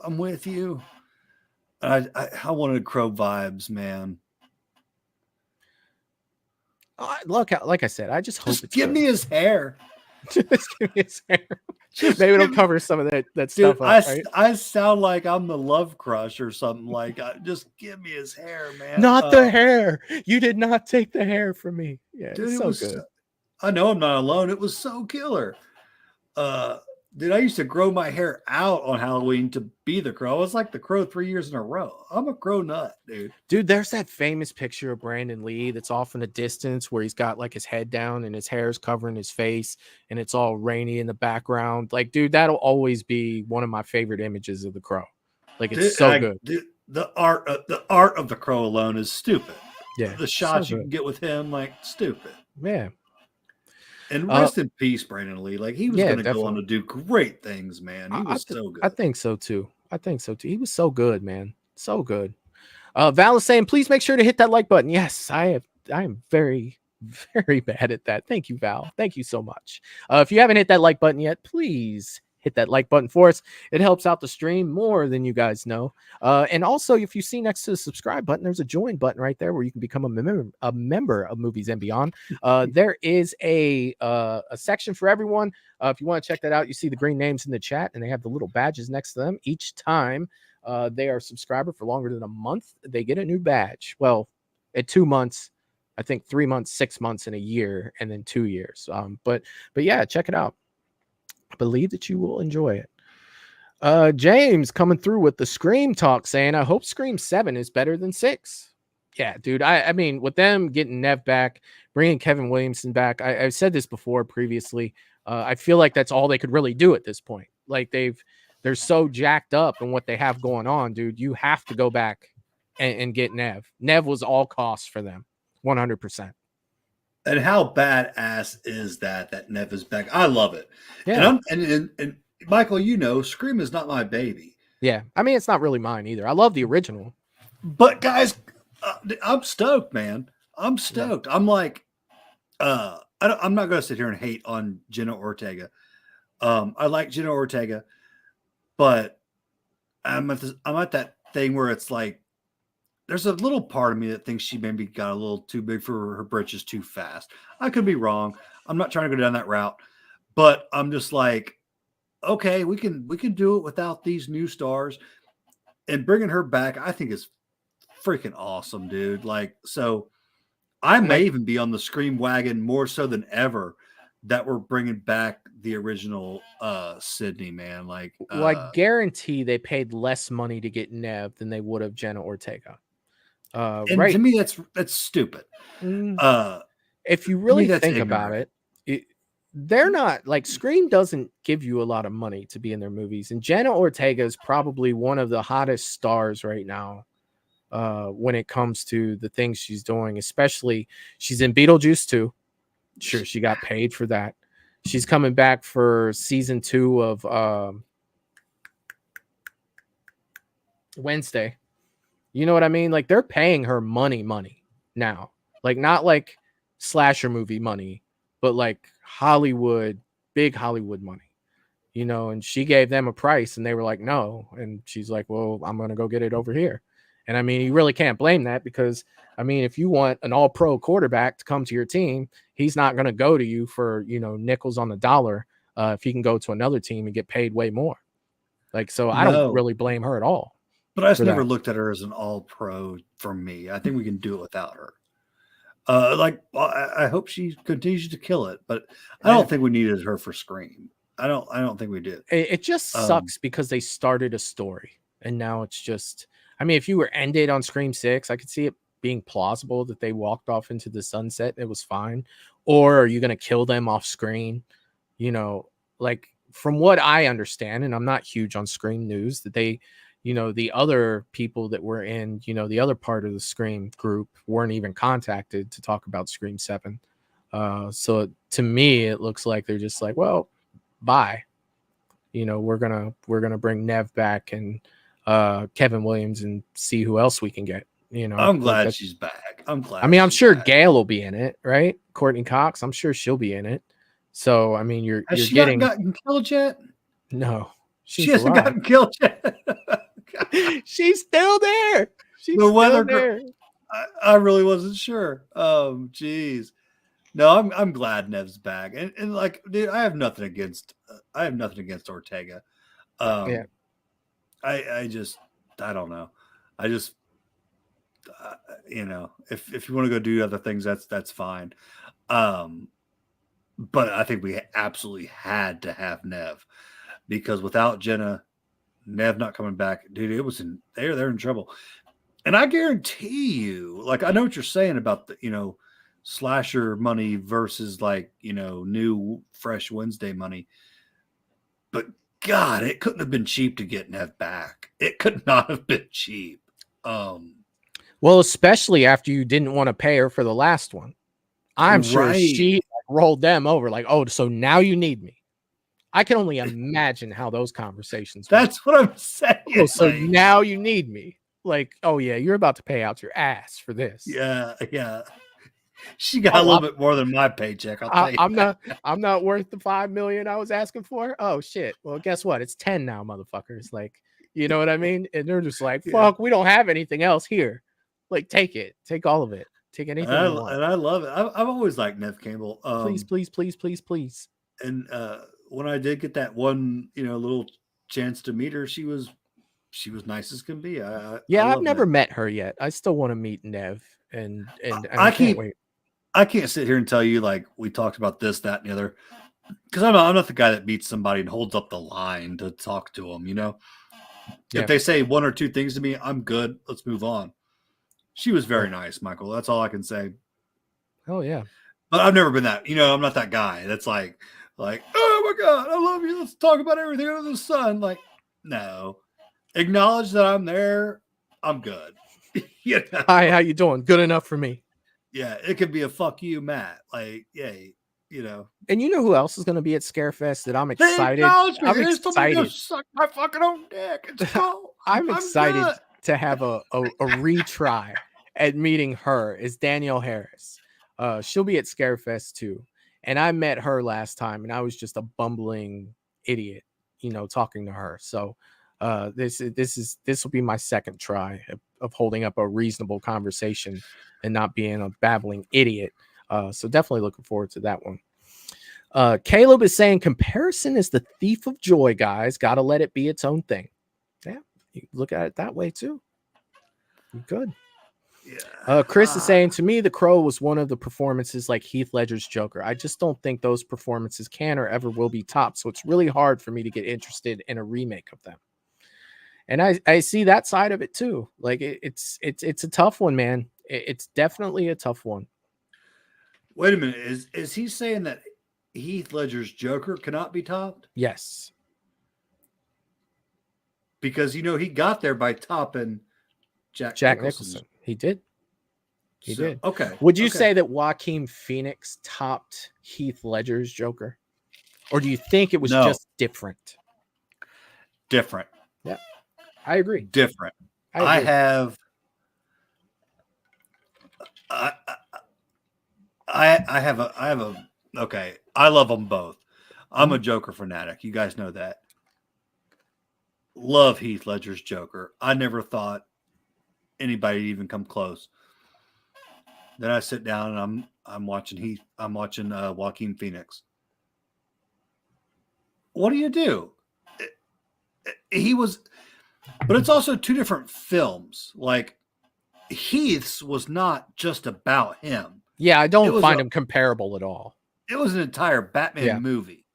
Speaker 10: I wanted Crow vibes, man.
Speaker 8: Look, like I said, I just hope it's
Speaker 10: give me his hair.
Speaker 8: Just give me his hair. Maybe it'll cover some of that
Speaker 10: dude,
Speaker 8: stuff up, right?
Speaker 10: I sound like I'm the Love Crush or something. Like, just give me his hair, man.
Speaker 8: Not the hair. You did not take the hair from me. Yeah,
Speaker 10: dude,
Speaker 8: it's so good.
Speaker 10: I know I'm not alone. It was so killer. Dude, I used to grow my hair out on Halloween to be the Crow. I was like the Crow 3 years in a row. I'm a Crow nut, dude.
Speaker 8: Dude, there's that famous picture of Brandon Lee that's off in the distance where he's got like his head down and his hair's covering his face and it's all rainy in the background. Like, dude, that'll always be one of my favorite images of the Crow. Like, it's good.
Speaker 10: Dude, the art of the Crow alone is stupid.
Speaker 8: Yeah,
Speaker 10: the shots you can get with him, like, stupid.
Speaker 8: Yeah.
Speaker 10: And rest in peace, Brandon Lee. Like, he was going to go on to do great things, man. He was so good.
Speaker 8: I think so too. He was so good, man. So good. Val is saying, please make sure to hit that like button. Yes, I am very, very bad at that. Thank you, Val. Thank you so much. If you haven't hit that like button yet, please hit that like button for us. It helps out the stream more than you guys know. And also, if you see next to the subscribe button, there's a join button right there where you can become a member of Movies and Beyond. There is a section for everyone. If you want to check that out, you see the green names in the chat, and they have the little badges next to them. Each time they are a subscriber for longer than a month, they get a new badge. Well, at 2 months, I think 3 months, 6 months, and a year, and then 2 years. But yeah, check it out. I believe that you will enjoy it. James coming through with the Scream talk saying, I hope Scream 7 is better than 6. Yeah, dude. I mean, with them getting Nev back, bringing Kevin Williamson back, I've said this before previously. I feel like that's all they could really do at this point. Like, they're so jacked up in what they have going on, dude. You have to go back and get Nev. Nev was all costs for them, 100%.
Speaker 10: And how badass is that Nev is back? I love it.
Speaker 8: Yeah.
Speaker 10: And Michael, Scream is not my baby.
Speaker 8: Yeah. I mean, it's not really mine either. I love the original.
Speaker 10: But guys, I'm stoked, man. I'm stoked. Yeah. I'm like, I'm not going to sit here and hate on Jenna Ortega. I like Jenna Ortega, but I'm at that thing where it's like, there's a little part of me that thinks she maybe got a little too big for her britches too fast. I could be wrong. I'm not trying to go down that route, but I'm just like, okay, we can do it without these new stars, and bringing her back, I think is freaking awesome, dude. Like, so I may even be on the Scream wagon more so than ever that we're bringing back the original Sydney, man. Like,
Speaker 8: well, I guarantee they paid less money to get Nev than they would have Jenna Ortega.
Speaker 10: And right. To me, that's stupid.
Speaker 8: If you really think about it, they're not like, Scream doesn't give you a lot of money to be in their movies, and Jenna Ortega is probably one of the hottest stars right now when it comes to the things she's doing. Especially, she's in Beetlejuice 2. Sure, she got paid for that. She's coming back for season 2 of Wednesday. You know what I mean? Like, they're paying her money now. Like, not like slasher movie money, but like Hollywood, big Hollywood money. And she gave them a price and they were like, no. And she's like, well, I'm going to go get it over here. And I mean, you really can't blame that because, I mean, if you want an all-pro quarterback to come to your team, he's not going to go to you for, nickels on the dollar if he can go to another team and get paid way more. Like, so I don't really blame her at all.
Speaker 10: But I just never looked at her as an all-pro for me. I think we can do it without her. I hope she continues to kill it, but I don't think we needed her for Scream. I don't think we did.
Speaker 8: It just sucks because they started a story and now it's just, I mean, if you were ended on Scream 6, I could see it being plausible that they walked off into the sunset. It was fine. Or are you going to kill them off screen? Like from what I understand, and I'm not huge on Scream news, that they, the other people that were in, the other part of the Scream group weren't even contacted to talk about Scream 7. So to me, it looks like they're just like, well, bye. We're gonna bring Nev back and Kevin Williams and see who else we can get.
Speaker 10: I'm glad she's back.
Speaker 8: I'm sure Gail will be in it, right? Courtney Cox, I'm sure she'll be in it. So I mean, you're getting
Speaker 10: gotten killed yet?
Speaker 8: No,
Speaker 10: she hasn't gotten killed yet.
Speaker 8: She's still there. She's
Speaker 10: the
Speaker 8: still there.
Speaker 10: I really wasn't sure. Geez. No, I'm glad Nev's back, and like, dude, I have nothing against Ortega.
Speaker 8: Yeah.
Speaker 10: I don't know. I just, if you want to go do other things, that's fine. But I think we absolutely had to have Nev because without Jenna, Nev not coming back, dude, they're in trouble. And I guarantee you, like, I know what you're saying about the, slasher money versus like, new fresh Wednesday money. But God, it couldn't have been cheap to get Nev back. It could not have been cheap.
Speaker 8: Well, especially after you didn't want to pay her for the last one. I'm sure she rolled them over like, oh, so now you need me. I can only imagine how those conversations went.
Speaker 10: That's what I'm saying.
Speaker 8: Oh, so now you need me. Like, oh yeah, you're about to pay out your ass for this.
Speaker 10: Yeah. She got a little bit more than my paycheck. I'll tell you.
Speaker 8: I'm not worth the $5 million I was asking for. Oh shit. Well, guess what? It's 10 now, motherfuckers. Like, you know what I mean? And they're just like, fuck, we don't have anything else here. Like, take it. Take all of it. Take anything you want.
Speaker 10: And I love it. I've always liked Nev Campbell.
Speaker 8: Please.
Speaker 10: And when I did get that one, little chance to meet her, she was nice as can be.
Speaker 8: I've never met her yet. I still want to meet Nev, and I can't wait.
Speaker 10: I can't sit here and tell you like we talked about this, that, and the other, because I'm not the guy that meets somebody and holds up the line to talk to them. If they say one or two things to me, I'm good. Let's move on. She was very nice, Michael. That's all I can say.
Speaker 8: Oh yeah,
Speaker 10: but I've never been that. I'm not that guy that's like, oh my God, I love you. Let's talk about everything under the sun. Like, no, acknowledge that I'm there. I'm good.
Speaker 8: Hi, how you doing? Good enough for me.
Speaker 10: Yeah, it could be a fuck you, Matt. Like, yay,
Speaker 8: And you know who else is going to be at Scarefest that I'm excited? I'm excited.
Speaker 10: Suck my fucking own dick.
Speaker 8: I'm excited to have a retry at meeting her. Is Danielle Harris. She'll be at Scarefest too. And I met her last time, and I was just a bumbling idiot, talking to her. So this will be my second try of holding up a reasonable conversation and not being a babbling idiot. So definitely looking forward to that one. Caleb is saying comparison is the thief of joy, guys. Got to let it be its own thing. Yeah, you look at it that way too. You could. Yeah. Chris is saying, to me, The Crow was one of the performances like Heath Ledger's Joker. I just don't think those performances can or ever will be topped. So it's really hard for me to get interested in a remake of them. And I see that side of it too. Like it's a tough one, man. It's definitely a tough one.
Speaker 10: Wait a minute. Is he saying that Heath Ledger's Joker cannot be topped?
Speaker 8: Yes.
Speaker 10: Because, he got there by topping Jack Nicholson.
Speaker 8: He did. He did.
Speaker 10: Okay.
Speaker 8: Would you say that Joaquin Phoenix topped Heath Ledger's Joker? Or do you think it was just different?
Speaker 10: Different.
Speaker 8: Yeah. I agree.
Speaker 10: Different. I have okay. I love them both. I'm a Joker fanatic. You guys know that. Love Heath Ledger's Joker. I never thought anybody to even come close. Then I sit down and I'm watching Joaquin Phoenix. What do you do? He was, but it's also two different films. Like Heath's was not just about him.
Speaker 8: Yeah, I don't find him comparable at all.
Speaker 10: It was an entire Batman movie.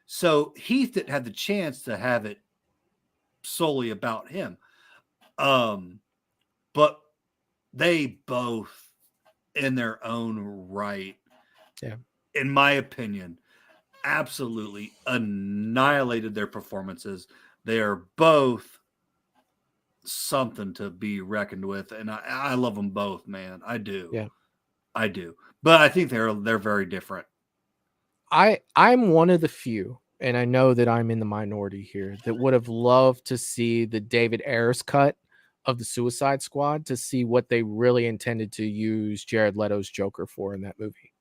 Speaker 10: So Heath didn't have the chance to have it solely about him. But they both, in their own right, in my opinion, absolutely annihilated their performances. They are both something to be reckoned with, and I love them both, man. I do.
Speaker 8: Yeah,
Speaker 10: I do. But I think they're very different.
Speaker 8: I'm one of the few, and I know that I'm in the minority here, that would have loved to see the David Ayers cut of the Suicide Squad to see what they really intended to use Jared Leto's Joker for in that movie.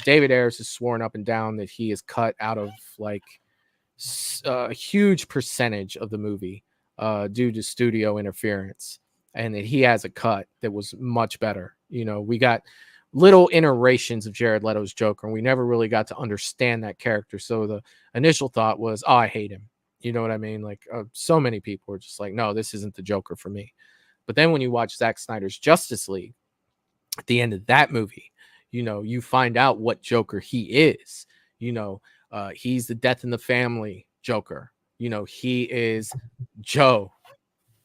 Speaker 8: David Ayers has sworn up and down that he is cut out of like a huge percentage of the movie due to studio interference, and that he has a cut that was much better. You know, we got little iterations of Jared Leto's Joker, and we never really got to understand that character. So the initial thought was, oh, I hate him. You know what I mean? Like so many people were just like, no, this isn't the Joker for me. But then when you watch Zack Snyder's Justice League, at the end of that movie, you know, you find out what Joker he is. You know, he's the death in the family Joker. You know, he is Joe.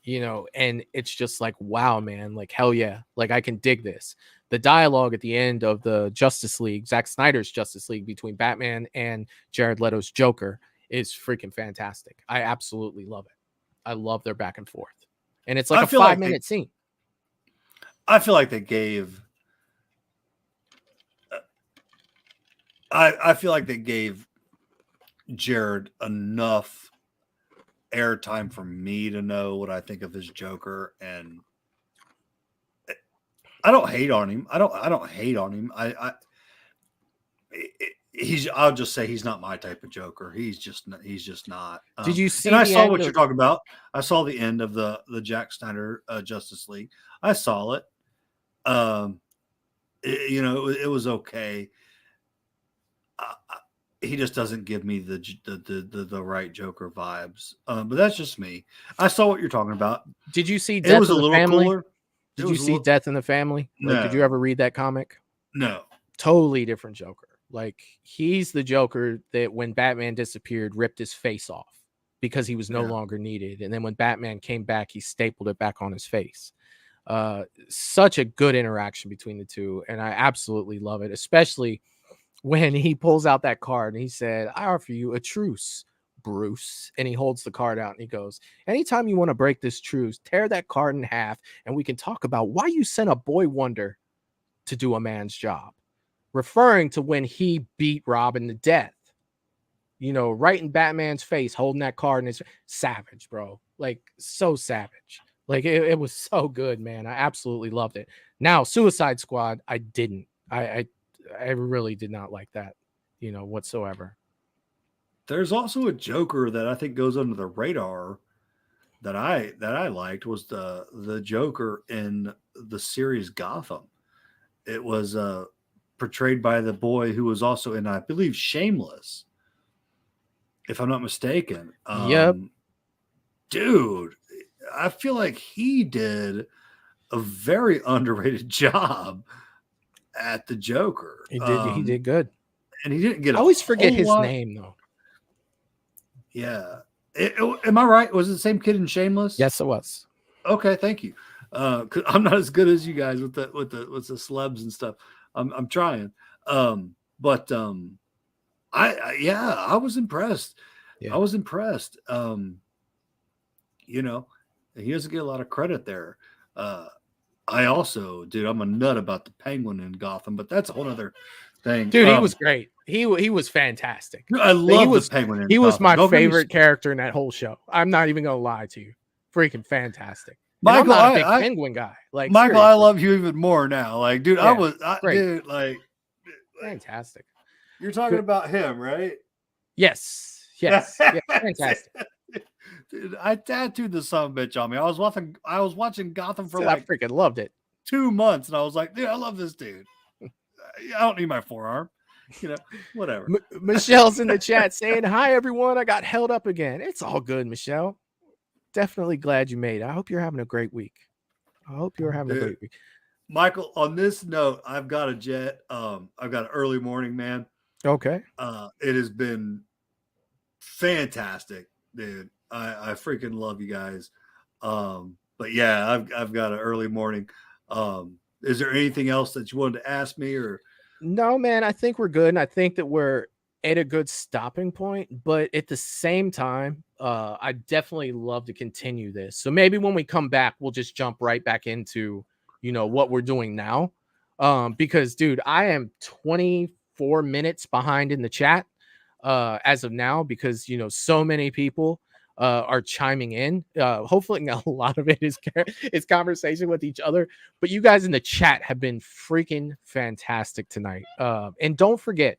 Speaker 8: You know, and it's just like, wow, man, like, hell yeah, like I can dig this. The dialogue at the end of the Justice League, Zack Snyder's Justice League, between Batman and Jared Leto's Joker is freaking fantastic. I absolutely love it. I love their back and forth. And it's like a 5-minute scene.
Speaker 10: I feel like they gave I feel like they gave Jared enough airtime for me to know what I think of his Joker, and I don't hate on him. I don't hate on him. I'll just say he's not my type of Joker. He's just not.
Speaker 8: Did you see?
Speaker 10: And I saw what you're talking about. I saw the end of the Zack Snyder Justice League. I saw it. It was okay. He just doesn't give me the right Joker vibes. But that's just me. I saw what you're talking about.
Speaker 8: Did you see Death in the Family? Cooler. Did you see Death in the Family? Like,
Speaker 10: no.
Speaker 8: Did you ever read that comic?
Speaker 10: No.
Speaker 8: Totally different Joker. Like, he's the Joker that when Batman disappeared, ripped his face off because he was no longer needed. And then when Batman came back, he stapled it back on his face. Such a good interaction between the two. And I absolutely love it, especially when he pulls out that card and he said, I offer you a truce, Bruce. And he holds the card out and he goes, anytime you want to break this truce, tear that card in half and we can talk about why you sent a boy wonder to do a man's job. Referring to when he beat Robin to death, you know, right in Batman's face, holding that card, and it's savage, bro. Like, so savage. Like, it was so good, man. I absolutely loved it. Now, Suicide Squad, I didn't. I really did not like that, you know, whatsoever.
Speaker 10: There's also a Joker that I think goes under the radar that I liked was the Joker in the series Gotham. It was portrayed by the boy who was also in, I believe, Shameless, if I'm not mistaken.
Speaker 8: Yep.
Speaker 10: Dude, I feel like he did a very underrated job at the Joker.
Speaker 8: He did good.
Speaker 10: And he didn't get
Speaker 8: I always forget his name, though.
Speaker 10: Yeah. Am I right? Was it the same kid in Shameless?
Speaker 8: Yes, it was.
Speaker 10: Okay, thank you. 'Cause I'm not as good as you guys with the celebs and stuff. I'm trying. I was impressed.
Speaker 8: Yeah.
Speaker 10: I was impressed. You know, he doesn't get a lot of credit there. I also, dude, I'm a nut about the Penguin in Gotham, but that's a whole other thing.
Speaker 8: Dude, he was great. He was fantastic.
Speaker 10: I love the Penguin in Gotham.
Speaker 8: He was my favorite character in that whole show. I'm not even gonna lie to you. Freaking fantastic.
Speaker 10: Michael,
Speaker 8: I'm not a big Penguin guy. Like,
Speaker 10: Michael,
Speaker 8: seriously.
Speaker 10: I love you even more now. Like, dude, dude, like,
Speaker 8: fantastic.
Speaker 10: You're talking about him, right?
Speaker 8: Yes. Yes. Yeah, fantastic.
Speaker 10: Dude, I tattooed the son of a bitch on me. I was watching Gotham for
Speaker 8: Dude,
Speaker 10: like
Speaker 8: I freaking loved it.
Speaker 10: 2 months, and I was like, dude, I love this dude. I don't need my forearm. Whatever.
Speaker 8: Michelle's in the chat saying, hi, everyone. I got held up again. It's all good, Michelle. Definitely glad you made it. I hope you're having a great week. I hope you're having a great week.
Speaker 10: Michael, on this note, I've got a jet. I've got an early morning, man.
Speaker 8: Okay.
Speaker 10: It has been fantastic, dude. I freaking love you guys. But yeah, I've got an early morning. Is there anything else that you wanted to ask me or?
Speaker 8: No, man, I think we're good. And I think that we're at a good stopping point, but at the same time, I definitely love to continue this. So maybe when we come back, we'll just jump right back into, what we're doing now. Because dude, I am 24 minutes behind in the chat, as of now, because, so many people, are chiming in. Hopefully a lot of it is conversation with each other, but you guys in the chat have been freaking fantastic tonight. And don't forget,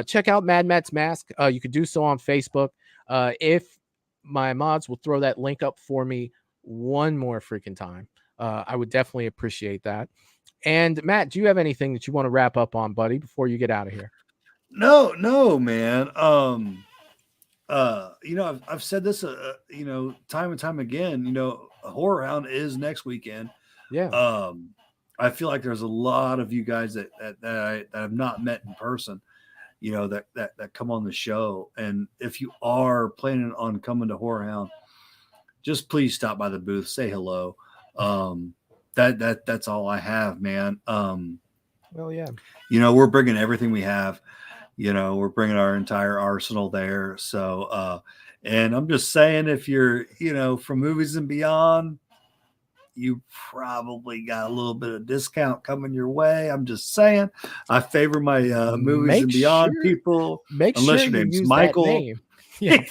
Speaker 8: check out Mad Matt's Mask. You could do so on Facebook. If my mods will throw that link up for me one more freaking time, I would definitely appreciate that. And Matt, do you have anything that you want to wrap up on, buddy, before you get out of here?
Speaker 10: No, man. I've said this, time and time again, Horror Hound is next weekend.
Speaker 8: Yeah.
Speaker 10: I feel like there's a lot of you guys that I have not met in person, that come on the show. And if you are planning on coming to Horror Hound, just please stop by the booth, say hello. That's all I have, man.
Speaker 8: Well, yeah.
Speaker 10: We're bringing everything we have. We're bringing our entire arsenal there. So, and I'm just saying, if you're, from Movies and Beyond, you probably got a little bit of discount coming your way. I'm just saying, I favor my Movies and Beyond people.
Speaker 8: Unless your name's Michael. Name. Yeah.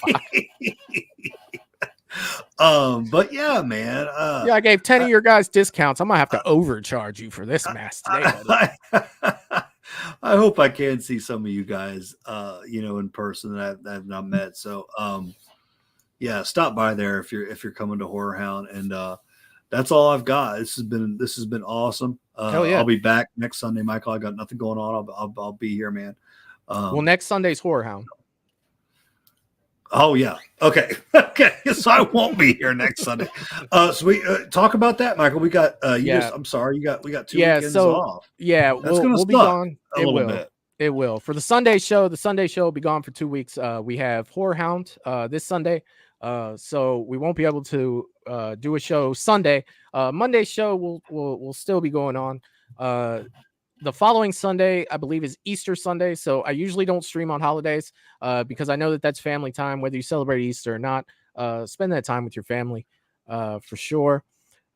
Speaker 10: But yeah, man.
Speaker 8: I gave 10 of your guys discounts. I'm gonna have to overcharge you for this mask today.
Speaker 10: I hope I can see some of you guys, in person that I've not met. So, yeah, stop by there if you're coming to Horror Hound, and that's all I've got. This has been awesome.
Speaker 8: Hell yeah.
Speaker 10: I'll be back next Sunday, Michael. I got nothing going on. I'll be here, man.
Speaker 8: Well, next Sunday's Horror Hound.
Speaker 10: Oh yeah. Okay. So I won't be here next Sunday. So we talk about that, Michael. We got I'm sorry. We got 2 weekends off.
Speaker 8: Yeah, we'll be gone
Speaker 10: a little bit.
Speaker 8: It will. For the Sunday show will be gone for 2 weeks. We have Horror Hound this Sunday. So we won't be able to do a show Sunday. Monday's show will still be going on. The following Sunday, I believe, is Easter Sunday. So I usually don't stream on holidays because I know that that's family time, whether you celebrate Easter or not. Spend that time with your family for sure.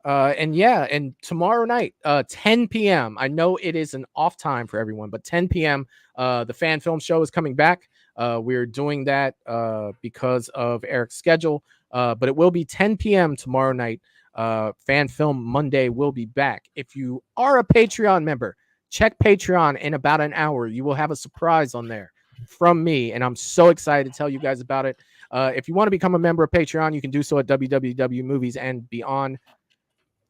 Speaker 8: And tomorrow night, 10 p.m. I know it is an off time for everyone, but 10 p.m. The fan film show is coming back. We're doing that because of Eric's schedule, but it will be 10 p.m. tomorrow night. Fan Film Monday will be back. If you are a Patreon member, check Patreon in about an hour. You will have a surprise on there from me, and I'm so excited to tell you guys about it. If you want to become a member of Patreon, you can do so at www.moviesandbeyond.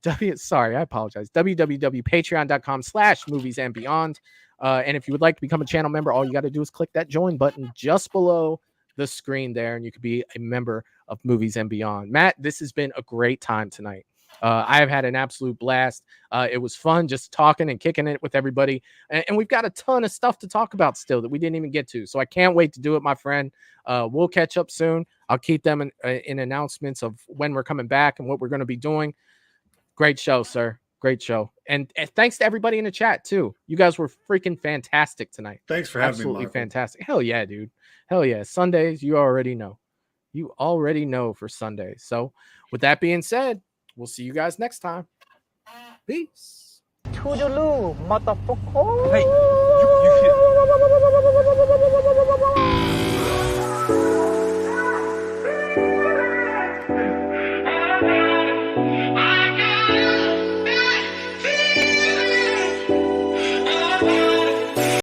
Speaker 8: www.patreon.com/moviesandbeyond. And if you would like to become a channel member, all you got to do is click that join button just below the screen there, and you could be a member of Movies and Beyond. Matt, this has been a great time tonight. I have had an absolute blast. It was fun just talking and kicking it with everybody. And we've got a ton of stuff to talk about still that we didn't even get to. So I can't wait to do it, my friend. We'll catch up soon. I'll keep them in announcements of when we're coming back and what we're going to be doing. Great show, sir. Great show. And thanks to everybody in the chat, too. You guys were freaking fantastic tonight.
Speaker 10: Thanks for having me.
Speaker 8: Absolutely fantastic. Hell yeah, dude. Hell yeah. Sundays, you already know. You already know for Sundays. So with that being said, we'll see you guys next time. Peace.
Speaker 11: Toodaloo, motherfucker.
Speaker 12: Hey, you